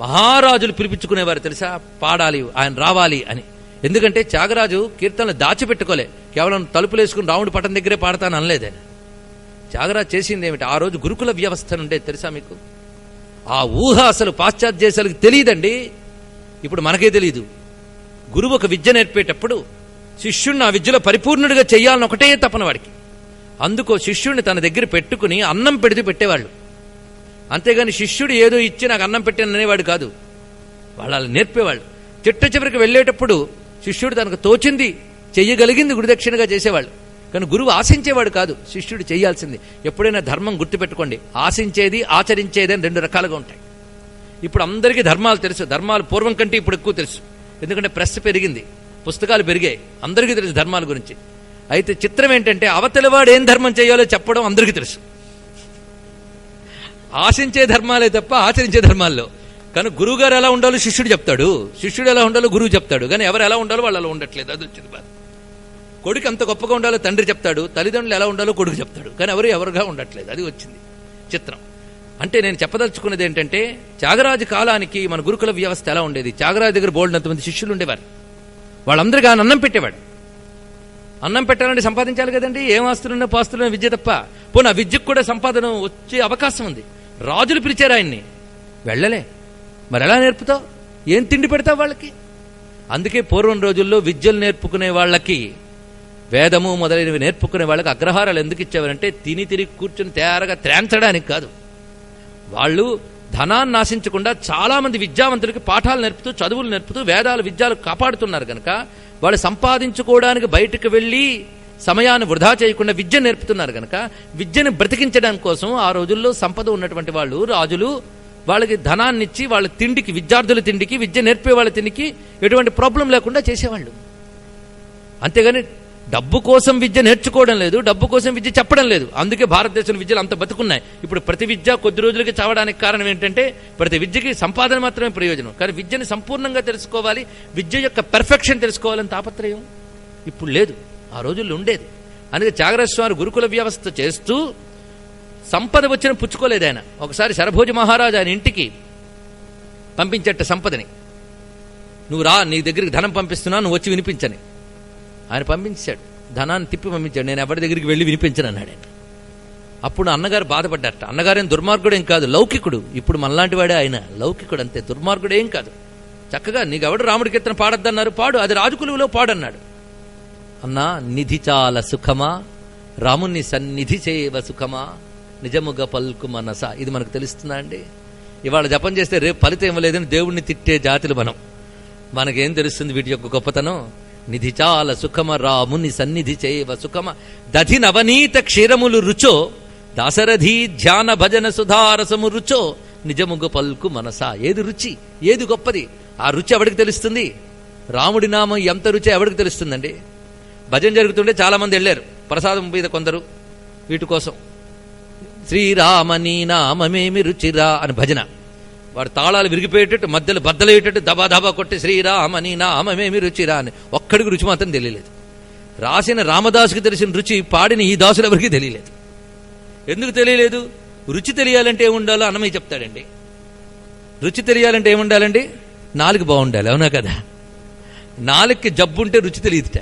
మహారాజులు పిలిపించుకునేవారు తెలుసా, పాడాలి ఆయన రావాలి అని. ఎందుకంటే త్యాగరాజు కీర్తనలు దాచిపెట్టుకోలే, కేవలం తలుపులు వేసుకుని రాముడి పట్టం దగ్గరే పాడతాను అనలేదు ఆయన. త్యాగరాజు చేసింది ఏమిటి, ఆ రోజు గురుకుల వ్యవస్థ నుండే తెలుసా మీకు. ఆ ఊహ అసలు పాశ్చాత్య దేశాలకు తెలియదండి. ఇప్పుడు మనకే తెలియదు. గురువు ఒక విద్య నేర్పేటప్పుడు శిష్యుణ్ణి ఆ విద్యలో పరిపూర్ణుడిగా చెయ్యాలని ఒకటే తపన వాడికి. అందుకో శిష్యుడిని తన దగ్గర పెట్టుకుని అన్నం పెడితే పెట్టేవాళ్ళు. అంతేగాని శిష్యుడు ఏదో ఇచ్చి నాకు అన్నం పెట్టాను అనేవాడు కాదు. వాళ్ళు నేర్పేవాళ్ళు. చిట్ట చివరికి వెళ్ళేటప్పుడు శిష్యుడు తనకు తోచింది చెయ్యగలిగింది గురుదక్షిణగా చేసేవాళ్ళు. కానీ గురువు ఆశించేవాడు కాదు, శిష్యుడు చేయాల్సింది. ఎప్పుడైనా ధర్మం గుర్తుపెట్టుకోండి, ఆశించేది ఆచరించేది అని 2 రకాలుగా ఉంటాయి. ఇప్పుడు అందరికీ ధర్మాలు తెలుసు. ధర్మాలు పూర్వం కంటే ఇప్పుడు ఎక్కువ తెలుసు. ఎందుకంటే ప్రెస్ పెరిగింది, పుస్తకాలు పెరిగాయి, అందరికీ తెలుసు ధర్మాల గురించి. అయితే చిత్రం ఏంటంటే అవతలివాడు ఏం ధర్మం చేయాలో చెప్పడం అందరికీ తెలుసు. ఆశించే ధర్మాలే తప్ప ఆచరించే ధర్మాల్లో. కానీ గురువు గారు ఎలా ఉండాలో శిష్యుడు చెప్తాడు, శిష్యుడు ఎలా ఉండాలో గురువు చెప్తాడు. కానీ ఎవరు ఎలా ఉండాలో వాళ్ళు అలా ఉండట్లేదు. అది వచ్చింది బాధ. కొడుకు అంత గొప్పగా ఉండాలో తండ్రి చెప్తాడు, తల్లిదండ్రులు ఎలా ఉండాలో కొడుకు చెప్తాడు. కానీ ఎవరుగా ఉండట్లేదు. అది వచ్చింది చిత్రం. అంటే నేను చెప్పదలుచుకున్నది ఏంటంటే, త్యాగరాజు కాలానికి మన గురుకుల వ్యవస్థ ఎలా ఉండేది. త్యాగరాజు దగ్గర బోల్డంతమంది శిష్యులు ఉండేవారు. వాళ్ళందరికీ ఆయన అన్నం పెట్టేవాడు. అన్నం పెట్టాలంటే సంపాదించాలి కదండి. ఏం ఆస్తులున్నా పాస్తులున్న విద్య తప్ప. పోనీ ఆ విద్యకు కూడా సంపాదన వచ్చే అవకాశం ఉంది. రాజులు పిలిచారు ఆయన్ని, వెళ్ళలే. మరి ఎలా నేర్పుతావు? ఏం తిండి పెడతావు వాళ్ళకి? అందుకే పూర్వం రోజుల్లో విద్యలు నేర్పుకునే వాళ్ళకి, వేదము మొదలైనవి నేర్పుకునే వాళ్ళకి అగ్రహారాలు ఎందుకు ఇచ్చేవారంటే తిరిగి కూర్చుని తయారుగా త్రాంచడానికి కాదు. వాళ్ళు ధనాన్ని ఆశించకుండా చాలా మంది విద్యావంతులకి పాఠాలు నేర్పుతూ, చదువులు నేర్పుతూ, వేదాలు విద్యలు కాపాడుతున్నారు కనుక వాళ్ళు సంపాదించుకోవడానికి బయటకు వెళ్ళి సమయాన్ని వృధా చేయకుండా విద్య నేర్పుతున్నారు కనుక విద్యను బ్రతికించడానికి కోసం ఆ రోజుల్లో సంపద ఉన్నటువంటి వాళ్ళు, రాజులు, వాళ్ళకి ధనాన్ని ఇచ్చి వాళ్ళ తిండికి, విద్యార్థుల తిండికి, విద్య నేర్పే వాళ్ళ తిండికి ఎటువంటి ప్రాబ్లం లేకుండా చేసేవాళ్ళు. అంతేగాని డబ్బు కోసం విద్య నేర్చుకోవడం లేదు, డబ్బు కోసం విద్య చెప్పడం లేదు. అందుకే భారతదేశంలో విద్యలు అంత బతుకున్నాయి. ఇప్పుడు ప్రతి విద్య కొద్ది రోజులకి చావడానికి కారణం ఏంటంటే ప్రతి విద్యకి సంపాదన మాత్రమే ప్రయోజనం. కానీ విద్యని సంపూర్ణంగా తెలుసుకోవాలి, విద్య యొక్క పెర్ఫెక్షన్ తెలుసుకోవాలని తాపత్రయం ఇప్పుడు లేదు, ఆ రోజుల్లో ఉండేది. అందుకే త్యాగరాజ స్వామి గురుకుల వ్యవస్థ చేస్తూ సంపద వచ్చిన పుచ్చుకోలేదు ఆయన. ఒకసారి శరభోజ మహారాజు ఆయన ఇంటికి పంపించట సంపదని. నువ్వు రా, నీ దగ్గరికి ధనం పంపిస్తున్నా, నువ్వు వచ్చి వినిపించని. ఆయన పంపించాడు, ధనాన్ని తిప్పి పంపించాడు. నేను ఎవరి దగ్గరికి వెళ్ళి వినిపించను అన్నాడు ఆయన. అప్పుడు అన్నగారు బాధపడ్డారట. అన్నగారేం దుర్మార్గుడేం కాదు, లౌకికుడు. ఇప్పుడు మనలాంటి వాడే ఆయన, లౌకికుడు అంతే, దుర్మార్గుడేం కాదు. చక్కగా నీకెవడు రాముడి కీర్తన పాడొద్దన్నారు, పాడు, అది రాజుకులువులో పాడన్నాడు. అన్నా, నిధి చాలా సుఖమా, రాముని సన్నిధి చేయవ సుఖమా, నిజముగా పల్కు మనస. ఇది మనకు తెలుస్తుందా అండి? ఇవాళ జపం చేస్తే రేపు ఫలితం ఇవ్వలేదని దేవుణ్ణి తిట్టే జాతులు మనం. మనకేం తెలుస్తుంది వీటి యొక్క గొప్పతనం? నిధి చాల సుఖమ, రాముని సన్నిధి చేయవ సుఖమ, దధి నవనీత క్షీరములు రుచో, దాశరథి ధ్యాన భజన సుధారసము రుచో, నిజముగ పల్కు మనస. ఏది రుచి, ఏది గొప్పది? ఆ రుచి ఎవడికి తెలుస్తుంది? రాముడి నామం ఎంత రుచి ఎవడికి తెలుస్తుందండి? భజన జరుగుతుంటే చాలా మంది వెళ్ళారు, ప్రసాదం మీద కొందరు వీటి కోసం. శ్రీరామని నామమేమి రుచిరా అని భజన. వాడు తాళాలు విరిగిపోయేటట్టు, మధ్యలో బద్దలయ్యేటట్టు దబా దబా కొట్టి శ్రీరామని నామమేమి రుచిరా అని. ఒక్కడికి రుచి మాత్రం తెలియలేదు. రాసిన రామదాసుకి తెలిసిన రుచి పాడిన ఈ దాసులు ఎవరికి తెలియలేదు. ఎందుకు తెలియలేదు? రుచి తెలియాలంటే ఏముండాలో అన్నమయ్య చెప్తాడండి. రుచి తెలియాలంటే ఏముండాలండి? నాలుగు బాగుండాలి, అవునా కదా? నాలుగుకి జబ్బు ఉంటే రుచి తెలియదుట.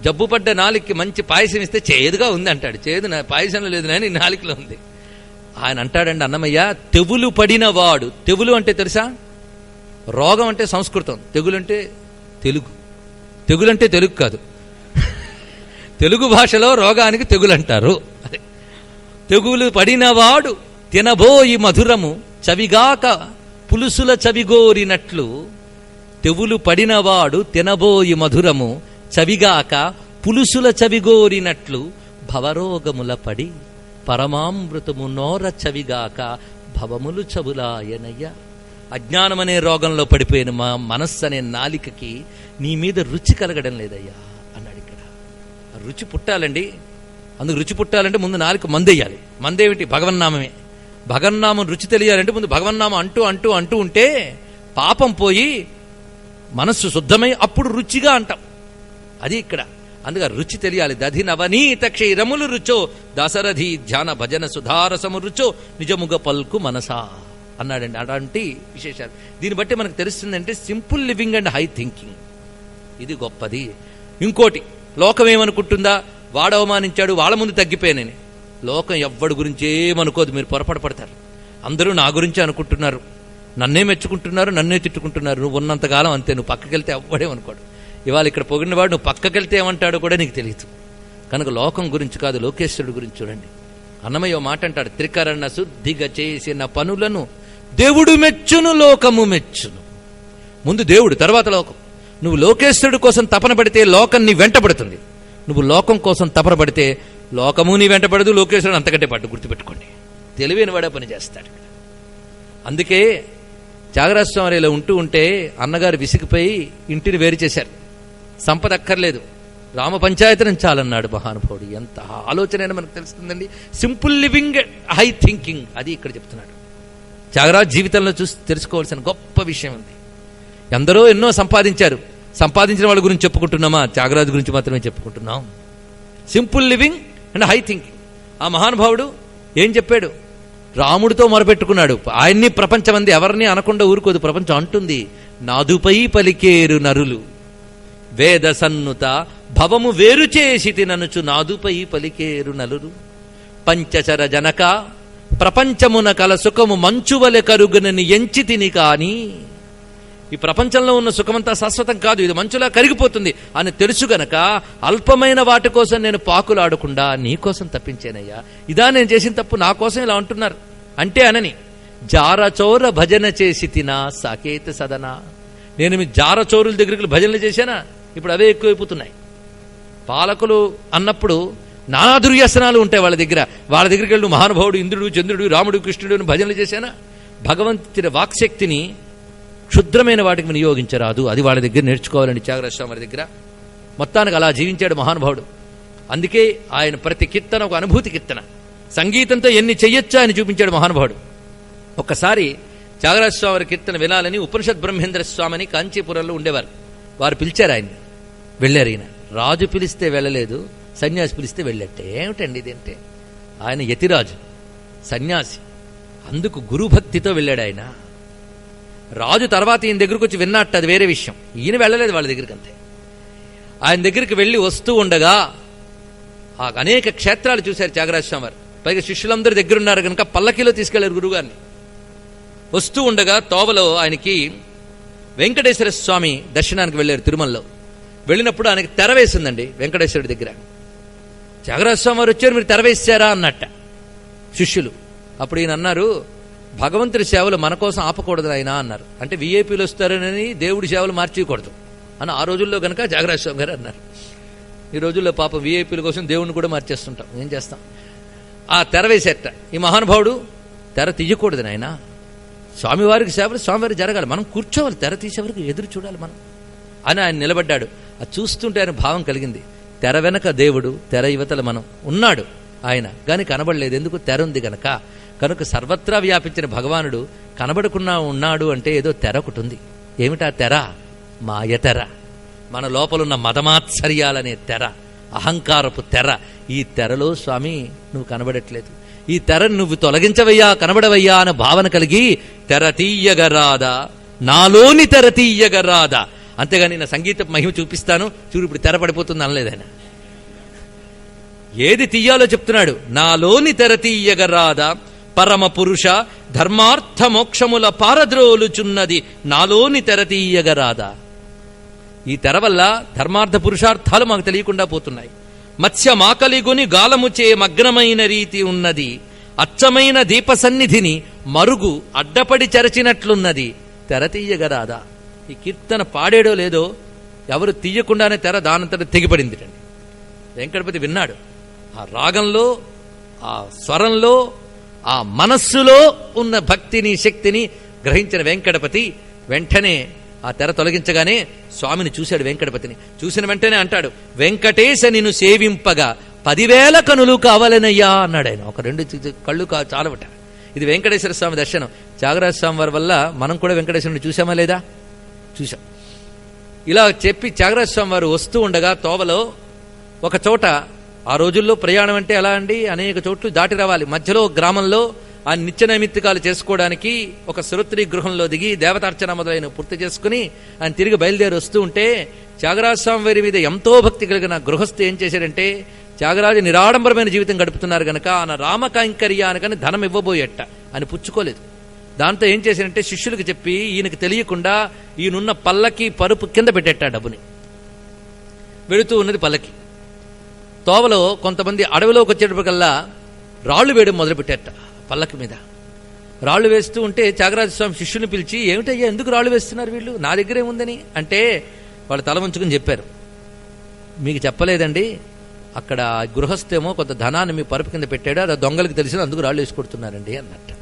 జబ్బు పడ్డ నాలుగుకి మంచి పాయసం ఇస్తే చేదుగా ఉంది అంటాడు. చేదు పాయసంలో లేదు నాని, నాలుగులో ఉంది. ఆయన అంటాడండి అన్నమయ్య, తెగులు పడినవాడు. తెగులు అంటే తెలుసా? రోగం అంటే సంస్కృతం, తెగులు అంటే తెలుగు. తెగులు అంటే తెలుగు కాదు, తెలుగు భాషలో రోగానికి తెగులు అంటారు. అదే తెగులు పడినవాడు తినబోయి మధురము చవిగాక పులుసుల చవిగోరినట్లు. తెగులు పడినవాడు తినబోయి మధురము చవిగాక పులుసుల చవిగోరినట్లు, భవరోగముల పడి పరమామృతము నోర చవిగాక భవములు చవులాయనయ్య. అజ్ఞానమనే రోగంలో పడిపోయిన మా మనస్సు అనే నాలికకి నీ మీద రుచి కలగడం లేదయ్యా అన్నాడు. ఇక్కడ రుచి పుట్టాలండి. అందుకు రుచి పుట్టాలంటే ముందు నాలుక మందేయాలి. మందేమిటి? భగవన్నామమే. భగవన్నామం రుచి తెలియాలంటే ముందు భగవన్నామం అంటూ అంటూ అంటూ ఉంటే పాపం పోయి మనస్సు శుద్ధమై అప్పుడు రుచిగా అంటాం. అది ఇక్కడ. అందుకే రుచి తెలియాలి. దధి నవనీత క్షీరములు రుచో, దాశరథి ధ్యాన భజన సుధారసము రుచో, నిజముగ పల్కు మనసా అన్నాడండి. అలాంటి విశేషాలు దీన్ని బట్టి మనకు తెలుస్తుందంటే simple living and high thinking ఇది గొప్పది. ఇంకోటి, లోకం ఏమనుకుంటుందా, వాడు అవమానించాడు వాళ్ళ ముందు తగ్గిపోయానని. లోకం ఎవ్వడి గురించి ఏమనుకోదు, మీరు పొరపాటు పడతారు. అందరూ నా గురించి అనుకుంటున్నారు, నన్నే మెచ్చుకుంటున్నారు, నన్నే తిట్టుకుంటున్నారు. నువ్వు ఉన్నంతకాలం అంతే, నువ్వు పక్కకెళ్తే అవ్వడేమనుకోడు. ఇవాళ ఇక్కడ పొగిడినవాడు నువ్వు పక్కకెళ్తే ఏమంటాడో కూడా నీకు తెలియదు. కనుక లోకం గురించి కాదు, లోకేశ్వరుడు గురించి చూడండి. అన్నమయ్య మాట అంటాడు, త్రికరణ శుద్ధిగా చేసిన పనులను దేవుడు మెచ్చును, లోకము మెచ్చును. ముందు దేవుడు, తర్వాత లోకం. నువ్వు లోకేశ్వరుడు కోసం తపన పడితే లోకం నీ వెంటబడుతుంది. నువ్వు లోకం కోసం తపన పడితే లోకము నీ వెంటబడదు, లోకేశ్వరుడు అంతకంటే పట్టు. గుర్తుపెట్టుకోండి, తెలివైన వాడే పని చేస్తాడు. అందుకే త్యాగరాజస్వామి ఇలా ఉంటూ ఉంటే అన్నగారు విసిగిపోయి ఇంటిని వేరు చేశారు. సంపద అక్కర్లేదు, రామ పంచాయతనం చాలన్నాడు మహానుభావుడు. ఎంత ఆలోచన అయినా మనకు తెలుస్తుందండి. సింపుల్ లివింగ్, హై థింకింగ్, అది ఇక్కడ చెప్తున్నాడు. త్యాగరాజు జీవితంలో చూసి తెలుసుకోవాల్సిన గొప్ప విషయం ఉంది. ఎందరో ఎన్నో సంపాదించారు, సంపాదించిన వాళ్ళ గురించి చెప్పుకుంటున్నామా? త్యాగరాజు గురించి మాత్రమే చెప్పుకుంటున్నాం. Simple living and high thinking. ఆ మహానుభావుడు ఏం చెప్పాడు? రాముడితో మొరపెట్టుకున్నాడు. ఆయన్ని ప్రపంచం అంది, ఎవరిని అనకుండా ఊరుకోదు. ప్రపంచం అంటుంది, నాదుపై పలికేరు నరులు వేద సన్నుత భవము వేరు చేసి తిననుచు నాదుపై పలికేరు నలురు పంచచర జనక ప్రపంచమున కల సుఖము మంచువలె కరుగునని ఎంచి తిని కాని. ఈ ప్రపంచంలో ఉన్న సుఖమంతా శాశ్వతం కాదు, ఇది మంచులా కరిగిపోతుంది అని తెలుసు గనక అల్పమైన వాటి కోసం నేను పాకులాడకుండా నీ కోసం తప్పించానయ్యా. ఇదా నేను చేసిన తప్పు, నా కోసం ఇలా అంటున్నారు అంటే అనని. జారచోర భజన చేసి తినా సాకేత సదనా. నేను మీ జారచోరుల దగ్గరికి భజనలు చేశానా? ఇప్పుడు అవే ఎక్కువైపోతున్నాయి. పాలకులు అన్నప్పుడు నానా దుర్వ్యసనాలు ఉంటాయి వాళ్ళ దగ్గరికి వెళ్ళు మహానుభావుడు ఇంద్రుడు, చంద్రుడు, రాముడు, కృష్ణుడు అని భజనలు చేశానా? భగవంతుని వాక్శక్తిని క్షుద్రమైన వాటికి వినియోగించరాదు, అది వాళ్ళ దగ్గర నేర్చుకోవాలని త్యాగరాజస్వామి దగ్గర. మొత్తానికి అలా జీవించాడు మహానుభావుడు. అందుకే ఆయన ప్రతి కీర్తన ఒక అనుభూతి కీర్తన. సంగీతంతో ఎన్ని చెయ్యొచ్చా అని చూపించాడు మహానుభావుడు. ఒక్కసారి త్యాగరాజస్వామి కీర్తన వినాలని ఉపనిషత్ బ్రహ్మేంద్ర స్వామిని కాంచీపురంలో ఉండేవారు. వారు పిలిచారు ఆయన్ని, వెళ్ళారు. ఈయన రాజు పిలిస్తే వెళ్ళలేదు, సన్యాసి పిలిస్తే వెళ్ళట్టే. ఏమిటండి ఇదేంటే? ఆయన యతిరాజు, సన్యాసి, అందుకు గురుభక్తితో వెళ్ళాడు ఆయన. రాజు తర్వాత ఈయన దగ్గరకు వచ్చి విన్నట్టు, అది వేరే విషయం. ఈయన వెళ్ళలేదు వాళ్ళ దగ్గరికి అంతే. ఆయన దగ్గరికి వెళ్ళి వస్తూ ఉండగా అనేక క్షేత్రాలు చూశారు త్యాగరాజస్వామి వారు. పైగా శిష్యులందరూ దగ్గరున్నారు కనుక పల్లకీలో తీసుకెళ్లారు గురుగారిని. వస్తూ ఉండగా తోవలో ఆయనకి వెంకటేశ్వర స్వామి దర్శనానికి వెళ్ళారు తిరుమలలో. వెళ్ళినప్పుడు ఆయనకి తెర వేసిందండి వెంకటేశ్వరుడి దగ్గర. త్యాగరాజస్వామి వారు వచ్చారు, మీరు తెర వేసారా అన్నట్ట శిష్యులు. అప్పుడు ఈయన అన్నారు, భగవంతుడి సేవలు మన కోసం ఆపకూడదు ఆయన అన్నారు. అంటే వీఐపీలు వస్తారని దేవుడి సేవలు మార్చేయకూడదు అని ఆ రోజుల్లో కనుక త్యాగరాజస్వామి గారు అన్నారు. ఈ రోజుల్లో పాప వీఐపీల కోసం దేవుడిని కూడా మార్చేస్తుంటాం, ఏం చేస్తాం. ఆ తెర వేసేట ఈ మహానుభావుడు, తెర తీయకూడదు నాయన, స్వామివారికి సేవలు స్వామివారికి జరగాలి, మనం కూర్చోవాలి, తెర తీసేవరకు ఎదురు చూడాలి మనం అని ఆయన నిలబడ్డాడు. అది చూస్తుంటే ఆయన భావం కలిగింది, తెర వెనక దేవుడు, తెర యువతల మనం ఉన్నాడు ఆయన, కానీ కనబడలేదు. ఎందుకు? తెర ఉంది గనక. కనుక సర్వత్రా వ్యాపించిన భగవానుడు కనబడకున్నా ఉన్నాడు అంటే ఏదో తెర ఒకటి ఉంది. ఏమిటా తెర? మాయ తెర, మన లోపలున్న మదమాత్సర్యాలనే తెర, అహంకారపు తెర. ఈ తెరలో స్వామి నువ్వు కనబడట్లేదు, ఈ తెరను నువ్వు తొలగించవయ్యా, కనబడవయ్యా అనే భావన కలిగి తెర తీయగరాదా, నాలోని తెర తీయగరాదా. అంతేగాని నా సంగీత మహిమ చూపిస్తాను చూడు ఇప్పుడు తెర పడిపోతుంది అనలేదు ఆయన. ఏది తీయాలో చెప్తున్నాడు. నాలోని తెర తీయగరాదా, పరమ పురుష ధర్మార్థ మోక్షముల పారద్రోలుచున్నది నాలోని తెర తీయగరాదా. ఈ తెర వల్ల ధర్మార్థ పురుషార్థాలు మాకు తెలియకుండా పోతున్నాయి. మత్స్య మాకలిగొని గాలముచే మగ్నమైన రీతి ఉన్నది, అచ్చమైన దీప సన్నిధిని మరుగు అడ్డపడి చెరచినట్లున్నది, తెర తీయగరాదా. ఈ కీర్తన పాడేడో లేదో ఎవరు తీయకుండానే తెర దానంతట తెగిపడింది. వెంకటపతి విన్నాడు. ఆ రాగంలో, ఆ స్వరంలో, ఆ మనస్సులో ఉన్న భక్తిని, శక్తిని గ్రహించిన వెంకటపతి వెంటనే ఆ తెర తొలగించగానే స్వామిని చూశాడు. వెంకటపతిని చూసిన వెంటనే అంటాడు, వెంకటేశ నిన్ను సేవింపగా 10,000 కనులు కావాలనయ్యా అన్నాడు ఆయన. ఒక 2 కళ్ళు చాలవట. ఇది వెంకటేశ్వర స్వామి దర్శనం. త్యాగరాజ స్వామి వారి వల్ల మనం కూడా వెంకటేశ్వరుని చూసామా లేదా? చూసాం. ఇలా చెప్పి త్యాగరాజ స్వామి వారు వస్తూ ఉండగా తోవలో ఒక చోట, ఆ రోజుల్లో ప్రయాణం అంటే ఎలా అండి, అనేక చోట్లు దాటి రావాలి. మధ్యలో గ్రామంలో ఆ నిత్య నైమిత్తికాలు చేసుకోవడానికి ఒక శ్రోత్రి గృహంలో దిగి దేవతార్చన మొదలైన పూర్తి చేసుకుని ఆయన తిరిగి బయలుదేరి వస్తూ ఉంటే త్యాగరాజస్వామి వారి మీద ఎంతో భక్తి కలిగిన గృహస్థు ఏం చేశాడంటే, త్యాగరాజు నిరాడంబరమైన జీవితం గడుపుతున్నారు గనక ఆయన రామకైంకర్యానికని ధనం ఇవ్వబోయేట. అని పుచ్చుకోలేదు. దాంతో ఏం చేశారంటే శిష్యులకు చెప్పి ఈయనకి తెలియకుండా ఈయనున్న పల్లకి పరుపు కింద పెట్టేట డబ్బుని. వెళుతూ ఉన్నది పల్లకి. తోవలో కొంతమంది అడవిలోకి వచ్చేటప్పటికల్లా రాళ్లు వేయడం మొదలుపెట్టారట పల్లకి మీద. రాళ్లు వేస్తూ ఉంటే త్యాగరాజస్వామి శిష్యుని పిలిచి, ఏమిటయ్యా ఎందుకు రాళ్లు వేస్తున్నారు వీళ్ళు, నా దగ్గరే ఉందని అంటే వాళ్ళు తల వంచుకుని చెప్పారు, మీకు చెప్పలేదండి, అక్కడ గృహస్థేమో కొంత ధనాన్ని మీ పరుపు కింద పెట్టాడు, అది దొంగలకు తెలిసిన అందుకు రాళ్లు వేసి కొడుతున్నారండి అన్నట్టు.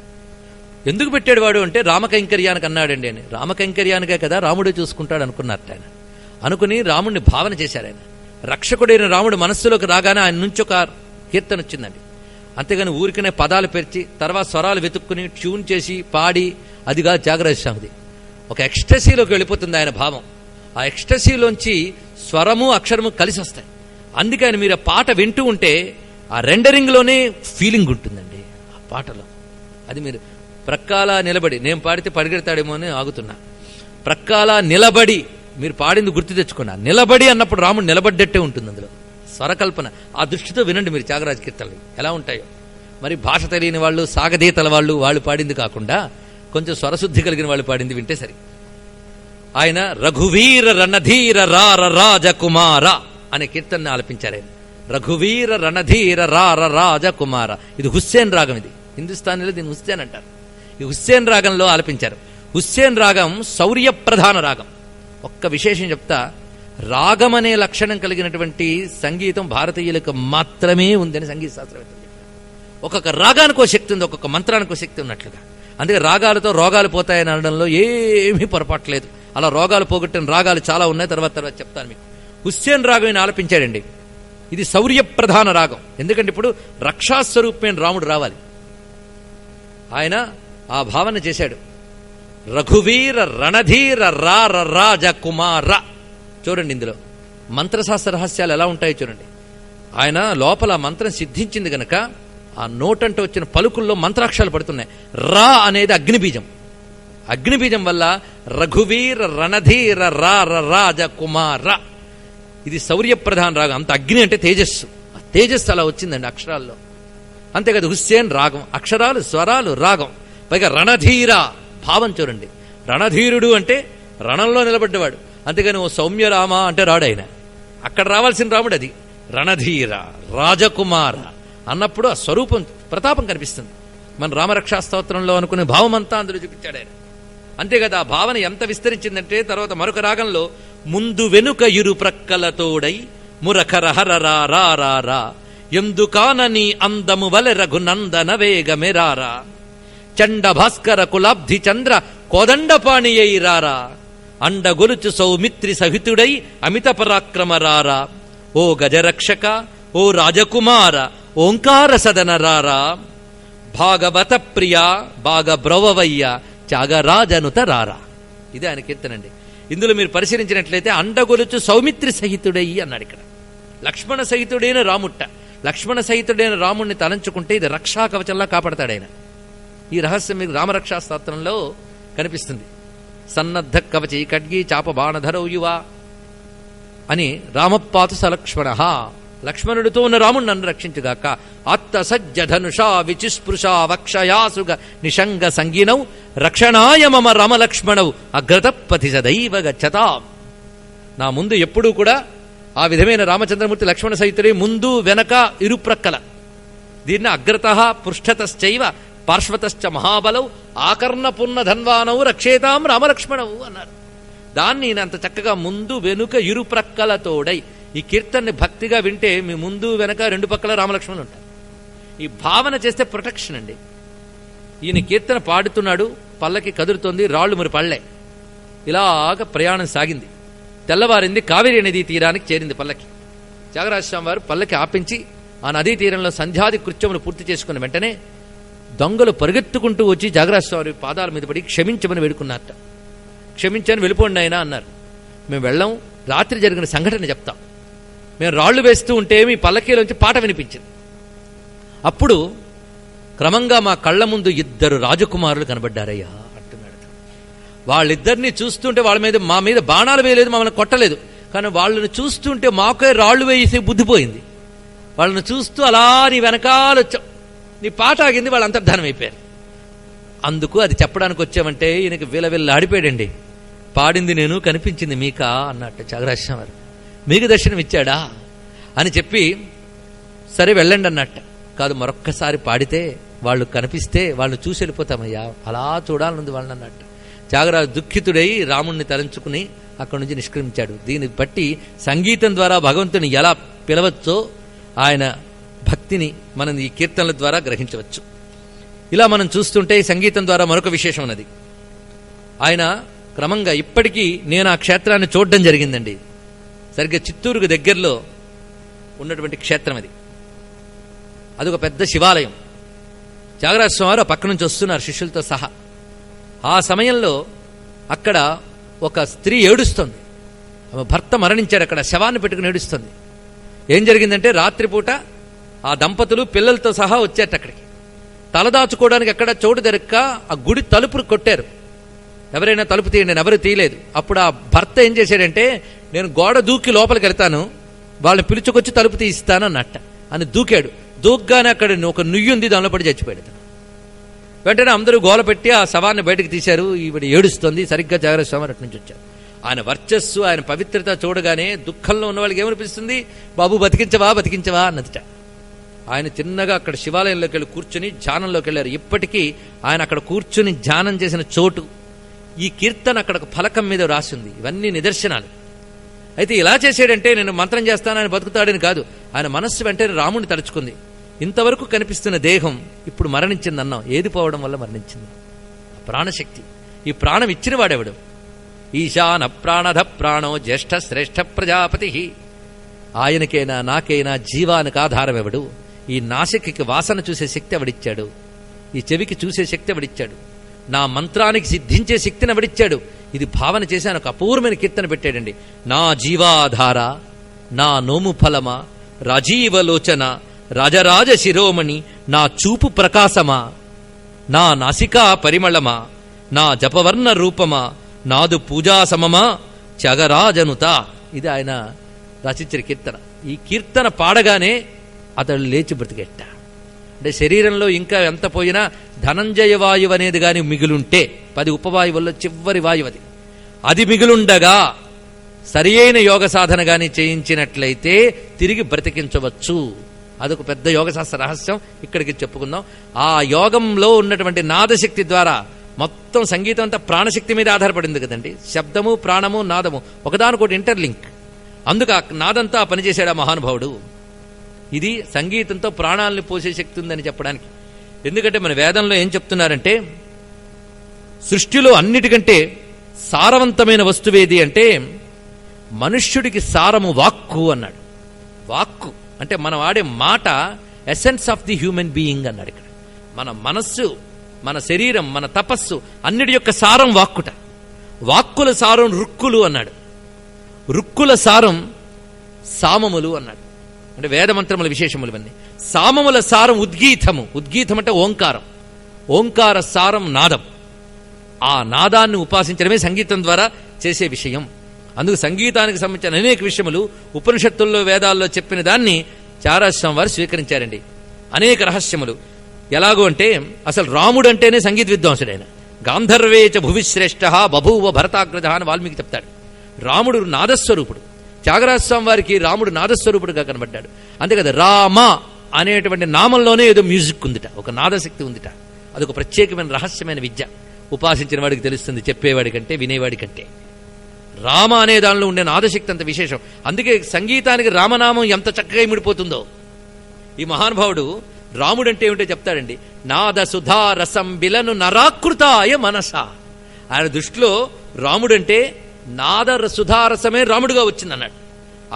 ఎందుకు పెట్టాడు వాడు అంటే రామకైంకర్యానికి అన్నాడండి అని. రామకైంకర్యానికే కదా రాముడే చూసుకుంటాడు అనుకున్నారట ఆయన. అనుకుని రాముడిని భావన చేశారు ఆయన. రక్షకుడైన రాముడు మనస్సులోకి రాగానే ఆయన నుంచి ఒక కీర్తన వచ్చిందండి. అంతేగాని ఊరికనే పదాలు పెరిచి తర్వాత స్వరాలు వెతుక్కుని ట్యూన్ చేసి పాడి అదిగా త్యాగరాజస్వామిది. ఒక ఎక్స్టసీలోకి వెళ్ళిపోతుంది ఆయన భావం. ఆ ఎక్స్టసీలోంచి స్వరము అక్షరము కలిసి వస్తాయి. అందుకని మీరు ఆ పాట వింటూ ఉంటే ఆ రెండరింగ్లోనే ఫీలింగ్ ఉంటుందండి ఆ పాటలో. అది మీరు ప్రక్కాల నిలబడి, నేను పాడితే పరిగెడతాడేమో అని ఆగుతున్నా, ప్రక్కాల నిలబడి మీరు పాడింది గుర్తు తెచ్చుకున్నా. నిలబడి అన్నప్పుడు రాముడు నిలబడ్డట్టే ఉంటుంది అందులో స్వరకల్పన. ఆ దృష్టితో వినండి మీరు త్యాగరాజ కీర్తనలు ఎలా ఉంటాయో. మరి భాష తెలియని వాళ్ళు, సాగదీతల వాళ్ళు పాడింది కాకుండా కొంచెం స్వరశుద్ధి కలిగిన వాళ్ళు పాడింది వింటే సరి. ఆయన రఘువీర రణధీర రార రాజకుమార అనే కీర్తనని ఆలపించారు ఆయన. రఘువీర రణధీర రార రాజకుమార. ఇది హుస్సేన్ రాగం. ఇది హిందుస్థానీలో దీన్ని హుస్సేన్ అంటారు. ఈ హుస్సేన్ రాగంలో ఆలపించారు. హుస్సేన్ రాగం శౌర్యప్రధాన రాగం. ఒక్క విశేషం చెప్తా, రాగం అనే లక్షణం కలిగినటువంటి సంగీతం భారతీయులకు మాత్రమే ఉందని సంగీత శాస్త్రవేత్తలు చెప్పారు. ఒక్కొక్క రాగానికి ఒక శక్తి ఉంది, ఒక్కొక్క మంత్రానికి ఒక శక్తి ఉన్నట్లుగా. అందుకే రాగాలతో రోగాలు పోతాయని అనడంలో ఏమీ పొరపాట్లేదు. అలా రోగాలు పోగొట్టిన రాగాలు చాలా ఉన్నాయి, తర్వాత చెప్తాను మీకు. హుస్సేన్ రాగం ఆయన ఆలపించాడండి. ఇది శౌర్యప్రధాన రాగం. ఎందుకంటే ఇప్పుడు రక్షాస్వరూపమైన రాముడు రావాలి. ఆయన ఆ భావన చేశాడు. రఘువీర రణధీర రార రాజకుమార. చూడండి ఇందులో మంత్రశాస్త్ర రహస్యాలు ఎలా ఉంటాయో చూడండి. ఆయన లోపల మంత్రం సిద్ధించింది గనక ఆ నోటంటే వచ్చిన పలుకుల్లో మంత్రాక్షరాలు పడుతున్నాయి. రా అనేది అగ్నిబీజం. అగ్నిబీజం వల్ల రఘువీర రణధీర రార రాజకుమార. ఇది శౌర్యప్రధాన రాగం. అంత అగ్ని అంటే తేజస్సు. ఆ తేజస్సు అలా వచ్చిందండి అక్షరాల్లో. అంతేకాదు హుస్సేన్ రాగం, అక్షరాలు, స్వరాలు, రాగం. పైగా రణధీర భావం చూడండి. రణధీరుడు అంటే రణంలో నిలబడ్డవాడు. అంతేగాని ఓ సౌమ్యరామ అంటే రాడు ఆయన. అక్కడ రావాల్సిన రాముడు అది. రణధీర రాజకుమార అన్నప్పుడు ఆ స్వరూపం, ప్రతాపం కనిపిస్తుంది. మన రామరక్షా స్తోత్రంలో అనుకునే భావం అంతా అందులో చూపించాడు ఆయన. అంతేకాదు ఆ భావన ఎంత విస్తరించిందంటే తర్వాత మరొక రాగంలో ముందు వెనుక ఇరు ప్రక్కలతోడై మురఖరహర రా ఎందుకానని అందము వలె రఘునందన వేగమెరారా చండ భాస్కర కులాబ్ధి చంద్ర కోదండపాణి అయి రారా అండగొలుచు సౌమిత్రి సహితుడై అమిత పరాక్రమ రారా ఓ గజరక్షక ఓ రాజకుమార ఓంకార సదన రారా భాగవత ప్రియ బాగ బ్రవవయ్య త్యాగరాజనుత రారా. ఇది ఆయన కీర్తనండి. ఇందులో మీరు పరిశీలించినట్లయితే అండగొలుచు సౌమిత్రి సహితుడై అన్నాడు. ఇక్కడ లక్ష్మణ సహితుడైన రాముట్ట. లక్ష్మణ సహితుడైన రాముణ్ణి తలంచుకుంటే ఇది రక్షా కవచంలా కాపాడతాడు ఆయన. ఈ రహస్యం మీకు రామరక్షా స్తోత్రంలో కనిపిస్తుంది. సన్నద్ధ కవచి ఖడ్గి చాప బాణధరౌ యువ అని రామపాతు సలక్ష్మణ. లక్ష్మణుడితో ఉన్న రాముడు నన్ను రక్షించుగాక. ఆత్త సజ్జధనుషా విచిస్పృశా వక్షయాసుగ నిషంగ సంగీనౌ రక్షణాయ మమ రామలక్ష్మణౌ అగ్రతపథి సదైవ గచ్చతాం. నా ముందు ఎప్పుడూ కూడా ఆ విధమైన రామచంద్రమూర్తి లక్ష్మణ సహితుడే, ముందు వెనక ఇరుప్రక్కల. దీన్ని అగ్రత పృష్ఠతశ్చైవ పార్శ్వతశ్చ మహాబలౌ ఆకర్ణపున్న ధన్వానౌ రక్షేతాం రామలక్ష్మణవు అన్నారు. దాన్ని అంత చక్కగా ముందు వెనుక ఇరుప్రక్కలతోడై. ఈ కీర్తన్ని భక్తిగా వింటే మీ ముందు వెనక రెండు పక్కల రామలక్ష్మణులు ఉంటారు. ఈ భావన చేస్తే ప్రొటెక్షన్ అండి. ఈయన కీర్తన పాడుతున్నాడు, పల్లకి కదురుతోంది, రాళ్లు మరి పళ్ళే. ఇలాగ ప్రయాణం సాగింది. తెల్లవారింది, కావేరీ నదీ తీరానికి చేరింది పల్లకి. త్యాగరాజస్వామి వారు పల్లకి ఆపించి ఆ నదీ తీరంలో సంధ్యాది కృత్యములు పూర్తి చేసుకున్న వెంటనే దొంగలు పరిగెత్తుకుంటూ వచ్చి త్యాగరాజస్వామి పాదాల మీద పడి క్షమించమని వేడుకున్నారట. క్షమించని వెళ్ళిపోండి అయినా అన్నారు. మేము వెళ్ళాం, రాత్రి జరిగిన సంఘటన చెప్తాం. మేము రాళ్లు వేస్తూ ఉంటే మీ పల్లకీలోంచి పాట వినిపించింది. అప్పుడు క్రమంగా మా కళ్ళ ముందు ఇద్దరు రాజకుమారులు కనబడ్డారయ్యా అంటున్నాడు. వాళ్ళిద్దరిని చూస్తుంటే వాళ్ళ మీద, మా మీద బాణాలు వేయలేదు, మమ్మల్ని కొట్టలేదు, కానీ వాళ్ళని చూస్తుంటే మాకే రాళ్లు వేసి బుద్ధిపోయింది. వాళ్ళని చూస్తూ అలా నీ వెనకాల వచ్చాం, నీ పాట ఆగింది, వాళ్ళు అంతర్ధానం అయిపోయారు. అందుకు అది చెప్పడానికి వచ్చామంటే ఈయనకి విలవిల్లాడిపోయాడండి. పాడింది నేను, కనిపించింది మీకా అన్నట్టు త్యాగరాజస్వామి వారు. మీకు దర్శనం ఇచ్చాడా అని చెప్పి సరే వెళ్ళండి అన్నట్ట. కాదు, మరొక్కసారి పాడితే వాళ్ళు కనిపిస్తే వాళ్ళు చూసి వెళ్ళిపోతామయ్యా, అలా చూడాలనుంది వాళ్ళని అన్నట్టు. త్యాగరాజు దుఃఖితుడై రాముణ్ణి తలంచుకుని అక్కడి నుంచి నిష్క్రమించాడు. దీన్ని బట్టి సంగీతం ద్వారా భగవంతుని ఎలా పిలవచ్చో ఆయన భక్తిని మనం ఈ కీర్తనల ద్వారా గ్రహించవచ్చు. ఇలా మనం చూస్తుంటే ఈ సంగీతం ద్వారా మరొక విశేషం ఉన్నది. ఆయన క్రమంగా ఇప్పటికీ నేను ఆ క్షేత్రాన్ని చూడడం జరిగిందండి. సరిగ్గా చిత్తూరుకు దగ్గరలో ఉన్నటువంటి క్షేత్రం అది. అదొక పెద్ద శివాలయం. త్యాగరాజస్వామి వారు పక్క నుంచి వస్తున్నారు శిష్యులతో సహా. ఆ సమయంలో అక్కడ ఒక స్త్రీ ఏడుస్తుంది. ఆమె భర్త మరణించాడు, అక్కడ శవాన్ని పెట్టుకుని ఏడుస్తుంది. ఏం జరిగిందంటే రాత్రిపూట ఆ దంపతులు పిల్లలతో సహా వచ్చారట అక్కడికి. తలదాచుకోవడానికి ఎక్కడ చోటు దొరక్క ఆ గుడి తలుపులు కొట్టారు. ఎవరైనా తలుపు తీయండి, నేను ఎవరు తీయలేదు. అప్పుడు ఆ భర్త ఏం చేశాడంటే, నేను గోడ దూకి లోపలికి వెళ్తాను, వాళ్ళని పిలుచుకొచ్చి తలుపు తీయిస్తాను అన్నట్ట అని దూకాడు. దూగ్గానే అక్కడ ఒక నుయ్యి ఉంది, దానిలో పడి చచ్చిపోయాడు. వెంటనే అందరూ గోల పెట్టి ఆ శవాన్ని బయటకు తీశారు. ఈవిడ ఏడుస్తుంది. సరిగ్గా త్యాగరాజస్వామి అటు నుంచి వచ్చారు. ఆయన వర్చస్సు, ఆయన పవిత్రత చూడగానే దుఃఖంలో ఉన్న వాళ్ళకి ఏమనిపిస్తుంది, బాబు బతికించవా బతికించవా అన్నదిట. ఆయన చిన్నగా అక్కడ శివాలయంలోకి వెళ్ళి కూర్చుని ధ్యానంలోకి వెళ్ళారు. ఇప్పటికీ ఆయన అక్కడ కూర్చుని ధ్యానం చేసిన చోటు ఈ కీర్తన అక్కడ ఫలకం మీద రాసింది. ఇవన్నీ నిదర్శనాలు. అయితే ఇలా చేసాడంటే నేను మంత్రం చేస్తాను, ఆయన బతుకుతాడని కాదు. ఆయన మనస్సు వెంటనే రాముడిని తలుచుకుంది. ఇంతవరకు కనిపిస్తున్న దేహం ఇప్పుడు మరణించింది అన్నాం. ఏది పోవడం వల్ల మరణించింది? ప్రాణశక్తి. ఈ ప్రాణం ఇచ్చిన వాడెవడు? ఈశాన ప్రాణధ ప్రాణో జ్యేష్ఠ శ్రేష్ఠ ప్రజాపతి. ఆయనకైనా నాకైనా జీవానికి ఆధారం ఎవడు? ఈ నాసికకి వాసన చూసే శక్తి ఎవడిచ్చాడు? ఈ చెవికి చూసే శక్తి ఎవడిచ్చాడు? నా మంత్రానికి సిద్ధించే శక్తిని ఎవడిచ్చాడు? ఇది భావన చేశాను. ఒక అపూర్వమైన కీర్తన పెట్టాడండి. నా జీవాధార, నా నోము ఫలమా, రాజీవలోచన, రాజరాజ శిరోమణి, నా చూపు ప్రకాశమా, నా నాసికా పరిమళమా, నా జపవర్ణ రూపమా, నాదు పూజా సమమా, త్యాగరాజనుత. ఇది ఆయన రచించిన కీర్తన. ఈ కీర్తన పాడగానే అతడు లేచి బ్రతికెట్ట. అంటే శరీరంలో ఇంకా ఎంత పోయినా ధనంజయ వాయువు అనేది కానీ మిగులుంటే, 10 ఉపవాయువుల్లో చివరి వాయువు అది మిగులుండగా సరి అయిన యోగ సాధన గాని చేయించినట్లయితే తిరిగి బ్రతికించవచ్చు. అదొక పెద్ద యోగశాస్త్ర రహస్యం. ఇక్కడికి చెప్పుకుందాం. ఆ యోగంలో ఉన్నటువంటి నాదశక్తి ద్వారా మొత్తం సంగీతం అంతా ప్రాణశక్తి మీద ఆధారపడింది కదండి. శబ్దము, ప్రాణము, నాదము ఒకదానికొకటి ఇంటర్లింక్. అందుకు ఆ నాదంతా పనిచేశాడు ఆ మహానుభావుడు. ఇది సంగీతంతో ప్రాణాలను పోసే శక్తి ఉందని చెప్పడానికి. ఎందుకంటే మన వేదంలో ఏం చెప్తున్నారంటే, సృష్టిలో అన్నిటికంటే సారవంతమైన వస్తువేది అంటే మనుష్యుడికి సారము వాక్కు అన్నాడు. వాక్కు అంటే మనం ఆడే మాట essence of the human being అన్నాడు. ఇక్కడ మన మనస్సు, మన శరీరం, మన తపస్సు అన్నిటి యొక్క సారం వాక్కుట. వాక్కుల సారం రుక్కులు అన్నాడు. రుక్కుల సారం సామములు అన్నాడు. అంటే వేదమంత్రముల విశేషములు ఇవన్నీ. సామముల సారం ఉద్గీతము. ఉద్గీతం అంటే ఓంకారం. ఓంకార సారం నాదం. ఆ నాదాన్ని ఉపాసించడమే సంగీతం ద్వారా చేసే విషయం. అందుకు సంగీతానికి సంబంధించిన అనేక విషయములు ఉపనిషత్తుల్లో, వేదాల్లో చెప్పిన దాన్ని త్యాగరాజస్వామి వారు స్వీకరించారండి. అనేక రహస్యములు. ఎలాగో అంటే అసలు రాముడు అంటేనే సంగీత విద్వాంసుడైన. గాంధర్వేచ భువిశ్రేష్ఠ బభూవ భరతాగ్రజ అని వాల్మీకి చెప్తాడు. రాముడు నాదస్వరూపుడు. త్యాగరాజస్వామి వారికి రాముడు నాదస్వరూపుడుగా కనబడ్డాడు. అంతేకాదు, రామ అనేటువంటి నామంలోనే ఏదో మ్యూజిక్ ఉందిట, ఒక నాదశక్తి ఉందిట. అదొక ప్రత్యేకమైన రహస్యమైన విద్య. ఉపాసించిన వాడికి తెలుస్తుంది, చెప్పేవాడి కంటే వినేవాడి కంటే. రామ అనే దానిలో ఉండే నాదశక్తి అంత విశేషం. అందుకే సంగీతానికి రామనామం ఎంత చక్కగా ఇమిడిపోతుందో. ఈ మహానుభావుడు రాముడు అంటే ఏమిటో చెప్తాడండి. నాద సుధా రసం బిలను నరాకృతాయ మనస. ఆయన దృష్టిలో రాముడంటే నాద సుధారసమే రాముడుగా వచ్చిందన్నాడు.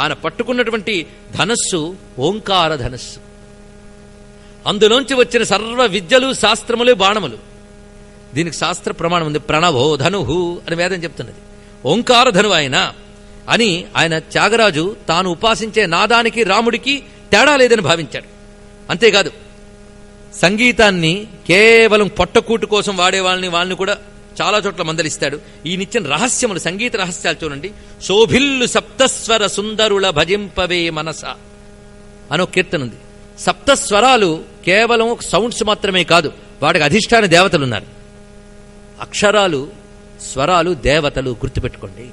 ఆయన పట్టుకున్నటువంటి ధనస్సు ఓంకార ధనస్సు. అందులోంచి వచ్చిన సర్వ విద్యలు, శాస్త్రములు, బాణములు. దీనికి శాస్త్ర ప్రమాణం ఉంది. ప్రణవో ధనుహు అని వేదం చెప్తున్నది. ఓంకార ధను ఆయన అని ఆయన త్యాగరాజు తాను ఉపాసించే నాదానికి రాముడికి తేడా లేదని భావించాడు. అంతేకాదు, సంగీతాన్ని కేవలం పొట్టకూటు కోసం వాడేవాళ్ళని కూడా చాలా చోట్ల మందలిస్తాడు. ఈ నిత్యం రహస్యములు, సంగీత రహస్యాలు చూడండి. శోభిల్లు సప్తస్వర సుందరుల భజింపవే మనస అనో కీర్తన ఉంది. సప్తస్వరాలు కేవలం సౌండ్స్ మాత్రమే కాదు, వాటికి అధిష్టాన దేవతలు ఉన్నారు. అక్షరాలు స్వరాలు దేవతలు, గుర్తుపెట్టుకోండి.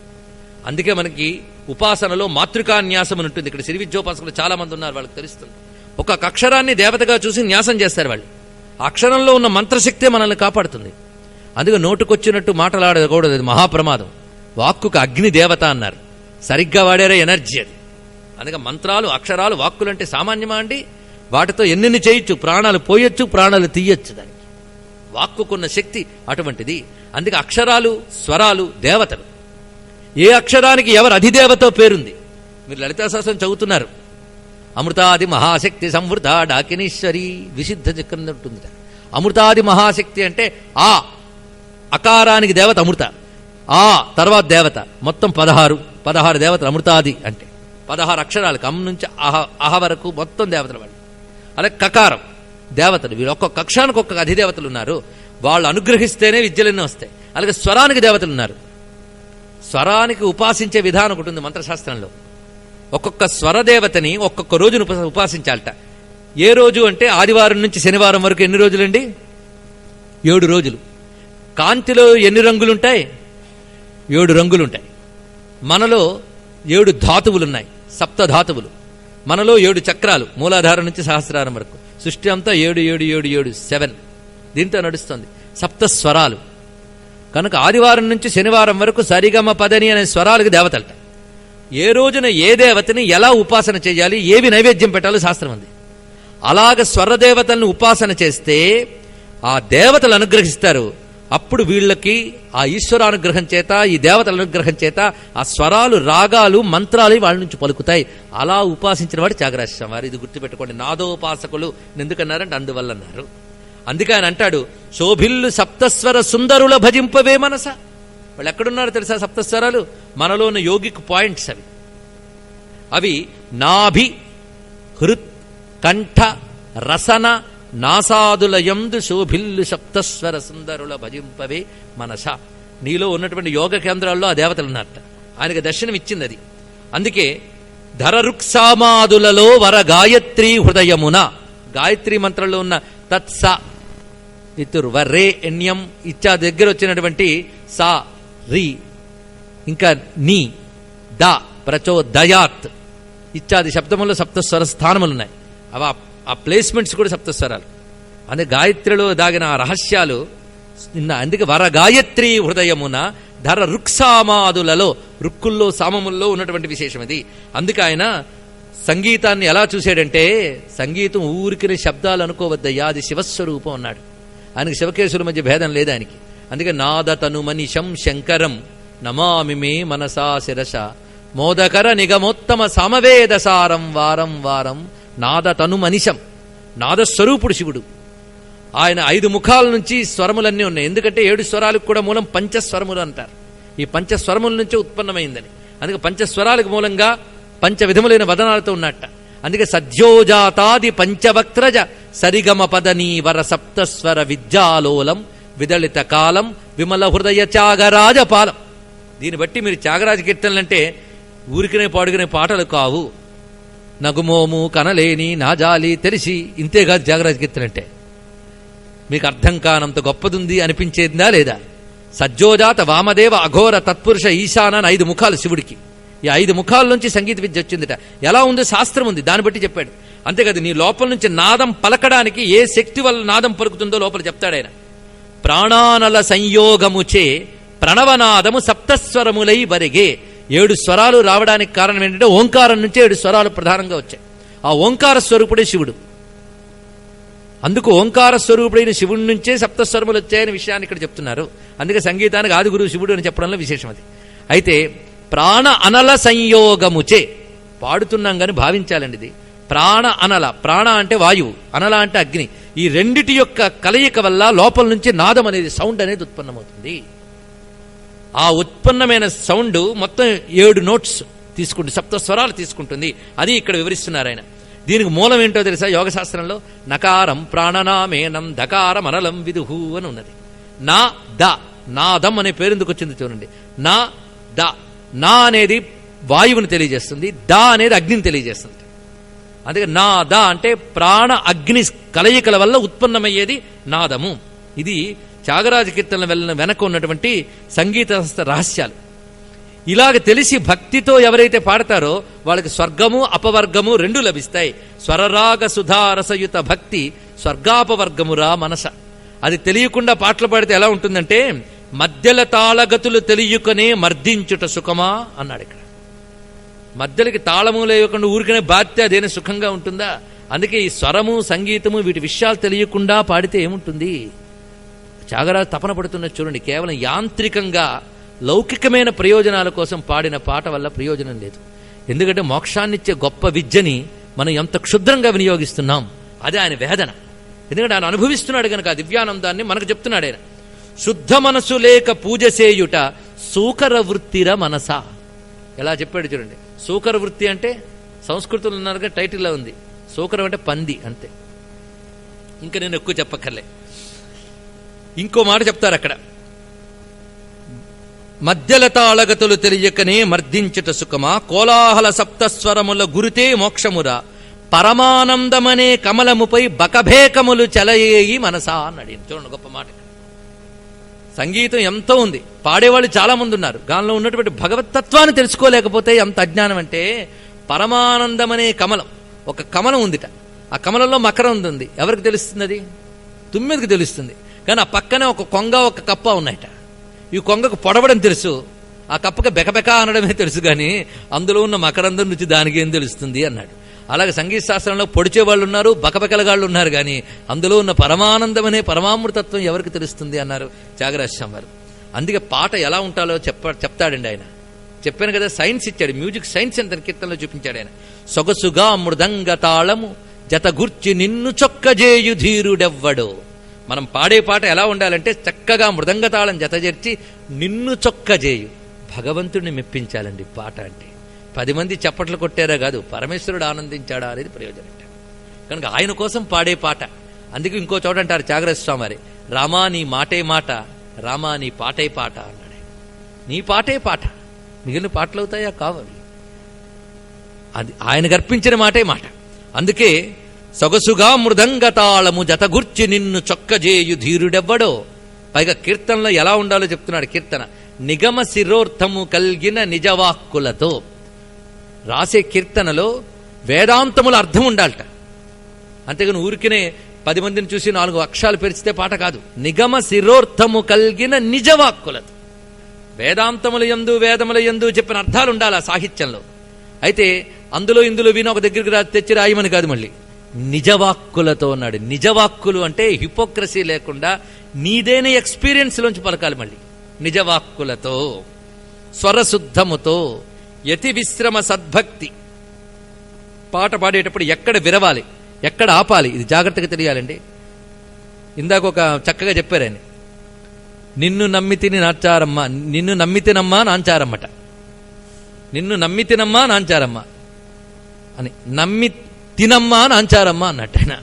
అందుకే మనకి ఉపాసనలో మాతృకాన్యాసం అని ఉంటుంది. ఇక్కడ శ్రీ విద్యోపాసకులు చాలా మంది ఉన్నారు, వాళ్ళకి తెలుస్తుంది. ఒక అక్షరాన్ని దేవతగా చూసి న్యాసం చేస్తారు వాళ్ళు. ఆ అక్షరంలో ఉన్న మంత్రశక్తే మనల్ని కాపాడుతుంది. అందుకే నోటుకొచ్చినట్టు మాట్లాడకూడదు, అది మహాప్రమాదం. వాక్కుకు అగ్ని దేవత అన్నారు, సరిగ్గా వాడారే ఎనర్జీ అది. అందుకే మంత్రాలు, అక్షరాలు, వాక్కులు అంటే సామాన్యమా అండి? వాటితో ఎన్నెన్ని చేయొచ్చు, ప్రాణాలు పోయొచ్చు, ప్రాణాలు తీయొచ్చు. దానికి వాక్కుకున్న శక్తి అటువంటిది. అందుకే అక్షరాలు స్వరాలు దేవతలు. ఏ అక్షరానికి ఎవరు అధిదేవతో పేరుంది? మీరు లలితా సహస్రం చదువుతున్నారు, అమృతాది మహాశక్తి సంవృత డాకినీశ్వరి విశుద్ధ చక్రం ఉంటుంది. అమృతాది మహాశక్తి అంటే ఆ అకారానికి దేవత అమృత, ఆ తర్వాత దేవత, మొత్తం 16 దేవతలు. అమృతాది అంటే 16 అక్షరాలకు, అమ్ నుంచి అహ వరకు మొత్తం దేవతలు వాళ్ళు. అలాగే కకారం దేవతలు, వీళ్ళు ఒక్కొక్క అక్షరానికి ఒక్కొక్క అధిదేవతలు ఉన్నారు. వాళ్ళు అనుగ్రహిస్తేనే విద్యలన్నీ వస్తాయి. అలాగే స్వరానికి దేవతలు ఉన్నారు. స్వరానికి ఉపాసించే విధానం ఒకటి ఉంది మంత్రశాస్త్రంలో. ఒక్కొక్క స్వరదేవతని ఒక్కొక్క రోజును ఉపాసించాలట. ఏ రోజు అంటే ఆదివారం నుంచి శనివారం వరకు ఎన్ని రోజులండి? 7 రోజులు. కాంతిలో ఎన్ని రంగులుంటాయి? 7 రంగులుంటాయి. మనలో 7 ధాతువులున్నాయి, సప్తధాతువులు. మనలో 7 చక్రాలు, మూలాధారం నుంచి సహస్రారం వరకు. సృష్టి అంతా 7 7 7 7 7 దీంతో నడుస్తుంది. సప్త స్వరాలు. కనుక ఆదివారం నుంచి శనివారం వరకు సరిగమ పదని అనే స్వరాలకు దేవతలట. ఏ రోజున ఏ దేవతని ఎలా ఉపాసన చేయాలి, ఏవి నైవేద్యం పెట్టాలో శాస్త్రం ఉంది. అలాగ స్వరదేవతలను ఉపాసన చేస్తే ఆ దేవతలు అనుగ్రహిస్తారు. అప్పుడు వీళ్ళకి ఆ ఈశ్వరానుగ్రహం చేత, ఈ దేవతల అనుగ్రహం చేత ఆ స్వరాలు, రాగాలు, మంత్రాలు వాళ్ళ నుంచి పలుకుతాయి. అలా ఉపాసించిన వాడు త్యాగరాజస్వామి వారు. ఇది గుర్తుపెట్టుకోండి. నాదోపాసకులు ఎందుకన్నారంటే అందువల్ల అన్నారు. అందుకే ఆయన అంటాడు, శోభిల్లు సప్తస్వర సుందరుల భజింపవే మనస. వాళ్ళు ఎక్కడున్నారో తెలుసా సప్తస్వరాలు? మనలోని యోగిక్ పాయింట్స్ అవి. అవి నాభి, హృత్, కంఠ, రసన, నాసాదుల యందు శోభిల్లు సప్తస్వర సుందరుల భజింపవే మనస. నీలో ఉన్నటువంటి యోగ కేంద్రాల్లో ఆ దేవతలు ఉన్నారట. ఆయనకి దర్శనం ఇచ్చింది అది. అందుకే ధరరుక్సామాదులలో వర గాయత్రీ హృదయమున, గాయత్రీ మంత్రంలో ఉన్న తత్స ఇతుర్ వరే ఎణ్యం ఇచ్చా దగ్గర వచ్చినటువంటి సా రి, ఇంకా నీ ద ప్రచోదయాత్ ఇత్యాది శబ్దముల్లో సప్తస్వర స్థానములున్నాయి. అవి ఆ ప్లేస్మెంట్స్ కూడా సప్తస్వరాలు. అదే గాయత్రిలో దాగిన ఆ రహస్యాలు. అందుకే వర గాయత్రీ హృదయమున ధర రుక్సామాదులలో, రుక్కుల్లో సామముల్లో ఉన్నటువంటి విశేషం ఇది. అందుకే ఆయన సంగీతాన్ని ఎలా చూశాడంటే, సంగీతం ఊరికిన శబ్దాలు అనుకోవద్దయ్యా, అది శివస్వరూపం అన్నాడు. ఆయనకి శివకేశుల మధ్య భేదం లేదు ఆయనకి. అందుకే నాదతను మనిషం శంకరం నమామి మే మనసా శిరస మోదకర నిగమోత్తమ సమవేదసారం వారం వారం. నాదతను మనిషం, నాదస్వరూపుడు శివుడు. ఆయన 5 ముఖాల నుంచి స్వరములన్నీ ఉన్నాయి. ఎందుకంటే 7 స్వరాలకు కూడా మూలం పంచస్వరములు అంటారు. ఈ పంచస్వరముల నుంచే ఉత్పన్నమైందని. అందుకే పంచస్వరాలకు మూలంగా 5 విధములైన వదనాలతో ఉన్నట్ట. అందుకే సద్యోజాతాది పంచవక్త్రజ సరిగమ పదని వర సప్తస్వర విద్యాలోలం విదళిత కాలం విమల హృదయ త్యాగరాజపాలం. దీన్ని బట్టి మీరు త్యాగరాజ కీర్తనలంటే ఊరికినే పాడుకునే పాటలు కావు. నగుమోము కనలేని నాజాలి తెలిసి, ఇంతేకాదు త్యాగరాజ కీర్తనంటే. మీకు అర్థం కానంత గొప్పదుంది అనిపించేదిందా లేదా? సజ్జోజాత వామదేవ అఘోర తత్పురుష ఈశాన అని 5 ముఖాలు శివుడికి. ఈ 5 ముఖాల నుంచి సంగీత విద్య వచ్చిందిట. ఎలా ఉందో శాస్త్రం ఉంది, దాన్ని బట్టి చెప్పాడు. అంతేకాదు నీ లోపల నుంచి నాదం పలకడానికి ఏ శక్తి వల్ల నాదం పలుకుతుందో లోపల చెప్తాడు ఆయన. ప్రాణానల సంయోగముచే ప్రణవనాదము సప్తస్వరములై వరిగే. 7 స్వరాలు రావడానికి కారణం ఏంటంటే ఓంకారం నుంచే 7 స్వరాలు ప్రధానంగా వచ్చాయి. ఆ ఓంకార స్వరూపుడే శివుడు. అందుకు ఓంకార స్వరూపుడైన శివుడి నుంచే సప్తస్వరములు వచ్చాయనే విషయాన్ని ఇక్కడ చెప్తున్నారు. అందుకే సంగీతానికి ఆది గురువు శివుడు అని చెప్పడంలో విశేషం అది. అయితే ప్రాణ అనల సంయోగముచే పాడుతున్నాం కానీ భావించాలండి ఇది. ప్రాణ అనల, ప్రాణ అంటే వాయువు, అనల అంటే అగ్ని. ఈ రెండిటి యొక్క కలయిక వల్ల లోపల నుంచి నాదం అనేది, సౌండ్ అనేది ఉత్పన్నమవుతుంది. ఆ ఉత్పన్నమైన సౌండ్ మొత్తం 7 నోట్స్ తీసుకుంటుంది, సప్తస్వరాలు తీసుకుంటుంది. అది ఇక్కడ వివరిస్తున్నారు ఆయన. దీనికి మూలం ఏంటో తెలుసా? యోగశాస్త్రంలో నకారం ప్రాణనామేనం దకారం అనలం విదుహు అని ఉన్నది. నా ద, నాదం అనే పేరు ఎందుకు వచ్చింది చూడండి. నా ద, నా అనేది వాయువుని తెలియజేస్తుంది, ద అనేది అగ్నిని తెలియజేస్తుంది. అందుకే నా ద అంటే ప్రాణ అగ్ని కలయికల వల్ల ఉత్పన్నమయ్యేది నాదము. ఇది త్యాగరాజ కీర్తనల వెనక ఉన్నటువంటి సంగీత రహస్యాలు. ఇలాగ తెలిసి భక్తితో ఎవరైతే పాడతారో వాళ్ళకి స్వర్గము అపవర్గము రెండు లభిస్తాయి. స్వరరాగ సుధారసయుత భక్తి స్వర్గాపవర్గమురా మనస. అది తెలియకుండా పాటలు పాడితే ఎలా ఉంటుందంటే, మధ్యల తాళగతులు తెలియకనే మర్దించుట సుఖమా అన్నాడు ఇక్కడ. మధ్యలకి తాళము లేకుండా ఊరికనే బాధ్యత అదేనా సుఖంగా ఉంటుందా? అందుకే ఈ స్వరము సంగీతము వీటి విషయాలు తెలియకుండా పాడితే ఏముంటుంది? త్యాగరాజు తపన పడుతున్నది చూడండి. కేవలం యాంత్రికంగా లౌకికమైన ప్రయోజనాల కోసం పాడిన పాట వల్ల ప్రయోజనం లేదు. ఎందుకంటే మోక్షాన్నిచ్చే గొప్ప విద్యని మనం ఎంత క్షుద్రంగా వినియోగిస్తున్నాం, అదే ఆయన వేదన. ఎందుకంటే ఆయన అనుభవిస్తున్నాడు కనుక ఆ దివ్యానందాన్ని మనకు చెప్తున్నాడు ఆయన. శుద్ధ మనసు లేక పూజ చేయుట సూకర వృత్తిర మనసా. ఎలా చెప్పాడు చూడండి. సూకర వృత్తి అంటే సంస్కృతంలో ఉన్నారుగా టైటిల్లో ఉంది. సూకరం అంటే పంది అంతే. ఇంకా నేను ఎక్కువ చెప్పక్కర్లే. ఇంకో మాట చెప్తారు అక్కడ, మధ్యల తాళగతులు తెలియకనే మర్దించుట సుఖమా, కోలాహల సప్తస్వరముల గురితే మోక్షమురా, పరమానందమనే కమలముపై బకభేకములు చెలయేయి మనసా అన్నాడు. చూడండి గొప్ప మాట. సంగీతం ఎంతో ఉంది, పాడేవాళ్ళు చాలా మంది ఉన్నారు. దానిలో ఉన్నటువంటి భగవత్తత్వాన్ని తెలుసుకోలేకపోతే ఎంత అజ్ఞానం అంటే, పరమానందమనే కమలం, ఒక కమలం ఉందిట. ఆ కమలంలో మకరం ఉంది. ఎవరికి తెలుస్తుంది? అది తుమ్మెదికి తెలుస్తుంది. కానీ ఆ పక్కనే ఒక కొంగ ఒక కప్ప ఉన్నాయట. ఈ కొంగకు పొడవడం తెలుసు, ఆ కప్పకి బెకబెక అనడమే తెలుసు. కానీ అందులో ఉన్న మకరందం నుంచి దానికి ఏం తెలుస్తుంది అన్నాడు. అలాగే సంగీత శాస్త్రంలో పొడిచే వాళ్ళు ఉన్నారు, బకబెకలగాళ్ళు ఉన్నారు. కానీ అందులో ఉన్న పరమానందం అనే పరమామృతత్వం ఎవరికి తెలుస్తుంది అన్నారు త్యాగరాజ స్వామి వారు. అందుకే పాట ఎలా ఉంటాలో చెప్తాడండి ఆయన. చెప్పాను కదా, సైన్స్ ఇచ్చాడు, మ్యూజిక్ సైన్స్ అని తన కీర్తనలో చూపించాడు ఆయన. సొగసుగా మృదంగ తాళము జతగుర్చి నిన్ను చొక్కజేయు ధీరుడెవ్వడో. మనం పాడే పాట ఎలా ఉండాలంటే, చక్కగా మృదంగ తాళం జతచేర్చి నిన్ను చొక్కజేయు, భగవంతుడిని మెప్పించాలండి పాట అంటే. 10 మంది చప్పట్లు కొట్టారా కాదు, పరమేశ్వరుడు ఆనందించాడా అనేది ప్రయోజనం. కనుక ఆయన కోసం పాడే పాట. అందుకే ఇంకో చోట అంటారు త్యాగరాజ స్వామి వారి, రామా నీ మాటే మాట, రామా నీ పాటే పాట అన్నాడు. నీ పాటే పాట, మిగిలిన పాటలు అవుతాయా? కావాలి. అది ఆయనకు అర్పించిన మాటే మాట. అందుకే సొగసుగా మృదంగ తాళము జతగుర్చి నిన్ను చొక్కజేయు ధీరుడెవ్వడో. పైగా కీర్తనలో ఎలా ఉండాలో చెప్తున్నాడు. కీర్తన నిగమ శిరోర్థము కల్గిన నిజవాక్కులతో. రాసే కీర్తనలో వేదాంతముల అర్థం ఉండాలట. అంతేగాని ఊరికినే 10 మందిని చూసి 4 అక్షరాలు పెరిచితే పాట కాదు. నిగమ శిరోర్థము కల్గిన నిజవాక్కులతో. వేదాంతముల యందు వేదముల యందు చెప్పిన అర్థాలు ఉండాలి ఆ సాహిత్యంలో. అయితే అందులో ఇందులో విని ఒక దగ్గరికి తెచ్చి రాయమని కాదు, మళ్ళీ నిజవాక్కులతో అన్నాడు. నిజవాక్కులు అంటే హిపోక్రసీ లేకుండా నీదేనే ఎక్స్పీరియన్స్ లోంచి పలకాలి. మళ్ళీ నిజవాక్కులతో, స్వరశుద్ధముతో, యతి విశ్రమ సద్భక్తి. పాట పాడేటప్పుడు ఎక్కడ విరవాలి, ఎక్కడ ఆపాలి, ఇది జాగ్రత్తగా తెలియాలండి. ఇందాక ఒక చక్కగా చెప్పారని, నిన్ను నమ్మితిని నాచారమ్మ, నిన్ను నమ్మితినమ్మా నాంచారమ్మట. నిన్ను నమ్మితినమ్మా నాంచారమ్మ అని, నమ్మి తినమ్మా నాంచారమ్మ అన్నట్టయినా.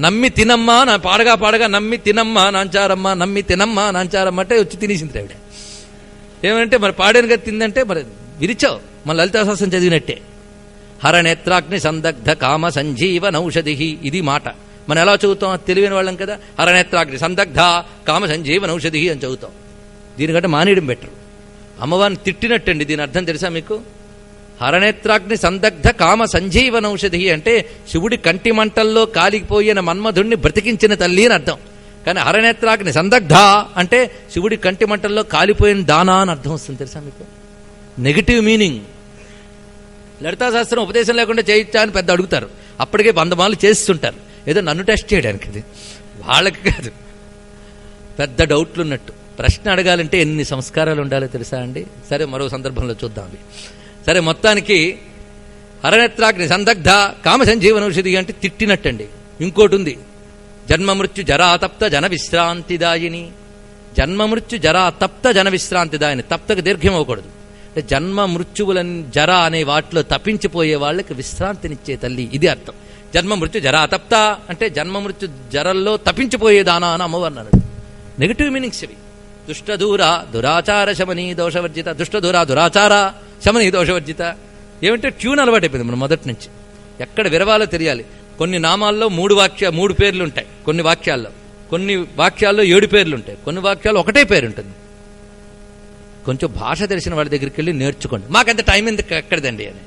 నమ్మి తినమ్మా నా పాడగా పాడగా నమ్మి తినమ్మా నాంచారమ్మ, నమ్మి తినమ్మా నాంచారమ్మ అంటే వచ్చి తినేసింది ఆవిడ. ఏమంటే మరి పాడాను కదా తిందంటే మరి విరిచావు, మన లలితా సహస్రం చదివినట్టే. హరనేత్రాగ్ని సందగ్ధ కామ సంజీవ నౌషధి, ఇది మాట. మనం ఎలా చదువుతాం? తెలివైన వాళ్ళం కదా. హరనేత్రాగ్ని సందగ్ధ కామ సంజీవ నౌషధి అని చదువుతాం. దీనికంటే మానేయడం బెటర్. అమ్మవారిని తిట్టినట్టండి. దీని అర్థం తెలుసా మీకు? హరనేత్రాగ్ని సందగ్ధ కామ సంజీవనౌషధి అంటే శివుడి కంటి మంటల్లో కాలిపోయిన మన్మధుణ్ణి బ్రతికించిన తల్లి అని అర్థం. కానీ హరనేత్రాగ్ని సందగ్ధ అంటే శివుడి కంటి మంటల్లో కాలిపోయిన దానా అని అర్థం వస్తుంది. తెలుసా మీకు? Negative meaning. లలితా శాస్త్రం ఉపదేశం లేకుండా చేయొచ్చా అని పెద్ద అడుగుతారు. అప్పటికే 100 మార్లు చేస్తుంటారు, ఏదో నన్ను టెస్ట్ చేయడానికి. అది వాళ్ళకి కాదు, పెద్ద డౌట్లు ఉన్నట్టు. ప్రశ్న అడగాలంటే ఎన్ని సంస్కారాలు ఉండాలో తెలుసా అండి? సరే, మరో సందర్భంలో చూద్దాం అవి. సరే, మొత్తానికి హరనేత్రాగ్ని సందగ్ధ కామ సంజీవనౌషధి అంటే తిట్టినట్టండి. ఇంకోటి ఉంది, జన్మమృత్యు జరాతప్త జన విశ్రాంతిదాయిని. జన్మమృత్యు జరాతప్త జన విశ్రాంతిదాయిని. తప్తకు దీర్ఘం అవ్వకూడదు. అంటే జన్మ మృత్యువులని జర అనే వాటిలో తప్పించిపోయే వాళ్ళకి విశ్రాంతినిచ్చే తల్లి, ఇది అర్థం. జన్మ మృత్యు జరాతప్త అంటే జన్మ మృత్యు జరల్లో తప్పించిపోయేదానా అని అమ్మవారు అన్నాడు. నెగిటివ్ మీనింగ్స్ ఇవి. దుష్టదూర దురాచార శమనీ దోషవర్జిత. దుష్టదూర దురాచార శమనీ దోషవర్జిత. ఏమంటే ట్యూన్ అలవాటు అయిపోయింది మనం మొదటి నుంచి. ఎక్కడ విరవాలో తెలియాలి. కొన్ని నామాల్లో 3 పేర్లు ఉంటాయి కొన్ని వాక్యాల్లో. కొన్ని వాక్యాల్లో 7 పేర్లు ఉంటాయి, కొన్ని వాక్యాలు ఒకటే పేరు ఉంటుంది. కొంచెం భాష తెలిసిన వాళ్ళ దగ్గరికి వెళ్ళి నేర్చుకోండి. మాకంత టైం ఎందుకు ఎక్కడదండి అని.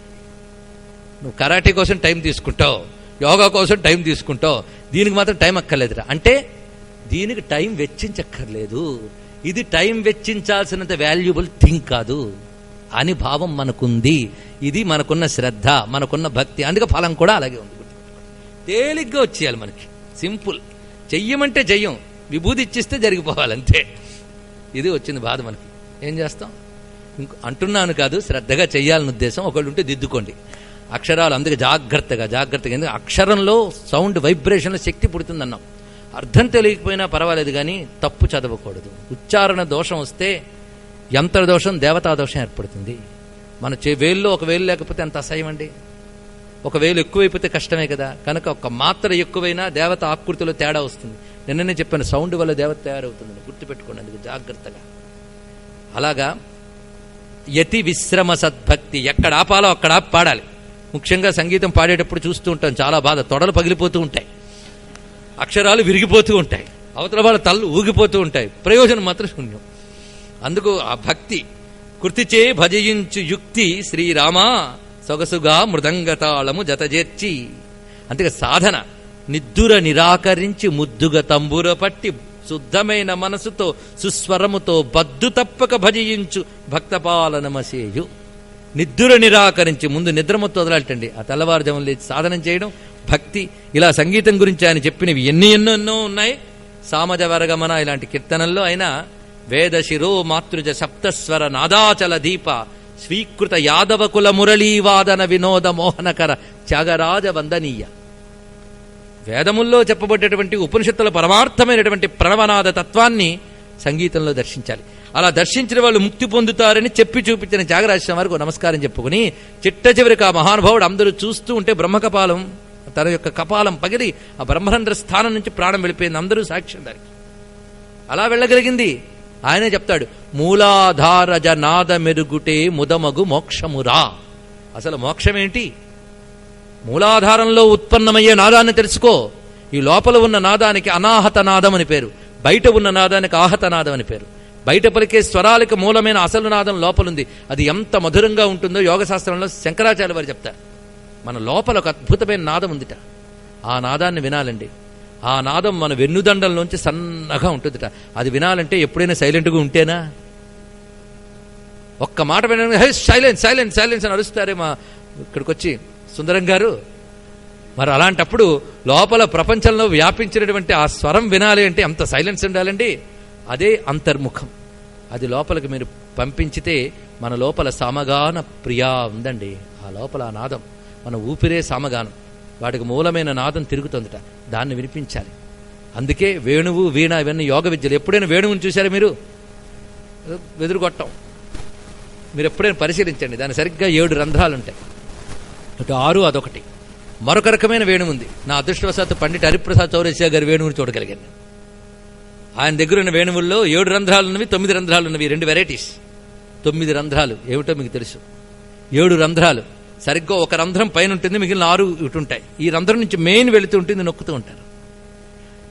నువ్వు కరాటే కోసం టైం తీసుకుంటావు, యోగా కోసం టైం తీసుకుంటావు, దీనికి మాత్రం టైం అక్కర్లేదురా అంటే దీనికి టైం వెచ్చించక్కర్లేదు. ఇది టైం వెచ్చించాల్సినంత వాల్యుబుల్ థింగ్ కాదు అని భావం మనకుంది. ఇది మనకున్న శ్రద్ధ, మనకున్న భక్తి. అందుకే ఫలం కూడా అలాగే ఉంది. తేలిగ్గా వచ్చేయాలి మనకి, సింపుల్. చెయ్యమంటే చెయ్యం, విభూతి ఇచ్చిస్తే జరిగిపోవాలంతే. ఇది వచ్చింది బాధ మనకి. ఏం చేస్తాం? అంటున్నాను కాదు, శ్రద్ధగా చెయ్యాలని ఉద్దేశం. ఒకళ్ళు ఉంటే దిద్దుకోండి. అక్షరాలు అందుకే జాగ్రత్తగా ఎందుకంటే అక్షరంలో సౌండ్ వైబ్రేషన్లో శక్తి పుడుతుందన్నాం. అర్థం తెలియకపోయినా పర్వాలేదు కానీ తప్పు చదవకూడదు. ఉచ్చారణ దోషం వస్తే యంత్ర దోషం, దేవతా దోషం ఏర్పడుతుంది. మన వేల్లో ఒక వేలు లేకపోతే ఎంత అసహ్యం అండి. ఒక వేలు ఎక్కువైపోతే కష్టమే కదా. కనుక ఒక మాత్ర ఎక్కువైనా దేవత ఆకృతిలో తేడా వస్తుంది. నిన్ననే చెప్పాను, సౌండ్ వల్ల దేవత తయారవుతుంది. గుర్తుపెట్టుకోండి అందుకు జాగ్రత్తగా. అలాగా యతి విశ్రమ సద్భక్తి, ఎక్కడ ఆపాలో అక్కడ ఆపి పాడాలి. ముఖ్యంగా సంగీతం పాడేటప్పుడు చూస్తూ ఉంటాం, చాలా బాధ. తొడలు పగిలిపోతూ ఉంటాయి, అక్షరాలు విరిగిపోతూ ఉంటాయి, అవతల వాళ్ళ తల్లు ఊగిపోతూ ఉంటాయి, ప్రయోజనం మాత్రం శూన్యం. అందుకు ఆ భక్తి కృతిచే భజయించు యుక్తి శ్రీరామా సొగసుగా మృదంగతాళము జతజేర్చి. అంతే సాధన. నిద్దుర నిరాకరించి ముద్దుగా తంబూర పట్టి శుద్ధమైన మనసుతో సుస్వరముతో బద్దు తప్పక భజయించు భక్తపాలనమసేయు. నిద్దుర నిరాకరించి, ముందు నిద్రమొత్తు వదలాటండి. ఆ తెల్లవారుజామున లేచి సాధనం చేయడం భక్తి. ఇలా సంగీతం గురించి ఆయన చెప్పినవి ఎన్నో ఉన్నాయి. సామజ వరగమన ఇలాంటి కీర్తనల్లో అయినా వేద శిరో మాతృజ సప్తస్వర నాదాచల దీప స్వీకృత యాదవ కుల మురళీవాదన వినోద మోహనకర త్యాగరాజ వందనీయ. వేదముల్లో చెప్పబడ్డటువంటి ఉపనిషత్తుల పరమార్థమైనటువంటి ప్రణవనాద తత్వాన్ని సంగీతంలో దర్శించాలి. అలా దర్శించిన వాళ్ళు ముక్తి పొందుతారని చెప్పి చూపించిన త్యాగరాజస్వామి వారికి నమస్కారం చెప్పుకుని చిట్ట చివరికి ఆ మహానుభావుడు అందరూ చూస్తూ ఉంటే బ్రహ్మకపాలం, తన యొక్క కపాలం పగిలి ఆ బ్రహ్మరంధ్ర స్థానం నుంచి ప్రాణం వెళ్ళిపోయింది. అందరూ సాక్ష్యం దానికి. అలా వెళ్ళగలిగింది. ఆయనే చెప్తాడు, మూలాధారజ నాద మెరుగుటే ముదమగు మోక్షమురా. అసలు మోక్షమేంటి? మూలాధారంలో ఉత్పన్నమయ్యే నాదాన్ని తెలుసుకో. ఈ లోపల ఉన్న నాదానికి అనాహత నాదం అని పేరు, బయట ఉన్న నాదానికి ఆహత నాదం అని పేరు. బయట పలికే స్వరాలకు మూలమైన అసలు నాదం లోపలుంది. అది ఎంత మధురంగా ఉంటుందో యోగశాస్త్రంలో శంకరాచార్య వారు చెప్తారు. మన లోపల ఒక అద్భుతమైన నాదం ఉందిట. ఆ నాదాన్ని వినాలండి. ఆ నాదం మన వెన్నుదండంలోంచి సన్నగా ఉంటుందిట. అది వినాలంటే ఎప్పుడైనా సైలెంట్గా ఉంటేనా? ఒక్క మాట విన సైలెన్స్ సైలెన్స్ సైలెన్స్ అని అరుస్తారే మా ఇక్కడికి వచ్చి సుందరం గారు. మరి అలాంటప్పుడు లోపల ప్రపంచంలో వ్యాపించినటువంటి ఆ స్వరం వినాలి అంటే అంత సైలెన్స్ ఉండాలండి. అదే అంతర్ముఖం. అది లోపలికి మీరు పంపించితే మన లోపల సామగాన ప్రియా ఉందండి. ఆ లోపల ఆ నాదం, మన ఊపిరే సామగానం. వాటికి మూలమైన నాదం తిరుగుతుందట. దాన్ని వినిపించాలి. అందుకే వేణువు, వీణ ఇవన్నీ యోగ విద్యలు. ఎప్పుడైనా వేణువుని చూశారా మీరు? వెదురుగొట్టం. మీరు ఎప్పుడైనా పరిశీలించండి. దాని సరిగ్గా 7 రంధ్రాలు ఉంటాయి. అటు 6 అదొకటి. మరొక రకమైన వేణువు ఉంది. నా అదృష్టవశాత్తు పండిట్ హరిప్రసాద్ చౌరసియా గారి వేణువుని చూడగలిగాను. ఆయన దగ్గర ఉన్న వేణువుల్లో 7 రంధ్రాలు ఉన్నవి, 9 రంధ్రాలు ఉన్నవి. 2 వెరైటీస్. 9 రంధ్రాలు ఏమిటో మీకు తెలుసు. 7 రంధ్రాలు. సరిగ్గా ఒక రంధ్రం పైన ఉంటుంది, మిగిలిన 6 ఇటు ఉంటాయి. ఈ రంధ్రం నుంచి మెయిన్ వెళుతూ ఉంటుంది, నొక్కుతూ ఉంటారు.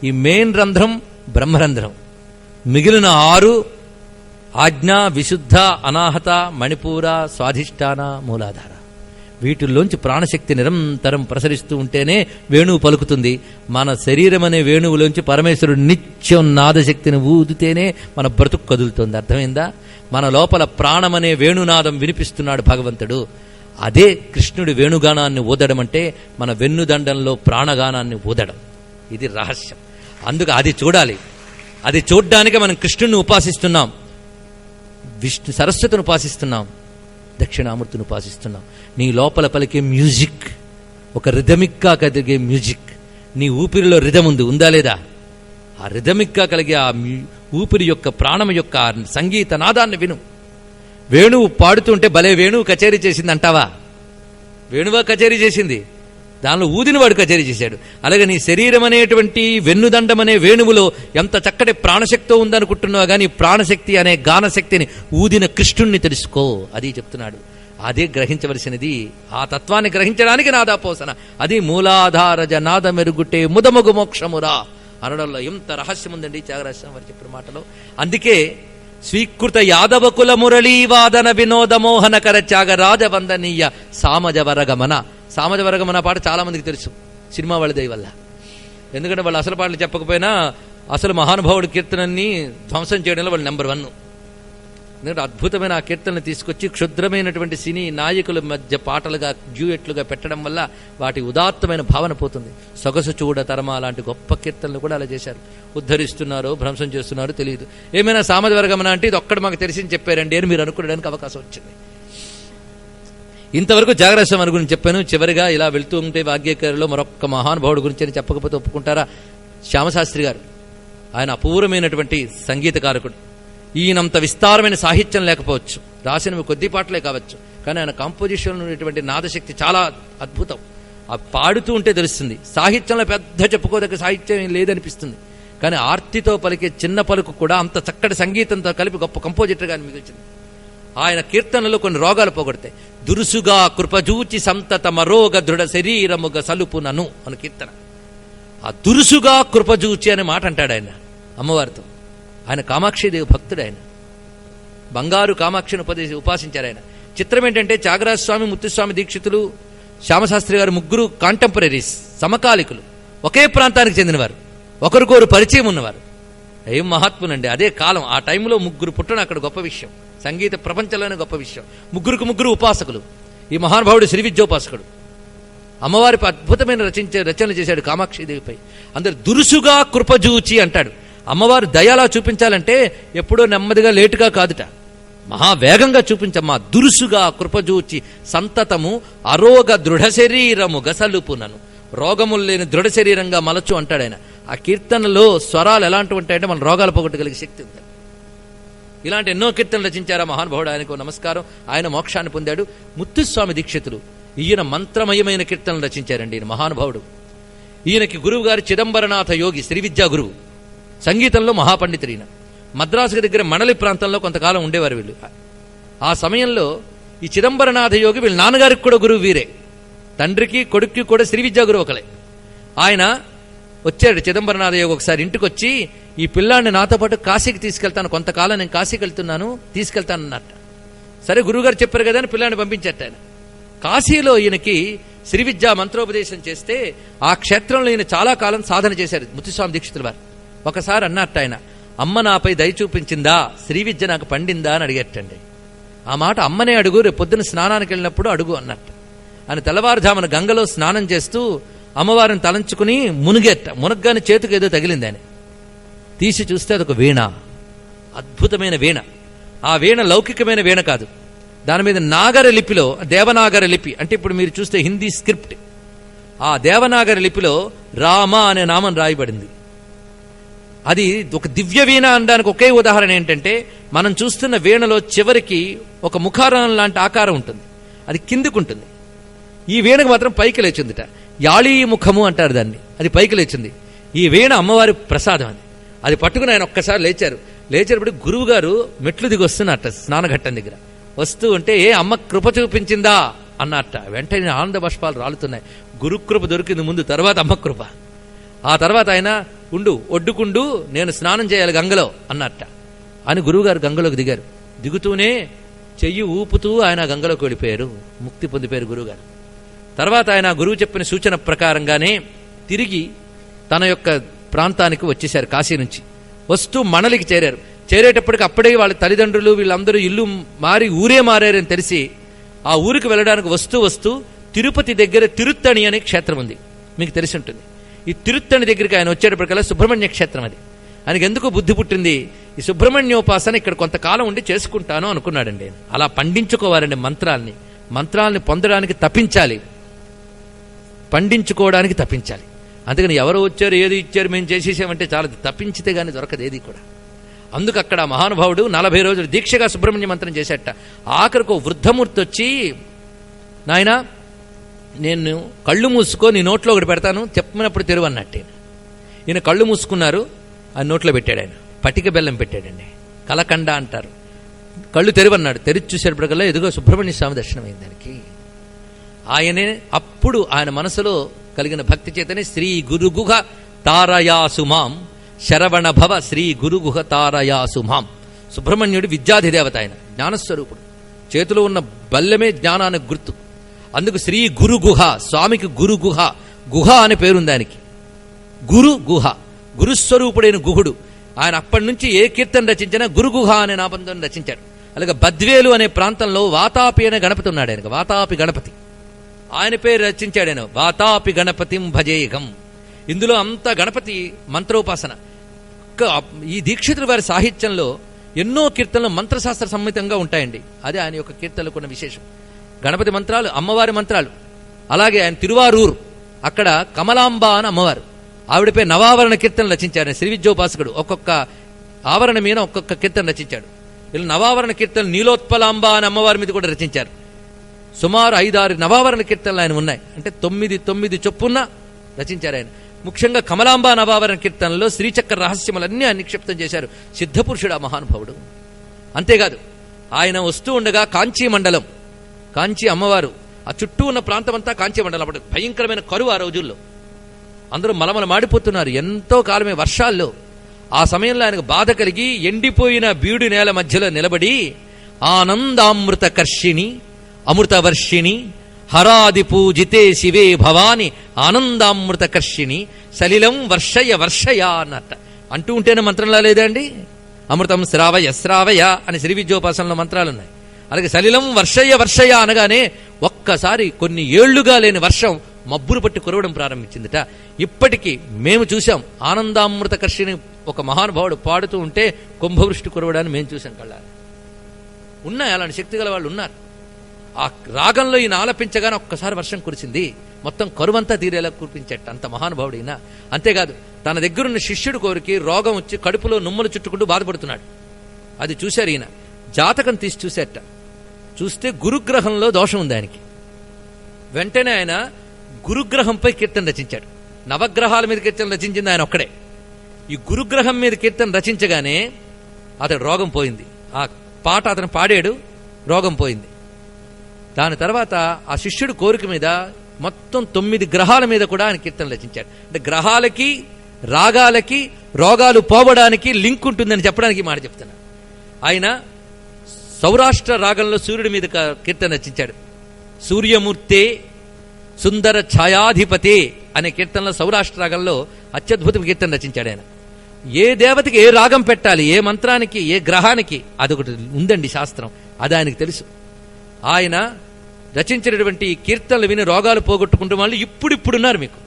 ఈ మెయిన్ రంధ్రం బ్రహ్మరంధ్రం. మిగిలిన 6 ఆజ్ఞ, విశుద్ధ, అనాహత, మణిపూర, స్వాధిష్టాన, మూలాధార. వీటిల్లోంచి ప్రాణశక్తి నిరంతరం ప్రసరిస్తూ ఉంటేనే వేణువు పలుకుతుంది. మన శరీరం అనే వేణువులోంచి పరమేశ్వరుడు నిత్యం నాదశక్తిని ఊదితేనే మన బ్రతుకు కదులుతుంది. అర్థమైందా? మన లోపల ప్రాణమనే వేణునాదం వినిపిస్తున్నాడు భగవంతుడు. అదే కృష్ణుడి వేణుగానాన్ని ఊదడం అంటే మన వెన్నుదండంలో ప్రాణగానాన్ని ఊదడం. ఇది రహస్యం. అందుకు అది చూడాలి. అది చూడ్డానికి మనం కృష్ణుడిని ఉపాసిస్తున్నాం, విష్ణు సరస్వతిని ఉపాసిస్తున్నాం, దక్షిణామూర్తిని ఉపాసిస్తున్నాం. నీ లోపల పలికే మ్యూజిక్ ఒక రిథమిక్గా కలిగే మ్యూజిక్. నీ ఊపిరిలో రిథం ఉందా లేదా? ఆ రిథమిక్గా కలిగే ఆ ఊపిరి యొక్క ప్రాణం యొక్క సంగీత నాదాన్ని విను. వేణువు పాడుతుంటే భలే వేణువు కచేరీ చేసింది అంటావా? వేణువా కచేరీ చేసింది? దానిలో ఊదిన వాడు కచేరీ చేశాడు. అలాగే నీ శరీరం అనేటువంటి వెన్నుదండం అనే వేణువులో ఎంత చక్కటి ప్రాణశక్తి ఉందనుకుంటున్నావు, కానీ ప్రాణశక్తి అనే గానశక్తిని ఊదిన కృష్ణుణ్ణి తెలుసుకో. అది చెప్తున్నాడు. అదే గ్రహించవలసినది. ఆ తత్వాన్ని గ్రహించడానికి నాదాపోసన. అది మూలాధారజ నాద మెరుగుటే ముదమగు మోక్షమురా. అనడంలో ఎంత రహస్యం ఉందండి త్యాగరాజస్వామి వారు చెప్పిన మాటలో. అందుకే స్వీకృత యాదవ కుల మురళీవాదన వినోద మోహనకర త్యాగరాజ వందనీయ సామజవరగమన. సామజవరగమన పాట చాలా మందికి తెలుసు సినిమా వాళ్ళ దయ వల్ల. ఎందుకంటే వాళ్ళు అసలు పాటలు చెప్పకపోయినా అసలు మహానుభావుడి కీర్తనని ధ్వంసం చేయడంలో వాళ్ళు నెంబర్ 1. ఎందుకంటే అద్భుతమైన ఆ కీర్తనలు తీసుకొచ్చి క్షుద్రమైనటువంటి సినీ నాయకుల మధ్య పాటలుగా డ్యూయెట్లుగా పెట్టడం వల్ల వాటి ఉదాత్తమైన భావన పోతుంది. సొగసు చూడ తరమా లాంటి గొప్ప కీర్తనలు కూడా అలా చేశారు. ఉద్ధరిస్తున్నారో భ్రంశం చేస్తున్నారో తెలియదు. ఏమైనా సామజవర్గమన అంటే ఇది ఒక్కడు మాకు తెలిసి చెప్పారండి అని మీరు అనుకోవడానికి అవకాశం వచ్చింది. ఇంతవరకు త్యాగరాజస్వామి గురించి చెప్పాను. చివరిగా ఇలా వెళ్తూ ఉంటే వాగ్గేయకారులో మరొక్క మహానుభావుడు గురించి అని చెప్పకపోతే ఒప్పుకుంటారా? శ్యామశాస్త్రి గారు. ఆయన అపూర్వమైనటువంటి సంగీతకారకుడు. ఈయనంత విస్తారమైన సాహిత్యం లేకపోవచ్చు, రాసినవి కొద్ది పాటలే కావచ్చు, కానీ ఆయన కాంపోజిషన్లో ఉన్నటువంటి నాదశక్తి చాలా అద్భుతం. ఆ పాడుతూ ఉంటే తెలుస్తుంది. సాహిత్యంలో పెద్ద చెప్పుకోదగ్గ సాహిత్యం ఏం లేదనిపిస్తుంది, కానీ ఆర్తితో పలికే చిన్న పలుకు కూడా అంత చక్కటి సంగీతంతో కలిపి గొప్ప కంపోజిటర్గా మిగిల్చింది. ఆయన కీర్తనలో కొన్ని రోగాలు పోగొడతాయి. దురుసుగా కృపజూచి సంతత మరోగ దృఢ శరీరముగ సలుపునను అని కీర్తన. ఆ దురుసుగా కృపజూచి అనే మాట అంటాడు ఆయన అమ్మవారితో. ఆయన కామాక్షిదేవి భక్తుడు. ఆయన బంగారు కామాక్షిని ఉపాసించారు ఆయన. చిత్రం ఏంటంటే త్యాగరాజస్వామి, ముత్తుస్వామి దీక్షితులు, శ్యామశాస్త్రి గారు ముగ్గురు కాంటెంపరీస్, సమకాలికులు, ఒకే ప్రాంతానికి చెందినవారు, ఒకరికొరు పరిచయం ఉన్నవారు. ఏం మహాత్ములండి. అదే కాలం, ఆ టైంలో ముగ్గురు పుట్టడం అక్కడ గొప్ప విషయం. సంగీత ప్రపంచంలోనే గొప్ప విషయం. ముగ్గురు ఉపాసకులు. ఈ మహానుభావుడు శ్రీ విద్యోపాసకుడు. అమ్మవారిపై అద్భుతమైన రచనలు చేశాడు కామాక్షిదేవిపై. అందరు దురుసుగా కృపజూచి అంటాడు. అమ్మవారు దయలా చూపించాలంటే ఎప్పుడో నెమ్మదిగా లేటుగా కాదుట, మహావేగంగా చూపించమ్మా. దురుసుగా కృపజూచి సంతతము అరోగ దృఢ శరీరము గసలుపునను. రోగములు లేని దృఢ శరీరంగా మలచు అంటాడు ఆయన. ఆ కీర్తనలో స్వరాలు ఎలాంటివి ఉంటాయంటే మన రోగాలు పోగొట్టగలిగే శక్తి ఉంది. ఇలాంటి ఎన్నో కీర్తనలు రచించారు మహానుభావుడు. ఆయనకు నమస్కారం. ఆయన మోక్షాన్ని పొందాడు. ముత్తుస్వామి దీక్షితులు. ఈయన మంత్రమయమైన కీర్తనలు రచించారండి. ఈయన మహానుభావుడు. ఈయనకి గురువు గారు చిదంబరనాథ యోగి, శ్రీ విద్యా గురువు. సంగీతంలో మహాపండితుడు ఈయన. మద్రాసు దగ్గర మనలి ప్రాంతంలో కొంతకాలం ఉండేవారు వీళ్ళు. ఆ సమయంలో ఈ చిదంబరనాథ యోగి వీళ్ళ నాన్నగారికి కూడా గురువు వీరే. తండ్రికి కొడుక్కి కూడా శ్రీ విద్యా గురువు ఒకలే. ఆయన వచ్చాడు చిదంబరనాథ యోగి ఒకసారి ఇంటికి వచ్చి, ఈ పిల్లాన్ని నాతో పాటు కాశీకి తీసుకెళ్తాను, కొంతకాలం నేను కాశీకి వెళ్తున్నాను, తీసుకెళ్తాను అన్నట్ట. సరే గురువుగారు చెప్పారు కదా అని పిల్లాన్ని పంపించట. ఆయన కాశీలో ఈయనకి శ్రీ విద్యా మంత్రోపదేశం చేస్తే ఆ క్షేత్రంలో ఈయన చాలా కాలం సాధన చేశారు ముత్తుస్వామి దీక్షితుల వారు. ఒకసారి అన్నట్టు ఆయన, అమ్మ నాపై దయ చూపించిందా, శ్రీ విద్య నాకు పండిందా అని అడిగేటండి. ఆ మాట అమ్మనే అడుగు, రేపు పొద్దున స్నానానికి వెళ్ళినప్పుడు అడుగు అన్నట్టు. ఆయన తెల్లవారుజామున గంగలో స్నానం చేస్తూ అమ్మవారిని తలంచుకుని మునిగేట. మునగ్గానే చేతికి ఏదో తగిలింది. ఆయన తీసి చూస్తే అదొక వీణ, అద్భుతమైన వీణ. ఆ వీణ లౌకికమైన వీణ కాదు. దాని మీద నాగర లిపిలో, దేవనాగర లిపి అంటే ఇప్పుడు మీరు చూస్తే హిందీ స్క్రిప్ట్, ఆ దేవనాగర లిపిలో రామ అనే నామం రాయబడింది. అది ఒక దివ్య వీణ అనడానికి ఒకే ఉదాహరణ ఏంటంటే, మనం చూస్తున్న వీణలో చివరికి ఒక ముఖారం లాంటి ఆకారం ఉంటుంది, అది కిందికి ఉంటుంది. ఈ వీణకు మాత్రం పైకి లేచిందిట. యాళీ ముఖము అంటారు దాన్ని. అది పైకి లేచింది. ఈ వీణ అమ్మవారి ప్రసాదం. అది పట్టుకుని ఆయన ఒక్కసారి లేచారు. లేచేటప్పుడు గురువు గారు మెట్లు దిగి వస్తున్నట్ట స్నానఘట్టం దగ్గర. వస్తూ ఉంటే ఏ అమ్మ కృప చూపించిందా అన్నట్ట. వెంటనే ఆనంద బాష్పాలు రాలుతున్నాయి. గురుకృప దొరికింది ముందు, తర్వాత అమ్మ కృప. ఆ తర్వాత ఆయన ఒడ్డుకుండు, నేను స్నానం చేయాలి గంగలో అన్నట్ట అని గురువుగారు గంగలోకి దిగారు. దిగుతూనే చెయ్యి ఊపుతూ ఆయన గంగలోకి వెళ్ళిపోయారు. ముక్తి పొందిపోయారు గురువుగారు. తర్వాత ఆయన గురువు చెప్పిన సూచన ప్రకారంగానే తిరిగి తన యొక్క ప్రాంతానికి వచ్చేశారు. కాశీ నుంచి వస్తూ మనలికి చేరారు. చేరేటప్పటికి అప్పుడే వాళ్ళ తల్లిదండ్రులు వీళ్ళందరూ ఇల్లు మారి ఊరే మారారని తెలిసి ఆ ఊరికి వెళ్ళడానికి వస్తూ తిరుపతి దగ్గర తిరుత్తణి అనే క్షేత్రం ఉంది, మీకు తెలిసి ఉంటుంది. ఈ తిరుత్తణి దగ్గరికి ఆయన వచ్చేటప్పటికల్లా సుబ్రహ్మణ్య క్షేత్రం అది. ఆయనకు ఎందుకు బుద్ధి పుట్టింది, ఈ సుబ్రహ్మణ్యోపాసన ఇక్కడ కొంతకాలం ఉండి చేసుకుంటాను అనుకున్నాడండి. అలా పండించుకోవాలండి మంత్రాల్ని పొందడానికి తప్పించాలి, పండించుకోవడానికి తప్పించాలి. అందుకని ఎవరు వచ్చారు, ఏది ఇచ్చారు, మేము చేసేసామంటే చాలా తప్పించితే గానీ దొరకదు ఏది కూడా. అందుకు అక్కడ మహానుభావుడు 40 రోజులు దీక్షగా సుబ్రహ్మణ్య మంత్రం చేసేట. ఆఖరికి వృద్ధమూర్తి వచ్చి, నాయనా నేను కళ్ళు మూసుకో, నీ నోట్లో ఒకటి పెడతాను, చెప్పినప్పుడు తెరువు అన్నట్టు. ఈయన కళ్ళు మూసుకున్నారు, ఆ నోట్లో పెట్టాడు. ఆయన పటిక బెల్లం పెట్టాడండి, కలకండ అంటారు. కళ్ళు తెరువన్నాడు. తెరిచి చూసేటప్పటికల్లా ఎదుగో సుబ్రహ్మణ్య స్వామి దర్శనమైంది దానికి. ఆయనే అప్పుడు ఆయన మనసులో కలిగిన భక్తి చేతనే శ్రీ గురుగుహ తారయాసు మాం శరవణ భవ శ్రీ గురుగుహ తారయాసు మాం. సుబ్రహ్మణ్యుడు విద్యాధిదేవత, ఆయన జ్ఞానస్వరూపుడు. చేతిలో ఉన్న బల్లెమే జ్ఞానానికి గుర్తు. అందుకు శ్రీ గురుగుహ, స్వామికి గురుగుహ, గుహ అనే పేరుంది ఆయనకి. గురు గుహ, గురుస్వరూపుడైన గుహుడు. ఆయన అప్పటి నుంచి ఏ కీర్తన రచించినా గురుగుహ అనే నామంతో రచించాడు. అలాగే బద్వేలు అనే ప్రాంతంలో వాతాపి అనే గణపతి ఉన్నాడు. ఆయనకు వాతాపి గణపతి, ఆయన పేరు రచించాడు ఆయన, వాతాపి గణపతిం భజేయగం. ఇందులో అంతా గణపతి మంత్రోపాసన. ఈ దీక్షితుల వారి సాహిత్యంలో ఎన్నో కీర్తనలు మంత్రశాస్త్ర సంహితంగా ఉంటాయండి. అదే ఆయన యొక్క కీర్తనలకు ఉన్న విశేషం. గణపతి మంత్రాలు, అమ్మవారి మంత్రాలు. అలాగే ఆయన తిరువారూరు, అక్కడ కమలాంబ అని అమ్మవారు, ఆవిడపై నవావరణ కీర్తన రచించారు శ్రీ విద్యోపాసకుడు. ఒక్కొక్క ఆవరణ మీద ఒక్కొక్క కీర్తన రచించాడు. ఇలా నవావరణ కీర్తనలు నీలోత్పలాంబ అని అమ్మవారి మీద కూడా రచించారు. సుమారు 5-6 నవావరణ కీర్తనలు ఆయన ఉన్నాయి. అంటే 9 చొప్పున రచించారు ఆయన. ముఖ్యంగా కమలాంబ నవావరణ కీర్తనలో శ్రీచక్ర రహస్యములన్నీ ఆయన నిక్షిప్తం చేశారు. సిద్ధపురుషుడు ఆ మహానుభావుడు. అంతేకాదు, ఆయన వస్తూ ఉండగా కాంచీ మండలం, కాంచీ అమ్మవారు, ఆ చుట్టూ ఉన్న ప్రాంతం అంతా కాంచీ మండలం. అప్పుడు భయంకరమైన కరువు ఆ రోజుల్లో, అందరూ మలమల మాడిపోతున్నారు ఎంతో కాలమే వర్షాల్లో. ఆ సమయంలో ఆయనకు బాధ కలిగి ఎండిపోయిన బీడు నేల మధ్యలో నిలబడి ఆనందామృత కర్షిణి అమృతవర్షిణి హరాది పూజితే శివే భవాని ఆనందామృత కర్షిణి సలిలం వర్షయ వర్షయ అన్నట్ట. అంటూ ఉంటేనే మంత్రంలా లేదండి. అమృతం శ్రావయ శ్రావయ అని శ్రీ విద్యోపాసనలో మంత్రాలున్నాయి. అలాగే సలిలం వర్షయ వర్షయ అనగానే ఒక్కసారి కొన్ని ఏళ్లుగా లేని వర్షం మబ్బులు పట్టి కురవడం ప్రారంభించిందిట. ఇప్పటికీ మేము చూసాం ఆనందామృత కర్షిని ఒక మహానుభావుడు పాడుతూ ఉంటే కుంభవృష్టి కురవడాన్ని మేము చూసాం కళ్ళారా. ఉన్నాయి అలాంటి శక్తి గల వాళ్ళు ఉన్నారు. ఆ రాగంలో ఈయన ఆలపించగానే ఒక్కసారి వర్షం కురిసింది, మొత్తం కరువంతా తీరేలా కురిపించేట అంత మహానుభావుడు ఈయన. అంతేకాదు, తన దగ్గరున్న శిష్యుడు కోరికి రోగం వచ్చి కడుపులో నుమ్మలు చుట్టుకుంటూ బాధపడుతున్నాడు. అది చూశారు ఈయన. జాతకం తీసి చూసేట, చూస్తే గురుగ్రహంలో దోషం ఉంది ఆయనకి. వెంటనే ఆయన గురుగ్రహంపై కీర్తన రచించాడు. నవగ్రహాల మీద కీర్తన రచించింది ఆయన ఒక్కడే. ఈ గురుగ్రహం మీద కీర్తన రచించగానే అతడు రోగం పోయింది. ఆ పాట అతను పాడాడు, రోగం పోయింది. దాని తర్వాత ఆ శిష్యుడు కోరిక మీద మొత్తం 9 గ్రహాల మీద కూడా ఆయన కీర్తన రచించాడు. అంటే గ్రహాలకి రాగాలకి రోగాలు పోవడానికి లింక్ ఉంటుందని చెప్పడానికి మాట చెప్తున్నా. ఆయన సౌరాష్ట్ర రాగంలో సూర్యుడి మీద కీర్తన రచించాడు. సూర్యమూర్తే సుందర ఛాయాధిపతే అనే కీర్తనలో సౌరాష్ట్ర రాగంలో అత్యద్భుత కీర్తన రచించాడు ఆయన. ఏ దేవతకి ఏ రాగం పెట్టాలి, ఏ మంత్రానికి ఏ గ్రహానికి, అదొకటి ఉందండి శాస్త్రం, అది ఆయనకు తెలుసు. ఆయన రచించినటువంటి కీర్తనలు విని రోగాలు పోగొట్టుకుంటున్న వాళ్ళు ఇప్పుడున్నారు మీకు.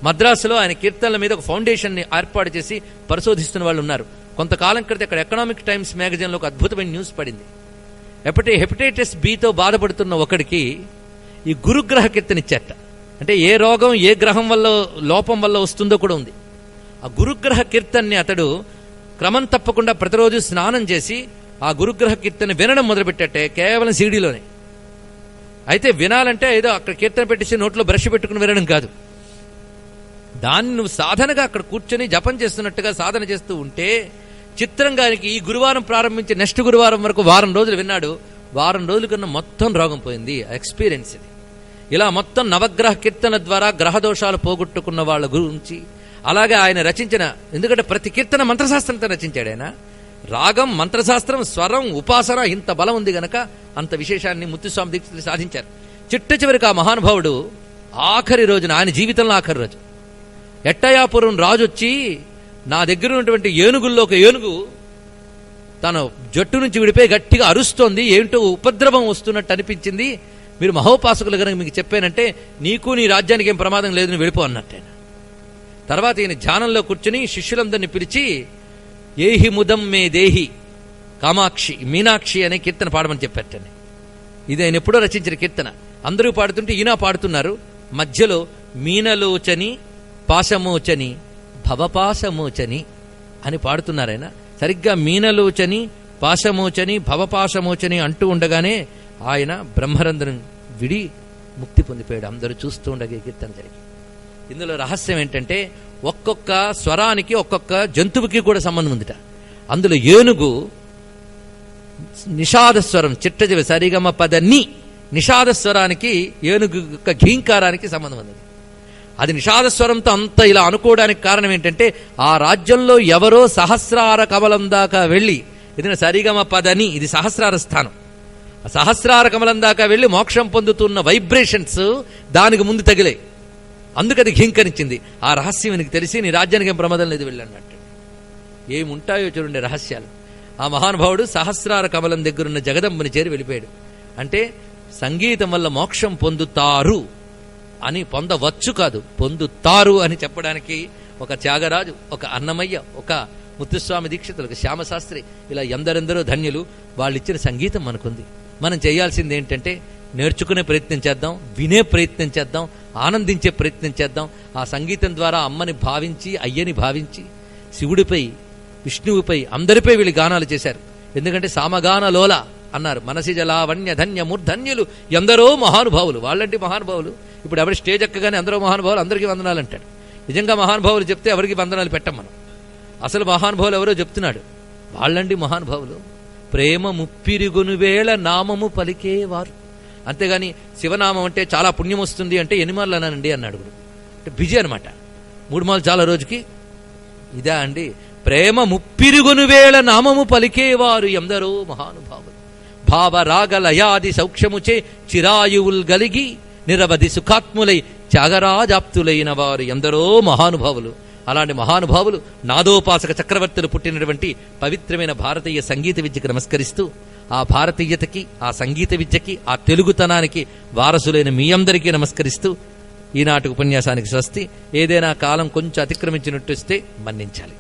మద్రాసులో ఆయన కీర్తనల మీద ఒక ఫౌండేషన్ని ఏర్పాటు చేసి పరిశోధిస్తున్న వాళ్ళు ఉన్నారు. కొంతకాలం క్రితం ఇక్కడ ఎకనామిక్ టైమ్స్ మ్యాగజైన్లో ఒక అద్భుతమైన న్యూస్ పడింది. హెపటైటిస్ బితో బాధపడుతున్న ఒకడికి ఈ గురుగ్రహ కీర్తన ఇచ్చేట. అంటే ఏ రోగం ఏ గ్రహం వల్ల లోపం వల్ల వస్తుందో కూడా ఉంది. ఆ గురుగ్రహ కీర్తనని అతడు క్రమం తప్పకుండా ప్రతిరోజు స్నానం చేసి ఆ గురుగ్రహ కీర్తన వినడం మొదలుపెట్టే, కేవలం సీడీలోనే. అయితే వినాలంటే ఏదో అక్కడ కీర్తన పెట్టేసి నోట్లో బ్రష్ పెట్టుకుని వినడం కాదు. దాన్ని నువ్వు సాధనగా అక్కడ కూర్చొని జపం చేస్తున్నట్టుగా సాధన చేస్తూ ఉంటే చిత్రంగా ఈ గురువారం ప్రారంభించి నెక్స్ట్ గురువారం వరకు వారం రోజులు విన్నాడు. వారం రోజుల కన్నా మొత్తం రోగం పోయింది. ఎక్స్పీరియన్స్ ఇది. ఇలా మొత్తం నవగ్రహ కీర్తన ద్వారా గ్రహదోషాలు పోగొట్టుకున్న వాళ్ళ గురించి, అలాగే ఆయన రచించిన, ఎందుకంటే ప్రతి కీర్తన మంత్రశాస్త్రంతో రచించాడు ఆయన. రాగం, మంత్రశాస్త్రం, స్వరం, ఉపాసన, ఇంత బలం ఉంది గనక అంత విశేషాన్ని ముత్తుస్వామి దీక్షితులు సాధించారు. చిట్ట చివరికి ఆ మహానుభావుడు ఆఖరి రోజున, ఆయన జీవితంలో ఆఖరి రోజు, ఎట్టయాపురం రాజు వచ్చి నా దగ్గర ఉన్నటువంటి ఏనుగుల్లో ఒక ఏనుగు తన జట్టు నుంచి విడిపోయి గట్టిగా అరుస్తోంది, ఏంటో ఉపద్రవం వస్తున్నట్టు అనిపించింది, మీరు మహోపాసకులు కనుక మీకు చెప్పానంటే నీకు నీ రాజ్యానికి ఏం ప్రమాదం లేదు, నువ్వు వెళ్ళిపో అన్నట్టు. తర్వాత ఈయన ధ్యానంలో కూర్చుని శిష్యులందరినీ పిలిచి ఏహి ముదం మే దేహి కామాక్షి మీనాక్షి అనే కీర్తన పాడమని చెప్పారటండి. ఇది ఆయన ఎప్పుడో రచించిన కీర్తన. అందరూ పాడుతుంటే ఈయన పాడుతున్నారు. మధ్యలో మీనలోచని పాశమోచని భవపాశమోచని అని పాడుతున్నారు ఆయన. సరిగ్గా మీనలోచని పాశమోచని భవపాశమోచని అంటూ ఉండగానే ఆయన బ్రహ్మరంధ్రం విడి ముక్తి పొందిపోయాడు. అందరూ చూస్తూ ఉండగా కీర్తన జరిగి. ఇందులో రహస్యం ఏంటంటే ఒక్కొక్క స్వరానికి ఒక్కొక్క జంతువుకి కూడా సంబంధం ఉందిట. అందులో ఏనుగు నిషాదస్వరం, చిట్టజవి సరిగమ పదని నిషాదస్వరానికి ఏనుగు యొక్క ఘీంకారానికి సంబంధం ఉంది. అది నిషాదస్వరంతో అంత ఇలా అనుకోవడానికి కారణం ఏంటంటే ఆ రాజ్యంలో ఎవరో సహస్రార కమలం దాకా వెళ్ళి, ఇది సరిగమ పదని, ఇది సహస్రార స్థానం, సహస్రార కమలం దాకా వెళ్ళి మోక్షం పొందుతున్న వైబ్రేషన్స్ దానికి ముందు తగిలే, అందుకది ఘింకరించింది. ఆ రహస్యం నీకు తెలిసి నీ రాజ్యానికి ఏం ప్రమాదం లేదు వెళ్ళన్నట్టు. ఏముంటాయో చూడండి రహస్యాలు. ఆ మహానుభావుడు సహస్రార కమలం దగ్గరున్న జగదంబని చేరి వెళ్ళిపోయాడు. అంటే సంగీతం వల్ల మోక్షం పొందుతారు అని, పొందవచ్చు కాదు పొందుతారు అని చెప్పడానికి ఒక త్యాగరాజు, ఒక అన్నమయ్య, ఒక ముత్తుస్వామి దీక్షితులు, ఒక శ్యామశాస్త్రి, ఇలా ఎందరెందరో ధన్యులు. వాళ్ళు ఇచ్చిన సంగీతం మనకుంది. మనం చేయాల్సింది ఏంటంటే నేర్చుకునే ప్రయత్నం చేద్దాం, వినే ప్రయత్నం చేద్దాం, ఆనందించే ప్రయత్నం చేద్దాం. ఆ సంగీతం ద్వారా అమ్మని భావించి, అయ్యని భావించి, శివుడిపై, విష్ణువుపై, అందరిపై వీళ్ళు గానాలు చేశారు. ఎందుకంటే సామగాన లోల అన్నారు. మనసిజ లావణ్య ధన్య మూర్ధన్యులు ఎందరో మహానుభావులు. వాళ్ళంటి మహానుభావులు ఇప్పుడు ఎవరి స్టేజ్ ఎక్కగానే అందరూ మహానుభావులు, అందరికీ వందనాలు అంటాడు. నిజంగా మహానుభావులు చెప్తే ఎవరికి వందనాలు పెట్టం మనం. అసలు మహానుభావులు ఎవరో చెప్తున్నాడు. వాళ్ళండి మహానుభావులు. ప్రేమ ముప్పిరిగొను వేళ నామము పలికేవారు. అంతేగాని శివనామం అంటే చాలా పుణ్యం వస్తుంది అంటే ఎనిమార్లు అన్నానండి అన్నాడు. అంటే బిజీ అనమాట, 3 మాలు చాలా రోజుకి. ఇదా అండి ప్రేమ ముప్పిరిగొను వేళ నామము పలికేవారు ఎందరో మహానుభావులు. భావరాగలయాది సౌఖ్యముచే చిరాయువుల్ గలిగి నిరవధి సుఖాత్ములై త్యాగరాజాప్తులైన వారు ఎందరో మహానుభావులు. అలాంటి మహానుభావులు నాదోపాసక చక్రవర్తులు పుట్టినటువంటి పవిత్రమైన భారతీయ సంగీత విద్యకు నమస్కరిస్తూ, ఆ భారతీయతకి, ఆ సంగీత విద్యకి, ఆ తెలుగుతనానికి వారసులైన మీ అందరికీ నమస్కరిస్తూ ఈనాటి ఉపన్యాసానికి స్వస్తి. ఏదైనా కాలం కొంచెం అతిక్రమించినట్టు వస్తే మన్నించాలి.